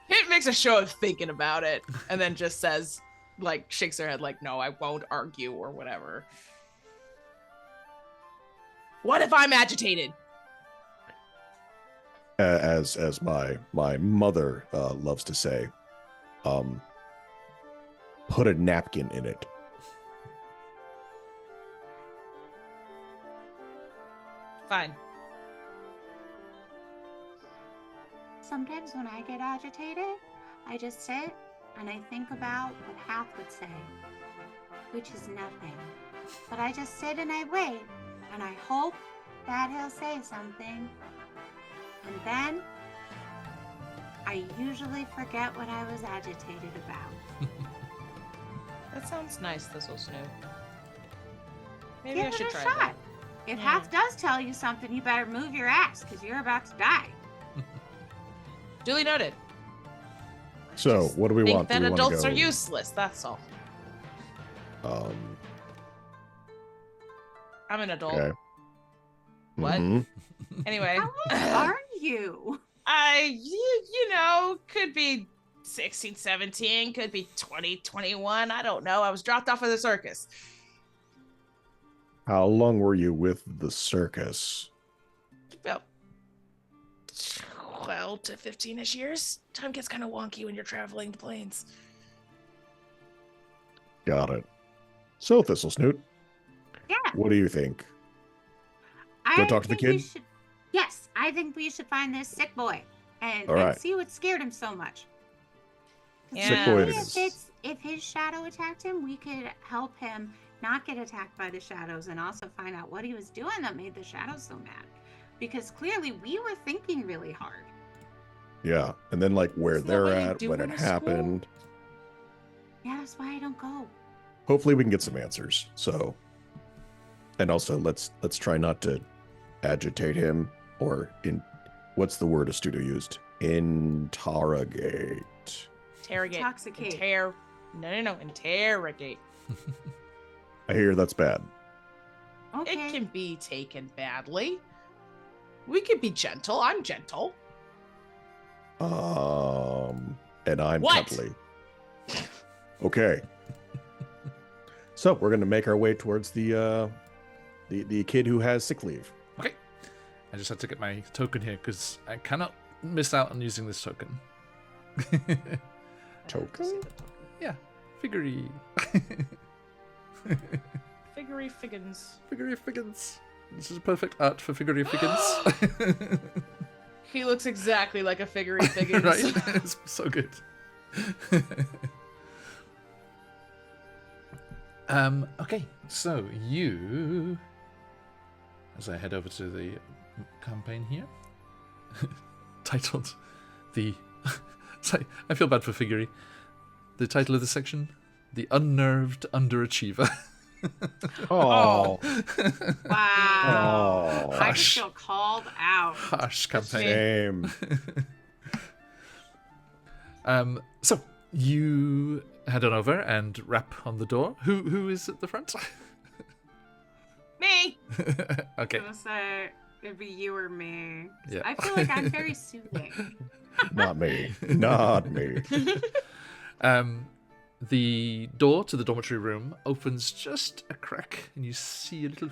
Speaker 2: it makes a show of thinking about it, and then just says, like, shakes her head, like, "No, I won't argue," or whatever. What if I'm agitated?
Speaker 5: As my mother loves to say, put a napkin in it.
Speaker 2: Fine.
Speaker 6: Sometimes when I get agitated, I just sit and I think about what Hath would say, which is nothing. But I just sit and I wait, and I hope that he'll say something. And then I usually forget what I was agitated about.
Speaker 2: That sounds nice, Thistle Snoot. Maybe
Speaker 6: Give
Speaker 2: I
Speaker 6: it
Speaker 2: should
Speaker 6: a
Speaker 2: try
Speaker 6: shot.
Speaker 2: that.
Speaker 6: If
Speaker 2: Yeah.
Speaker 6: Hath does tell you something, you better move your ass, because you're about to die.
Speaker 2: Duly noted.
Speaker 5: So,
Speaker 2: Just
Speaker 5: what do we
Speaker 2: think
Speaker 5: want?
Speaker 2: that
Speaker 5: Do we wanna
Speaker 2: adults
Speaker 5: go,
Speaker 2: are useless. That's all. I'm an adult.
Speaker 5: Okay.
Speaker 2: What?
Speaker 5: Mhm.
Speaker 2: Anyway,
Speaker 6: How old are you?
Speaker 2: you know, could be 16, 17, could be 20, 21. I don't know. I was dropped off of the circus.
Speaker 5: How long were you with the circus?
Speaker 2: About 12 to 15-ish years. Time gets kind of wonky when you're traveling the planes.
Speaker 5: Got it. So, Thistle Snoot,
Speaker 6: Yeah.
Speaker 5: what do you think?
Speaker 6: I
Speaker 5: talk to the
Speaker 6: think we
Speaker 5: kid?
Speaker 6: should- Yes, I think we should find this sick boy and,
Speaker 5: All right.
Speaker 6: and see what scared him so much.
Speaker 2: Sick
Speaker 5: boy it
Speaker 6: Maybe
Speaker 5: is.
Speaker 6: if his shadow attacked him, we could help him not get attacked by the shadows and also find out what he was doing that made the shadows so mad. Because clearly we were thinking really hard.
Speaker 5: Yeah, and then like where
Speaker 2: Isn't that
Speaker 5: they're
Speaker 2: what you
Speaker 5: at,
Speaker 2: do
Speaker 5: when
Speaker 2: in
Speaker 5: it
Speaker 2: a school?
Speaker 5: happened.
Speaker 6: Yeah, that's why I don't go.
Speaker 5: Hopefully, we can get some answers. So, and also let's try not to agitate him or what's the word Astuto used? Interrogate.
Speaker 2: Interrogate.
Speaker 6: Intoxicate.
Speaker 2: No. Interrogate.
Speaker 5: I hear that's bad.
Speaker 6: Okay.
Speaker 2: It can be taken badly. We could be gentle. I'm gentle.
Speaker 5: And I'm
Speaker 2: What?
Speaker 5: cuddly. Okay. So we're gonna make our way towards the kid who has sick leave.
Speaker 1: Okay. I just had to get my token here because I cannot miss out on using this token.
Speaker 5: Token?
Speaker 1: Yeah, figuree.
Speaker 2: Figuree Figgins.
Speaker 1: Figuree Figgins. This is perfect art for Figuree Figgins.
Speaker 2: He looks exactly like a Figuree Figgins.
Speaker 1: Right? It's so good. Okay, so you, as I head over to the campaign here, titled the, sorry, I feel bad for Figuree. The title of the section, The Unnerved Underachiever.
Speaker 5: Oh,
Speaker 3: Wow.
Speaker 5: Oh.
Speaker 3: I just feel called out.
Speaker 1: Harsh campaign.
Speaker 5: same.
Speaker 1: So you head on over and rap on the door. Who is at the front?
Speaker 2: Me.
Speaker 1: Okay.
Speaker 3: I was gonna say it'd be you or me.
Speaker 1: Yeah.
Speaker 3: I feel like I'm very soothing.
Speaker 5: Not me. Not me.
Speaker 1: The door to the dormitory room opens just a crack, and you see a little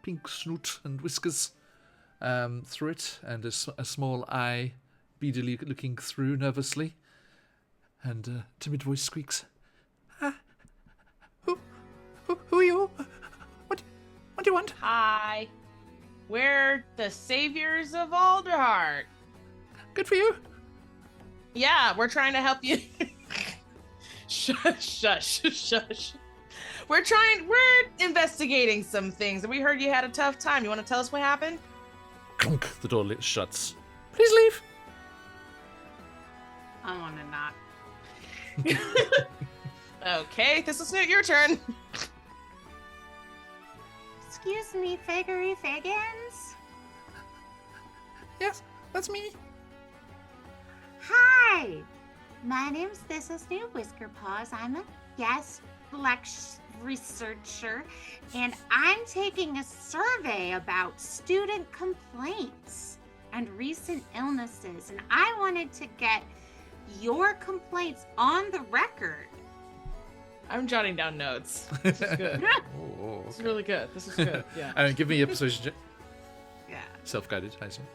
Speaker 1: pink snoot and whiskers through it, and a small eye beadily looking through nervously. And a timid voice squeaks, Who are you? What do you want?
Speaker 2: Hi. We're the saviors of Alderheart.
Speaker 1: Good for you.
Speaker 2: Yeah, we're trying to help you. Shush. We're investigating some things, and we heard you had a tough time. You want to tell us what happened?
Speaker 1: Clunk, the door shuts. Please leave.
Speaker 3: I want to not.
Speaker 2: Okay, Thistle Snoot, your turn.
Speaker 6: Excuse me, Figuree Figgins?
Speaker 1: Yes, that's me.
Speaker 6: Hi! My name's Thistle Snoot Whisker Paws. I'm a guest researcher, and I'm taking a survey about student complaints and recent illnesses, and I wanted to get your complaints on the record.
Speaker 2: I'm jotting down notes. This is good.
Speaker 1: Oh,
Speaker 2: This is really good. This is good. Yeah.
Speaker 1: give me a persuasion check.
Speaker 3: Yeah.
Speaker 1: Self-guided, I assume.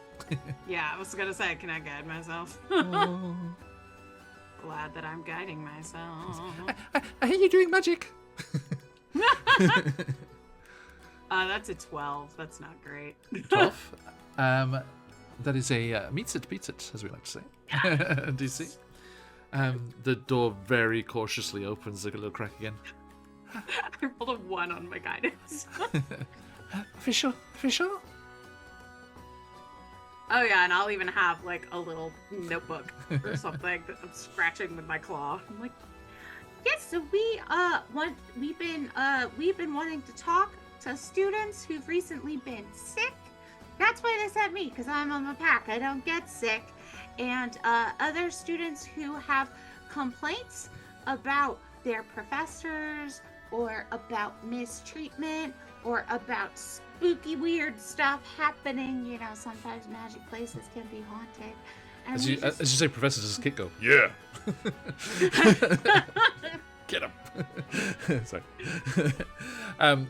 Speaker 3: Yeah, I was gonna say, can I guide myself? Glad that I'm guiding myself.
Speaker 1: I hear you doing magic.
Speaker 3: That's a 12. That's not great.
Speaker 1: 12. That is a meets it, beats it, as we like to say. DC. The door very cautiously opens a little crack again.
Speaker 3: I rolled a 1 on my guidance.
Speaker 1: Official?
Speaker 6: Oh yeah, and I'll even have like a little notebook or something that I'm scratching with my claw. I'm like, yes, so we've been wanting to talk to students who've recently been sick. That's why they sent me, because I'm on the pack. I don't get sick. And other students who have complaints about their professors or about mistreatment or about spooky weird stuff happening. You know, sometimes magic places can be haunted. And
Speaker 1: As
Speaker 6: we
Speaker 1: you
Speaker 6: just-
Speaker 1: say, Professor, does Kit go, yeah. Get him. Sorry.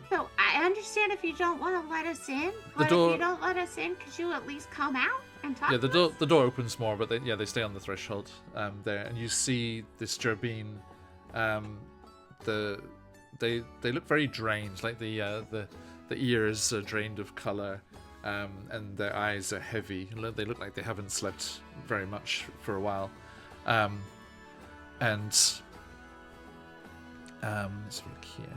Speaker 6: So I understand if you don't want to let us in, but
Speaker 1: door-
Speaker 6: if you don't let us in, could you at least come out and talk
Speaker 1: Yeah,
Speaker 6: to us?
Speaker 1: the door opens more, but they stay on the threshold there, and you see this Gerbine. They look very drained, like the ears are drained of color, and their eyes are heavy. They look like they haven't slept very much for a while, let's look here.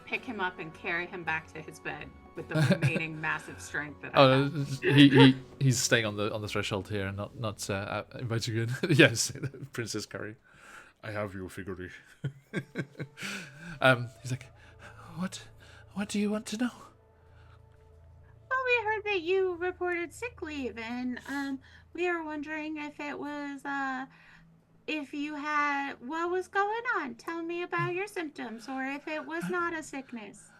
Speaker 3: Pick him up and carry him back to his bed with the remaining massive strength that I
Speaker 1: Oh,
Speaker 3: have.
Speaker 1: he's staying on the threshold here, and not inviting you in. Yes, Princess Curry. I have your figurine. He's like, what do you want to know?
Speaker 6: Well, we heard that you reported sick leave, and we are wondering if it was if you had what was going on. Tell me about your symptoms, or if it was not a sickness.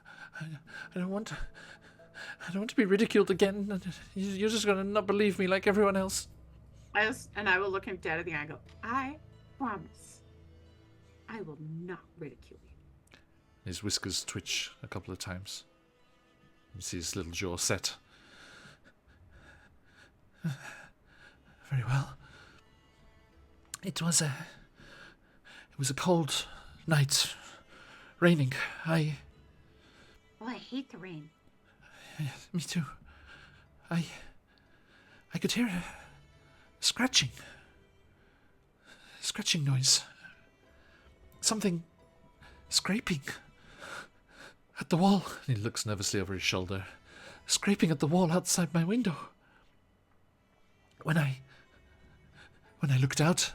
Speaker 1: I don't want to be ridiculed again. You're just gonna not believe me like everyone else.
Speaker 3: And I will look him dead in the eye and go,
Speaker 6: I promise, I will not ridicule you.
Speaker 1: His whiskers twitch a couple of times. You see his little jaw set. Very well. It was a cold night, raining.
Speaker 6: Oh, I hate the rain.
Speaker 1: Me too. I could hear a scratching noise. Something scraping at the wall. He looks nervously over his shoulder. Scraping at the wall outside my window. When I looked out,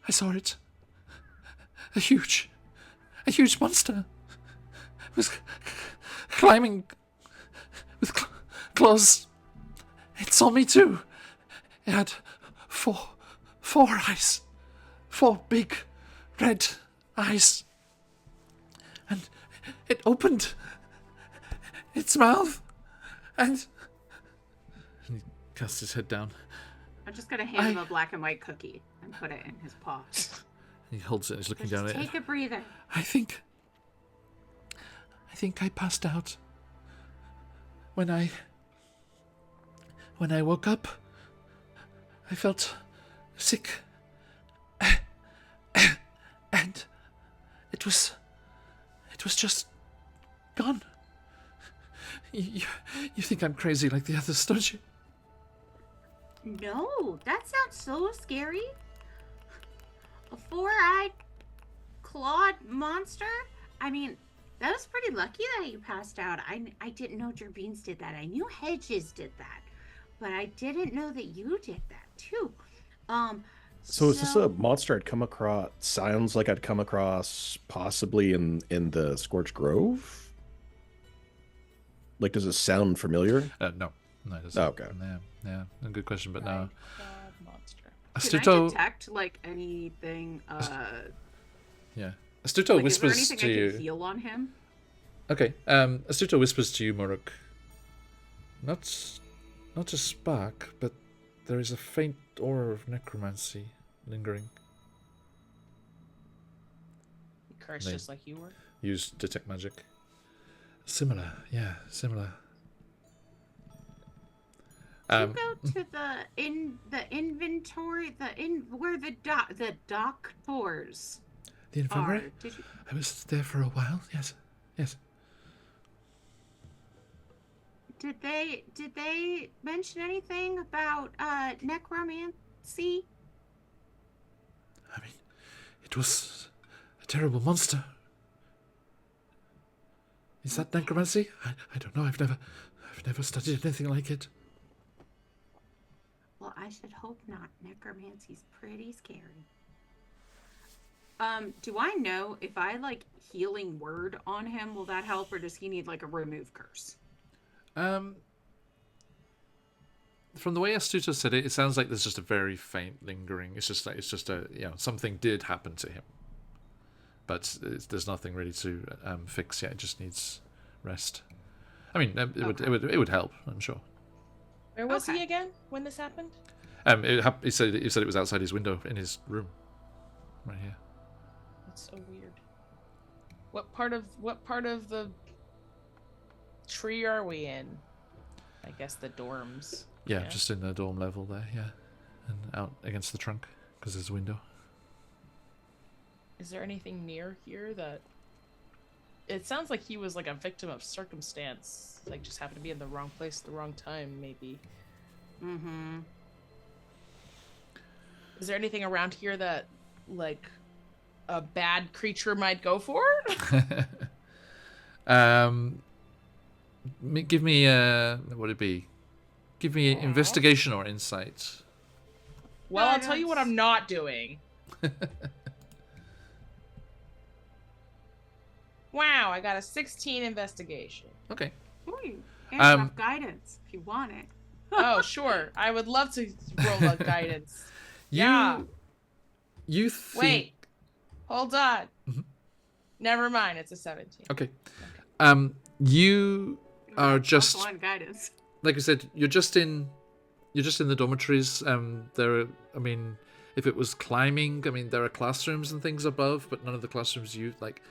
Speaker 1: I saw it. A huge monster was climbing with claws. It saw me too. It had four eyes. 4 big red eyes. And it opened its mouth and he cast his head down.
Speaker 3: I'm just going to hand him a black and white cookie and put it in his paw.
Speaker 1: He holds it and he's looking
Speaker 6: Just
Speaker 1: down at it.
Speaker 6: take a breather.
Speaker 1: I think I passed out. When I woke up, I felt sick. And it was just gone. You think I'm crazy like the others, don't you?
Speaker 6: No, that sounds so scary. A 4-eyed, clawed monster? I mean, that was pretty lucky that you passed out. I didn't know Gerbines did that. I knew Hedges did that. But I didn't know that you did that, too.
Speaker 5: So is this a monster I'd come across? Sounds like I'd come across possibly in the Scorched Grove? Like, does it sound familiar?
Speaker 1: No, it doesn't.
Speaker 5: Oh, okay.
Speaker 1: Yeah, a good question, but no.
Speaker 2: Monster.
Speaker 3: Can I
Speaker 1: Astuto,
Speaker 3: detect, like, anything,
Speaker 1: Yeah. Astuto
Speaker 3: Like,
Speaker 1: whispers
Speaker 3: is there
Speaker 1: to
Speaker 3: anything I
Speaker 1: you.
Speaker 3: can heal on him?
Speaker 1: Okay. Astuto whispers to you, Muruk. Not a spark, but there is a faint aura of necromancy lingering.
Speaker 2: Cursed
Speaker 1: They-
Speaker 2: just like you were.
Speaker 1: Use detect magic. Similar, yeah, similar.
Speaker 6: You go to the inventory, where the doctors
Speaker 1: The infirmary?
Speaker 6: are. Did you?
Speaker 1: I was there for a while. Yes, yes.
Speaker 6: Did they mention anything about necromancy?
Speaker 1: I mean, it was a terrible monster. Is that necromancy? I don't know. I've never studied anything like it.
Speaker 6: Well, I should hope not. Necromancy's pretty scary.
Speaker 3: Do I know if I like healing word on him, will that help, or does he need like a remove curse?
Speaker 1: From the way Astuto said it, it sounds like there's just a very faint lingering. It's just a something did happen to him, but there's nothing really to fix yet. It just needs rest. I mean, it would help, I'm sure.
Speaker 2: Where was
Speaker 3: Okay.
Speaker 2: he again when this happened?
Speaker 1: He said it was outside his window in his room, right here.
Speaker 2: That's so weird. What part of the tree are we in? I guess the dorms.
Speaker 1: Yeah, just in the dorm level there, yeah, and out against the trunk because there's a window.
Speaker 2: Is there anything near here that? It sounds like he was like a victim of circumstance, like just happened to be in the wrong place at the wrong time, maybe.
Speaker 3: Mm-hmm.
Speaker 2: Is there anything around here that, like, a bad creature might go for?
Speaker 1: Give me what would it be? Give me investigation or insight.
Speaker 2: Well, I'll tell you what I'm not doing. Wow, I got a 16 investigation.
Speaker 1: Okay.
Speaker 3: Ooh, and
Speaker 1: Um,
Speaker 3: guidance if you want it.
Speaker 2: Oh, sure. I would love to roll a guidance.
Speaker 1: You,
Speaker 2: Yeah.
Speaker 1: You think?
Speaker 2: Wait. Hold on.
Speaker 1: Mhm.
Speaker 2: Never mind. It's a 17.
Speaker 1: Okay. You are just
Speaker 3: Plus one guidance.
Speaker 1: like I said. You're just in the dormitories. There are. I mean, if it was climbing, I mean, there are classrooms and things above, but none of the classrooms you like.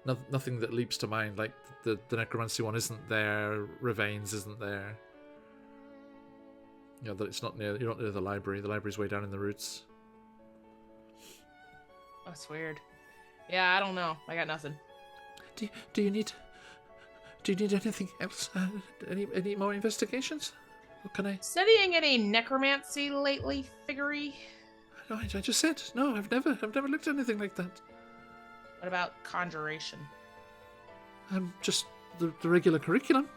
Speaker 1: Nothing that leaps to mind. Like the necromancy one isn't there. Ravain's isn't there. You know that it's not near. You're not near the library. The library's way down in the roots.
Speaker 2: That's weird. Yeah, I don't know. I got nothing.
Speaker 1: Do you need anything else? Any more investigations? What can I?
Speaker 2: Studying any necromancy lately, Figgery?
Speaker 1: No, I just said no. I've never looked at anything like that.
Speaker 2: What about conjuration?
Speaker 1: Just the regular curriculum.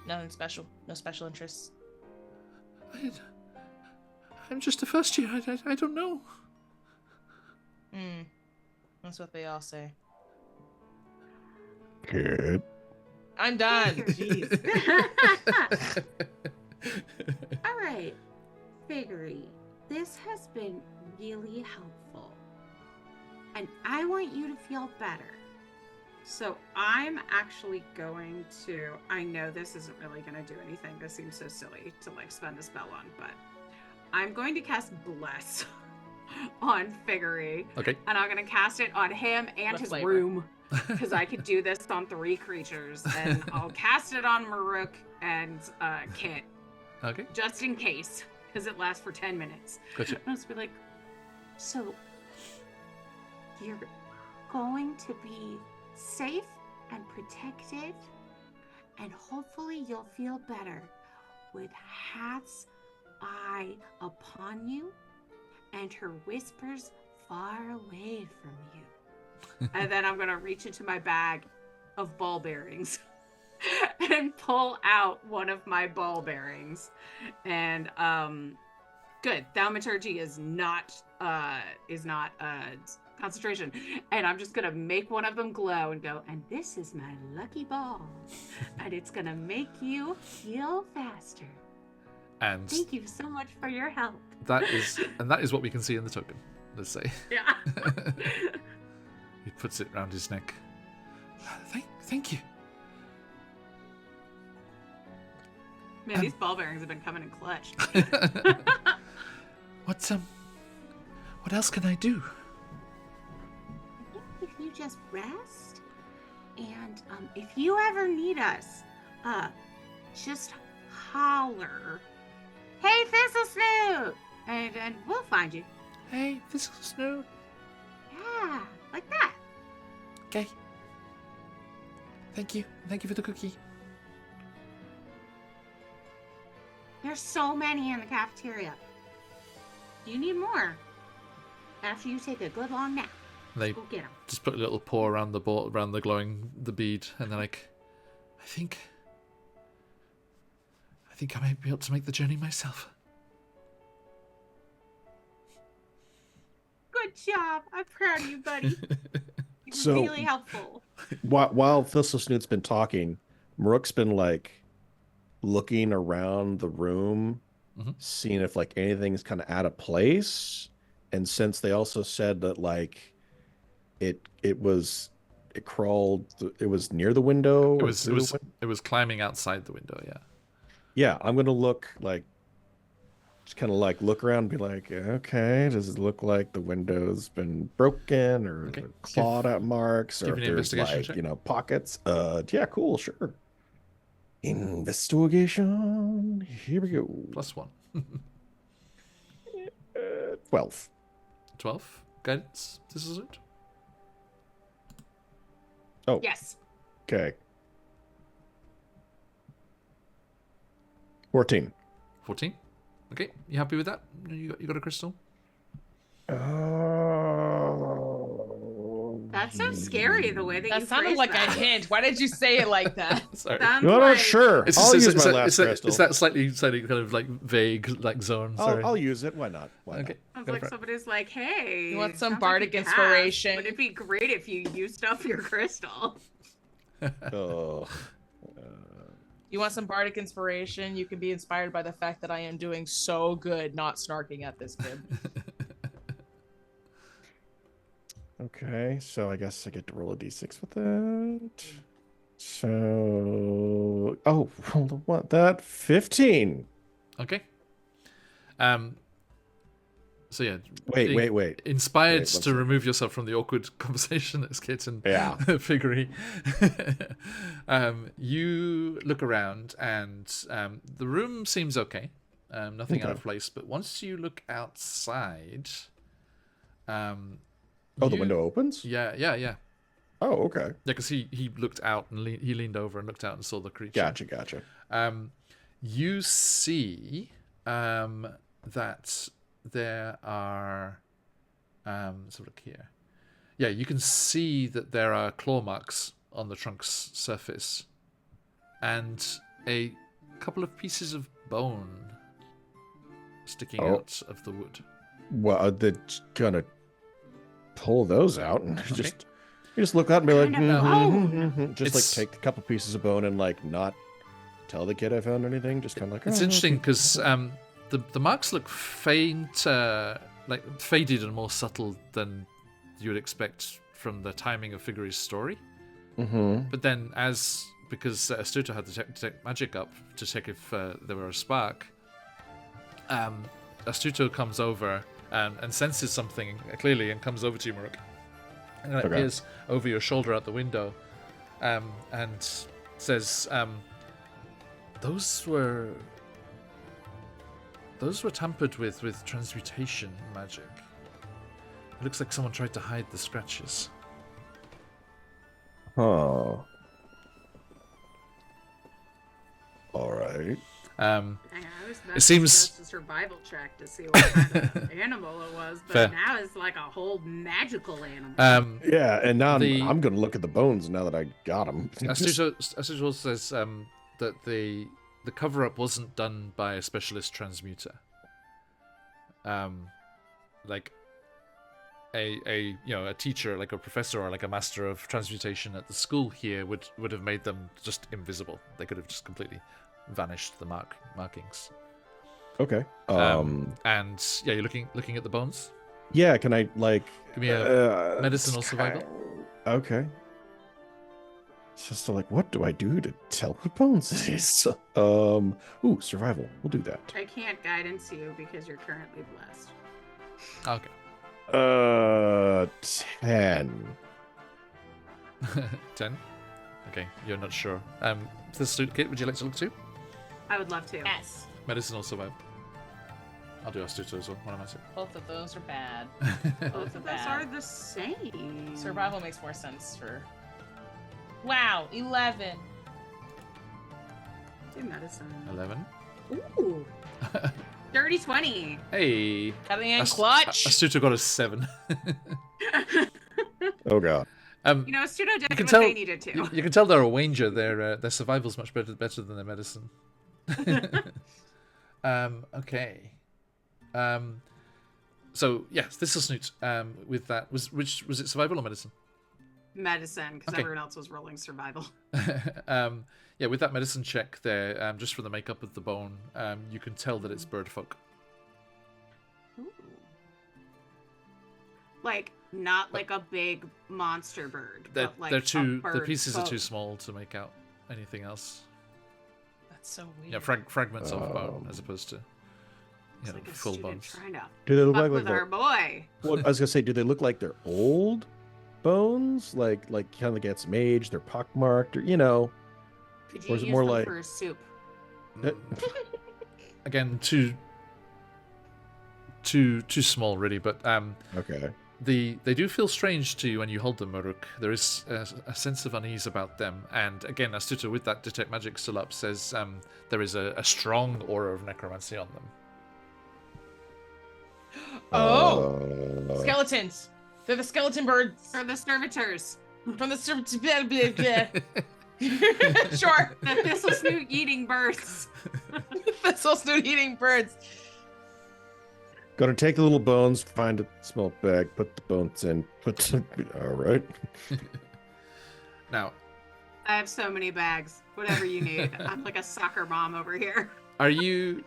Speaker 2: Nothing special. No special interests.
Speaker 1: I'm just a first year. I don't know.
Speaker 2: That's what they all say.
Speaker 5: Good.
Speaker 2: I'm done.
Speaker 3: Jeez.
Speaker 6: All right, Figgery, this has been really helpful. And I want you to feel better.
Speaker 3: So I'm actually going to, I know this isn't really going to do anything. This seems so silly to like spend a spell on, but I'm going to cast Bless on Figgery.
Speaker 1: Okay.
Speaker 3: And I'm going to cast it on him and
Speaker 2: What
Speaker 3: his
Speaker 2: flavor?
Speaker 3: room. Because I could do this on 3 creatures. And I'll cast it on Maruk and Kit.
Speaker 1: Okay.
Speaker 3: Just in case. Because it lasts for 10 minutes.
Speaker 1: Gotcha.
Speaker 3: I'll just be like,
Speaker 6: So, you're going to be safe and protected, and hopefully you'll feel better with Hath's eye upon you and her whispers far away from you.
Speaker 3: and then I'm going to reach into my bag of ball bearings and pull out one of my ball bearings. And good. Thaumaturgy is not concentration. And I'm just going to make one of them glow and go, and this is my lucky ball. And it's going to make you heal faster.
Speaker 1: And
Speaker 6: Thank you so much for your help.
Speaker 1: that is what we can see in the token. let's say.
Speaker 3: Yeah.
Speaker 1: He puts it round his neck. Thank you.
Speaker 3: Man, these ball bearings have been coming in clutch.
Speaker 1: What else can I do?
Speaker 6: If you just rest, and if you ever need us, just holler. Hey, Thistle Snoot! And we'll find you.
Speaker 1: Hey, Thistle Snoot.
Speaker 6: Yeah, like that.
Speaker 1: Okay. Thank you. Thank you for the cookie.
Speaker 6: There's so many in the cafeteria. Do you need more? After you take a good long nap,
Speaker 1: They
Speaker 6: go get them.
Speaker 1: just put a little paw around the bead, and they're like, I think I might be able to make the journey myself.
Speaker 6: Good job. I'm proud of you, buddy. You're
Speaker 5: So-
Speaker 6: really helpful.
Speaker 5: While Thistle Snoot's been talking, Maruk's been like looking around the room,
Speaker 1: Mhm.
Speaker 5: seeing if like anything's kind of out of place. And since they also said that like it crawled, it was near the window.
Speaker 1: It
Speaker 5: or
Speaker 1: was
Speaker 5: through the
Speaker 1: it was climbing outside the window. Yeah.
Speaker 5: Yeah, I'm gonna look like, just kind of like look around and be like, okay, does it look like the window's been broken or
Speaker 1: Okay.
Speaker 5: clawed out marks, or
Speaker 1: give
Speaker 5: if
Speaker 1: me an
Speaker 5: there's
Speaker 1: investigation
Speaker 5: like
Speaker 1: check.
Speaker 5: pockets? Yeah, cool, sure. Investigation. Here we go.
Speaker 1: +1.
Speaker 5: 12.
Speaker 1: 12. Guidance. This is it.
Speaker 5: Oh,
Speaker 3: Yes.
Speaker 5: okay. 14.
Speaker 1: 14. Okay. You happy with that? You got a crystal?
Speaker 3: That's so scary the way that you
Speaker 2: That sounded
Speaker 3: phrased
Speaker 2: like
Speaker 3: that.
Speaker 2: a hint. Why did you say it like that?
Speaker 1: Sorry.
Speaker 3: Sounds
Speaker 5: No,
Speaker 3: like...
Speaker 5: sure. I'll use my last crystal.
Speaker 1: It's that slightly kind of like vague like zone. Sorry.
Speaker 5: I'll use it. Why not? Why
Speaker 1: Okay.
Speaker 3: Sounds
Speaker 1: go
Speaker 3: like
Speaker 1: for it.
Speaker 3: somebody's like, hey,
Speaker 2: You want
Speaker 3: it
Speaker 2: some
Speaker 3: sounds
Speaker 2: bardic
Speaker 3: like you
Speaker 2: inspiration?
Speaker 3: Would it be great if you used up your crystal?
Speaker 5: not? Oh.
Speaker 2: You want some bardic inspiration? You can be inspired by the fact that I am doing so good not snarking at this kid.
Speaker 5: Okay, so I guess I get to roll a d6 with that. So, oh, rolled a what? That 15.
Speaker 1: Okay. So yeah.
Speaker 5: Wait.
Speaker 1: Inspired
Speaker 5: Wait,
Speaker 1: to
Speaker 5: one second.
Speaker 1: remove yourself from the awkward conversation that's getting
Speaker 5: Yeah.
Speaker 1: Figurey. You look around and the room seems okay. Nothing out of
Speaker 5: Okay.
Speaker 1: place. But once you look outside,
Speaker 5: Oh, the window opens?
Speaker 1: Yeah.
Speaker 5: Oh, okay.
Speaker 1: Yeah, because he looked out and he leaned over and looked out and saw the creature.
Speaker 5: Gotcha.
Speaker 1: You see that there are. Let's have a look here. Yeah, you can see that there are claw marks on the trunk's surface, and a couple of pieces of bone sticking
Speaker 5: Oh.
Speaker 1: out of the wood.
Speaker 5: Well, they're gonna pull those out and you just look out and be like,
Speaker 6: Kind of bone.
Speaker 5: just
Speaker 1: It's-
Speaker 5: like take a couple pieces of bone and like not tell the kid I found anything. Just kind of like,
Speaker 1: It's
Speaker 5: "Oh,
Speaker 1: interesting
Speaker 5: okay."
Speaker 1: because the marks look faint, like faded and more subtle than you would expect from the timing of Figure's story.
Speaker 5: Mhm.
Speaker 1: But then, because Astuto had the detect magic up to check if there were a spark, Astuto comes over and senses something clearly and comes over to you, Maruk. And it
Speaker 5: Okay.
Speaker 1: appears over your shoulder out the window and says, those were tampered with transmutation magic. It looks like someone tried to hide the scratches.
Speaker 5: Oh. All right.
Speaker 1: It seems-
Speaker 3: just a survival check to see what kind of animal it was, but
Speaker 1: Fair.
Speaker 3: now it's like a whole magical animal.
Speaker 5: Yeah, and now
Speaker 1: The-
Speaker 5: I'm gonna look at the bones now that I got them.
Speaker 1: Astuto also says that the cover-up wasn't done by a specialist transmuter. Like a teacher, like a professor or like a master of transmutation at the school here would have made them just invisible. They could have just completely vanished the markings.
Speaker 5: Okay.
Speaker 1: And yeah, you're looking at the bones.
Speaker 5: Yeah, can I like
Speaker 1: Give me a medicine or survival.
Speaker 5: Okay. It's just like, what do I do to tell what bones it is? Ooh, survival. We'll do that.
Speaker 3: I can't guidance you because you're currently blessed.
Speaker 1: Okay.
Speaker 5: 10.
Speaker 1: 10. Okay, you're not sure. This suit kit, would you like to look too?
Speaker 3: I would love to.
Speaker 2: Yes.
Speaker 1: Medicine or survival? I'll do Astuto as well. What am I saying?
Speaker 2: Both of those are bad.
Speaker 3: Both of those are the same.
Speaker 2: Survival makes more sense for. Wow, 11.
Speaker 3: Do medicine.
Speaker 1: 11.
Speaker 3: Ooh. Dirty 20.
Speaker 1: Hey.
Speaker 2: Coming in clutch.
Speaker 1: Astuto got a 7.
Speaker 5: Oh god.
Speaker 3: You know, Astuto did what they needed to.
Speaker 1: You can tell they're a Wanger. Their survival's much better than their medicine. Okay. So yes, this is Snoot. With that, was it survival or medicine?
Speaker 3: Medicine, because
Speaker 1: Okay.
Speaker 3: everyone else was rolling survival.
Speaker 1: Yeah, with that medicine check there, just for the makeup of the bone, you can tell that it's bird folk.
Speaker 3: Ooh. Like, not like a big monster bird, but like
Speaker 1: The pieces are too small to make out anything else.
Speaker 2: That's so weird.
Speaker 1: Yeah, fragments of bone as opposed to
Speaker 3: like a
Speaker 1: full
Speaker 3: student
Speaker 1: bones.
Speaker 3: trying to
Speaker 5: Do they look
Speaker 3: fuck
Speaker 5: like
Speaker 3: with our
Speaker 5: they're,
Speaker 3: boy.
Speaker 5: well, I was gonna say, do they look like they're old bones? Like kind of like got some age, they're pockmarked, or
Speaker 3: Could you
Speaker 5: Or is it
Speaker 3: use
Speaker 5: more
Speaker 3: them
Speaker 5: like-
Speaker 3: for a soup?
Speaker 1: Again, too small really, but
Speaker 5: Okay.
Speaker 1: they do feel strange to you when you hold them, Maruk. There is a sense of unease about them, and again, Astuto with that detect magic still up says there is a strong aura of necromancy on them.
Speaker 2: Oh, skeletons. They're the skeleton birds
Speaker 3: Or the servitors.
Speaker 2: from the Sure.
Speaker 3: The thistle snoot eating birds.
Speaker 2: Thistle snoot eating birds.
Speaker 5: Gonna take the little bones, find a small bag, put the bones in, all right.
Speaker 1: Now,
Speaker 3: I have so many bags. Whatever you need. I'm like a soccer mom over here.
Speaker 1: are you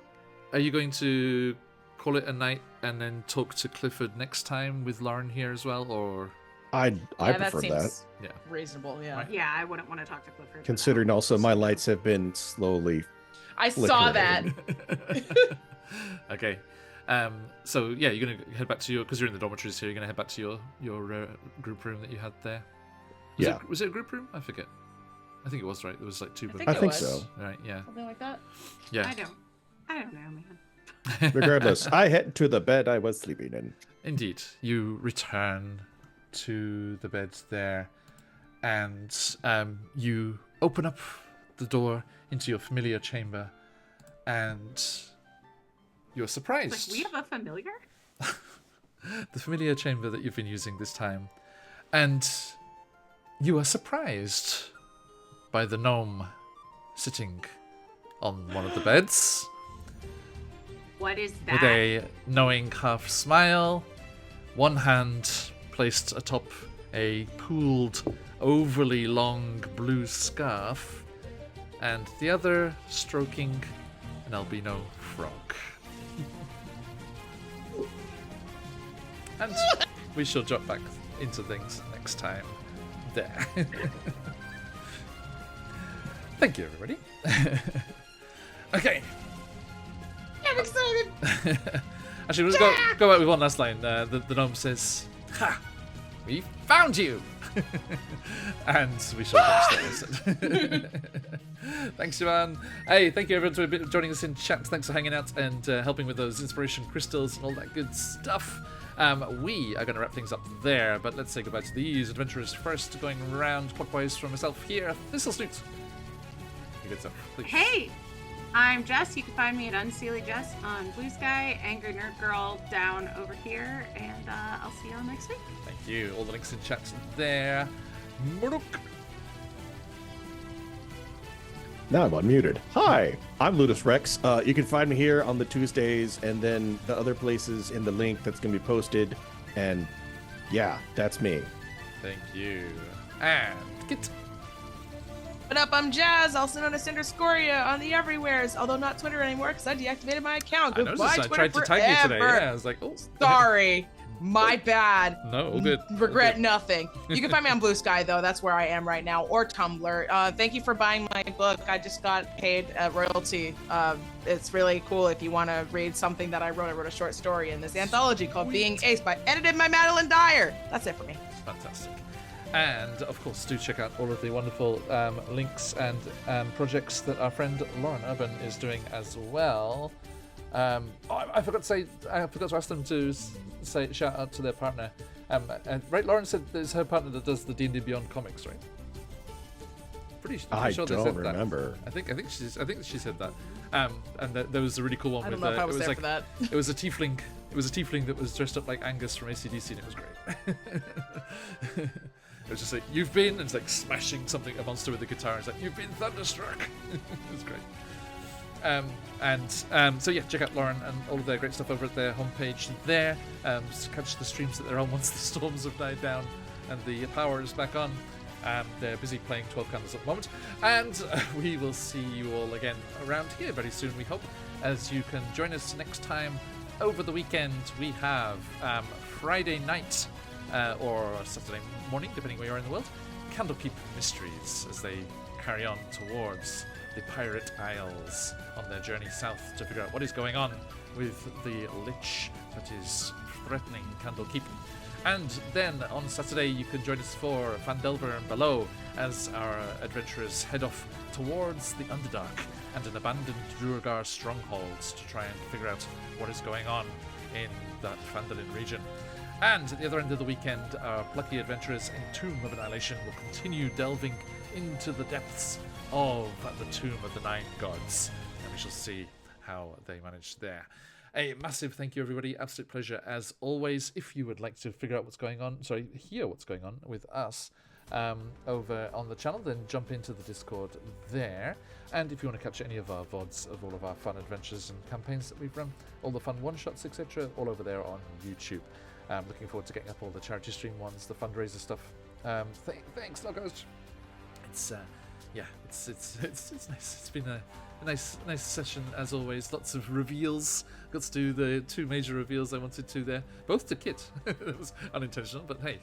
Speaker 1: going to call it a night and then talk to Clifford next time with Lauren here as well, or
Speaker 5: I
Speaker 2: Yeah,
Speaker 5: prefer that.
Speaker 2: seems
Speaker 1: Yeah.
Speaker 2: reasonable. Yeah.
Speaker 1: Right.
Speaker 3: Yeah, I wouldn't want to talk to Clifford. for
Speaker 5: Considering
Speaker 3: that.
Speaker 5: also my lights have been slowly
Speaker 2: I saw that.
Speaker 1: Okay. So yeah, you're gonna head back to your, because you're in the dormitories here. You're gonna head back to your group room that you had there. Was it a group room? I forget. I think it was, right. There was like 2 books.
Speaker 5: I think
Speaker 2: was.
Speaker 5: so.
Speaker 1: Right. Yeah.
Speaker 2: Something like that.
Speaker 1: Yeah.
Speaker 3: I don't know, man.
Speaker 5: Regardless, I head to the bed I was sleeping in.
Speaker 1: Indeed, you return to the bed there, and you open up the door into your familiar chamber, and you're surprised.
Speaker 3: Like, we have a familiar?
Speaker 1: The familiar chamber that you've been using this time, and you are surprised by the gnome sitting on one of the beds
Speaker 3: What is that?
Speaker 1: with a knowing half smile, one hand placed atop a pooled, overly long blue scarf, and the other stroking an albino frog. And we shall drop back into things next time. There. Thank you, everybody. Okay.
Speaker 2: I'm excited.
Speaker 1: Actually, let's go back with one last line. The gnome says, "Ha! We found you!" And we shall finish this. Thanks, Joanne. Hey, thank you everyone for joining us in chat. Thanks for hanging out and helping with those inspiration crystals and all that good stuff. We are going to wrap things up there, but let's say goodbye to these adventurers first, going round clockwise from myself here. Thistle Snoot. You good stuff, please.
Speaker 3: Hey, I'm Jess. You can find me at Unseelie Jess on Blue Sky, Angry Nerd Girl down over here, and I'll see y'all next week.
Speaker 1: Thank you. All the links in chat there. Murdoch.
Speaker 5: Now I'm unmuted. Hi, I'm Ludus Rex. You can find me here on the Tuesdays and then the other places in the link that's going to be posted. And yeah, that's me.
Speaker 1: Thank you. And Kit.
Speaker 2: What up? I'm Jazz, also known as Cinder Scoria on the everywheres, although not Twitter anymore because I deactivated my account.
Speaker 1: I noticed
Speaker 2: Goodbye,
Speaker 1: I
Speaker 2: Twitter
Speaker 1: tried to tag you today.
Speaker 2: forever.
Speaker 1: Yeah, I was like, oh.
Speaker 2: Sorry. My bad.
Speaker 1: No, all good.
Speaker 2: Regret
Speaker 1: All good.
Speaker 2: nothing. You can find me on Blue Sky, though. That's where I am right now, or Tumblr. Thank you for buying my book. I just got paid a royalty. It's really cool if you want to read something that I wrote. I wrote a short story in this anthology called Being Ace, edited by Madeline Dyer. That's it for me.
Speaker 1: Fantastic. And of course, do check out all of the wonderful links and projects that our friend Lauren Urban is doing as well. I forgot to ask them to say shout out to their partner. Right, Lauren said it's her partner that does the D&D Beyond comics, right? Pretty sure
Speaker 5: I
Speaker 1: they
Speaker 5: don't
Speaker 1: said
Speaker 5: remember.
Speaker 1: that. I think she said that. And there was a really cool one.
Speaker 2: I don't
Speaker 1: with,
Speaker 2: know if I was there
Speaker 1: like,
Speaker 2: for that.
Speaker 1: It was a tiefling. It was a tiefling that was dressed up like Angus from AC/DC, and it was great. It was just like, you've been, and it's like smashing something, a monster with a guitar, and it's like, you've been thunderstruck. It was great. So yeah, check out Lauren and all of their great stuff over at their homepage there. Catch the streams that they're on once the storms have died down and the power is back on. They're busy playing 12 Candles at the moment. And we will see you all again around here very soon, we hope, as you can join us next time. Over the weekend, we have Friday night or Saturday morning, depending where you are in the world, Candlekeep Mysteries, as they carry on towards the Pirate Isles on their journey south to figure out what is going on with the lich that is threatening Candlekeep. And then on Saturday you can join us for Fandelver and Below as our adventurers head off towards the Underdark and an abandoned Duergar stronghold to try and figure out what is going on in that Phandalin region. And at the other end of the weekend, our plucky adventurers in Tomb of Annihilation will continue delving into the depths of the Tomb of the Nine Gods, and we shall see how they manage there. A massive thank you, everybody. Absolute pleasure as always. If you would like to hear what's going on with us over on the channel, then jump into the Discord there. And if you want to capture any of our VODs of all of our fun adventures and campaigns that we've run, all the fun one-shots, etc., all over there on YouTube. Looking forward to getting up all the charity stream ones, the fundraiser stuff. Thanks, Logos. It's nice. It's been a nice session as always. Lots of reveals. Got to do the two major reveals I wanted to there, both to Kit. It was unintentional, but hey.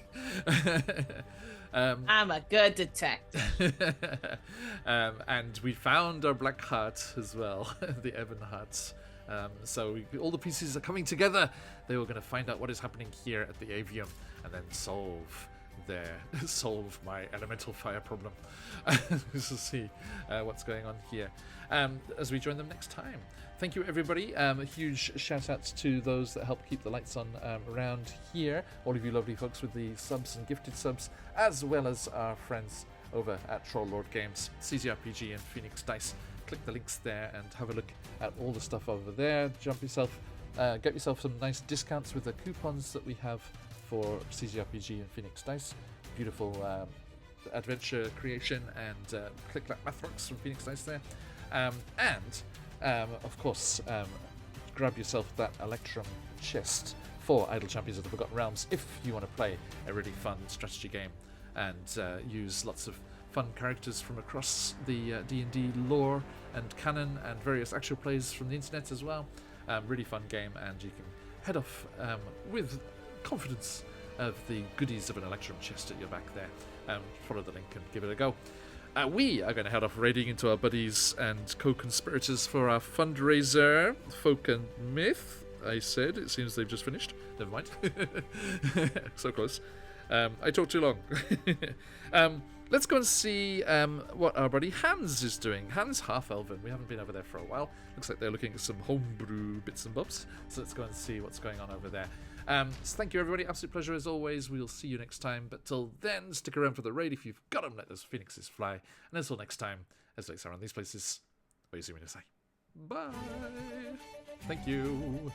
Speaker 2: I'm a good detective.
Speaker 1: And we found our black heart as well, the Ebon heart. So all the pieces are coming together. They were going to find out what is happening here at the Avium and then solve my elemental fire problem. To see what's going on here as we join them next time. Thank you, everybody. A huge shout out to those that help keep the lights on around here. All of you lovely folks with the subs and gifted subs, as well as our friends over at Troll Lord Games, CZRPG, and Phoenix Dice. Click the links there and have a look at all the stuff over there. Get yourself some nice discounts with the coupons that we have for CZRPG and Phoenix Dice. Beautiful adventure creation and click-clack mathworks from Phoenix Dice there. Of course, grab yourself that Electrum chest for Idle Champions of the Forgotten Realms if you want to play a really fun strategy game and use lots of fun characters from across the D&D lore and canon and various actual plays from the internet as well. Really fun game, and you can head off with confidence of the goodies of an Electrum chest at your back there. Follow the link and give it a go. We are going to head off raiding into our buddies and co-conspirators for our fundraiser, Folk and Myth. I said, it seems they've just finished. Never mind. So close. I talked too long. Let's go and see what our buddy Hans is doing. Hans Half-Elven. We haven't been over there for a while. Looks like they're looking at some homebrew bits and bobs. So let's go and see what's going on over there. So thank you, everybody. Absolute pleasure as always. We'll see you next time. But till then, stick around for the raid. If you've got them, let those phoenixes fly. And until next time, as lights are on these places, what you see me to say. Bye. Thank you.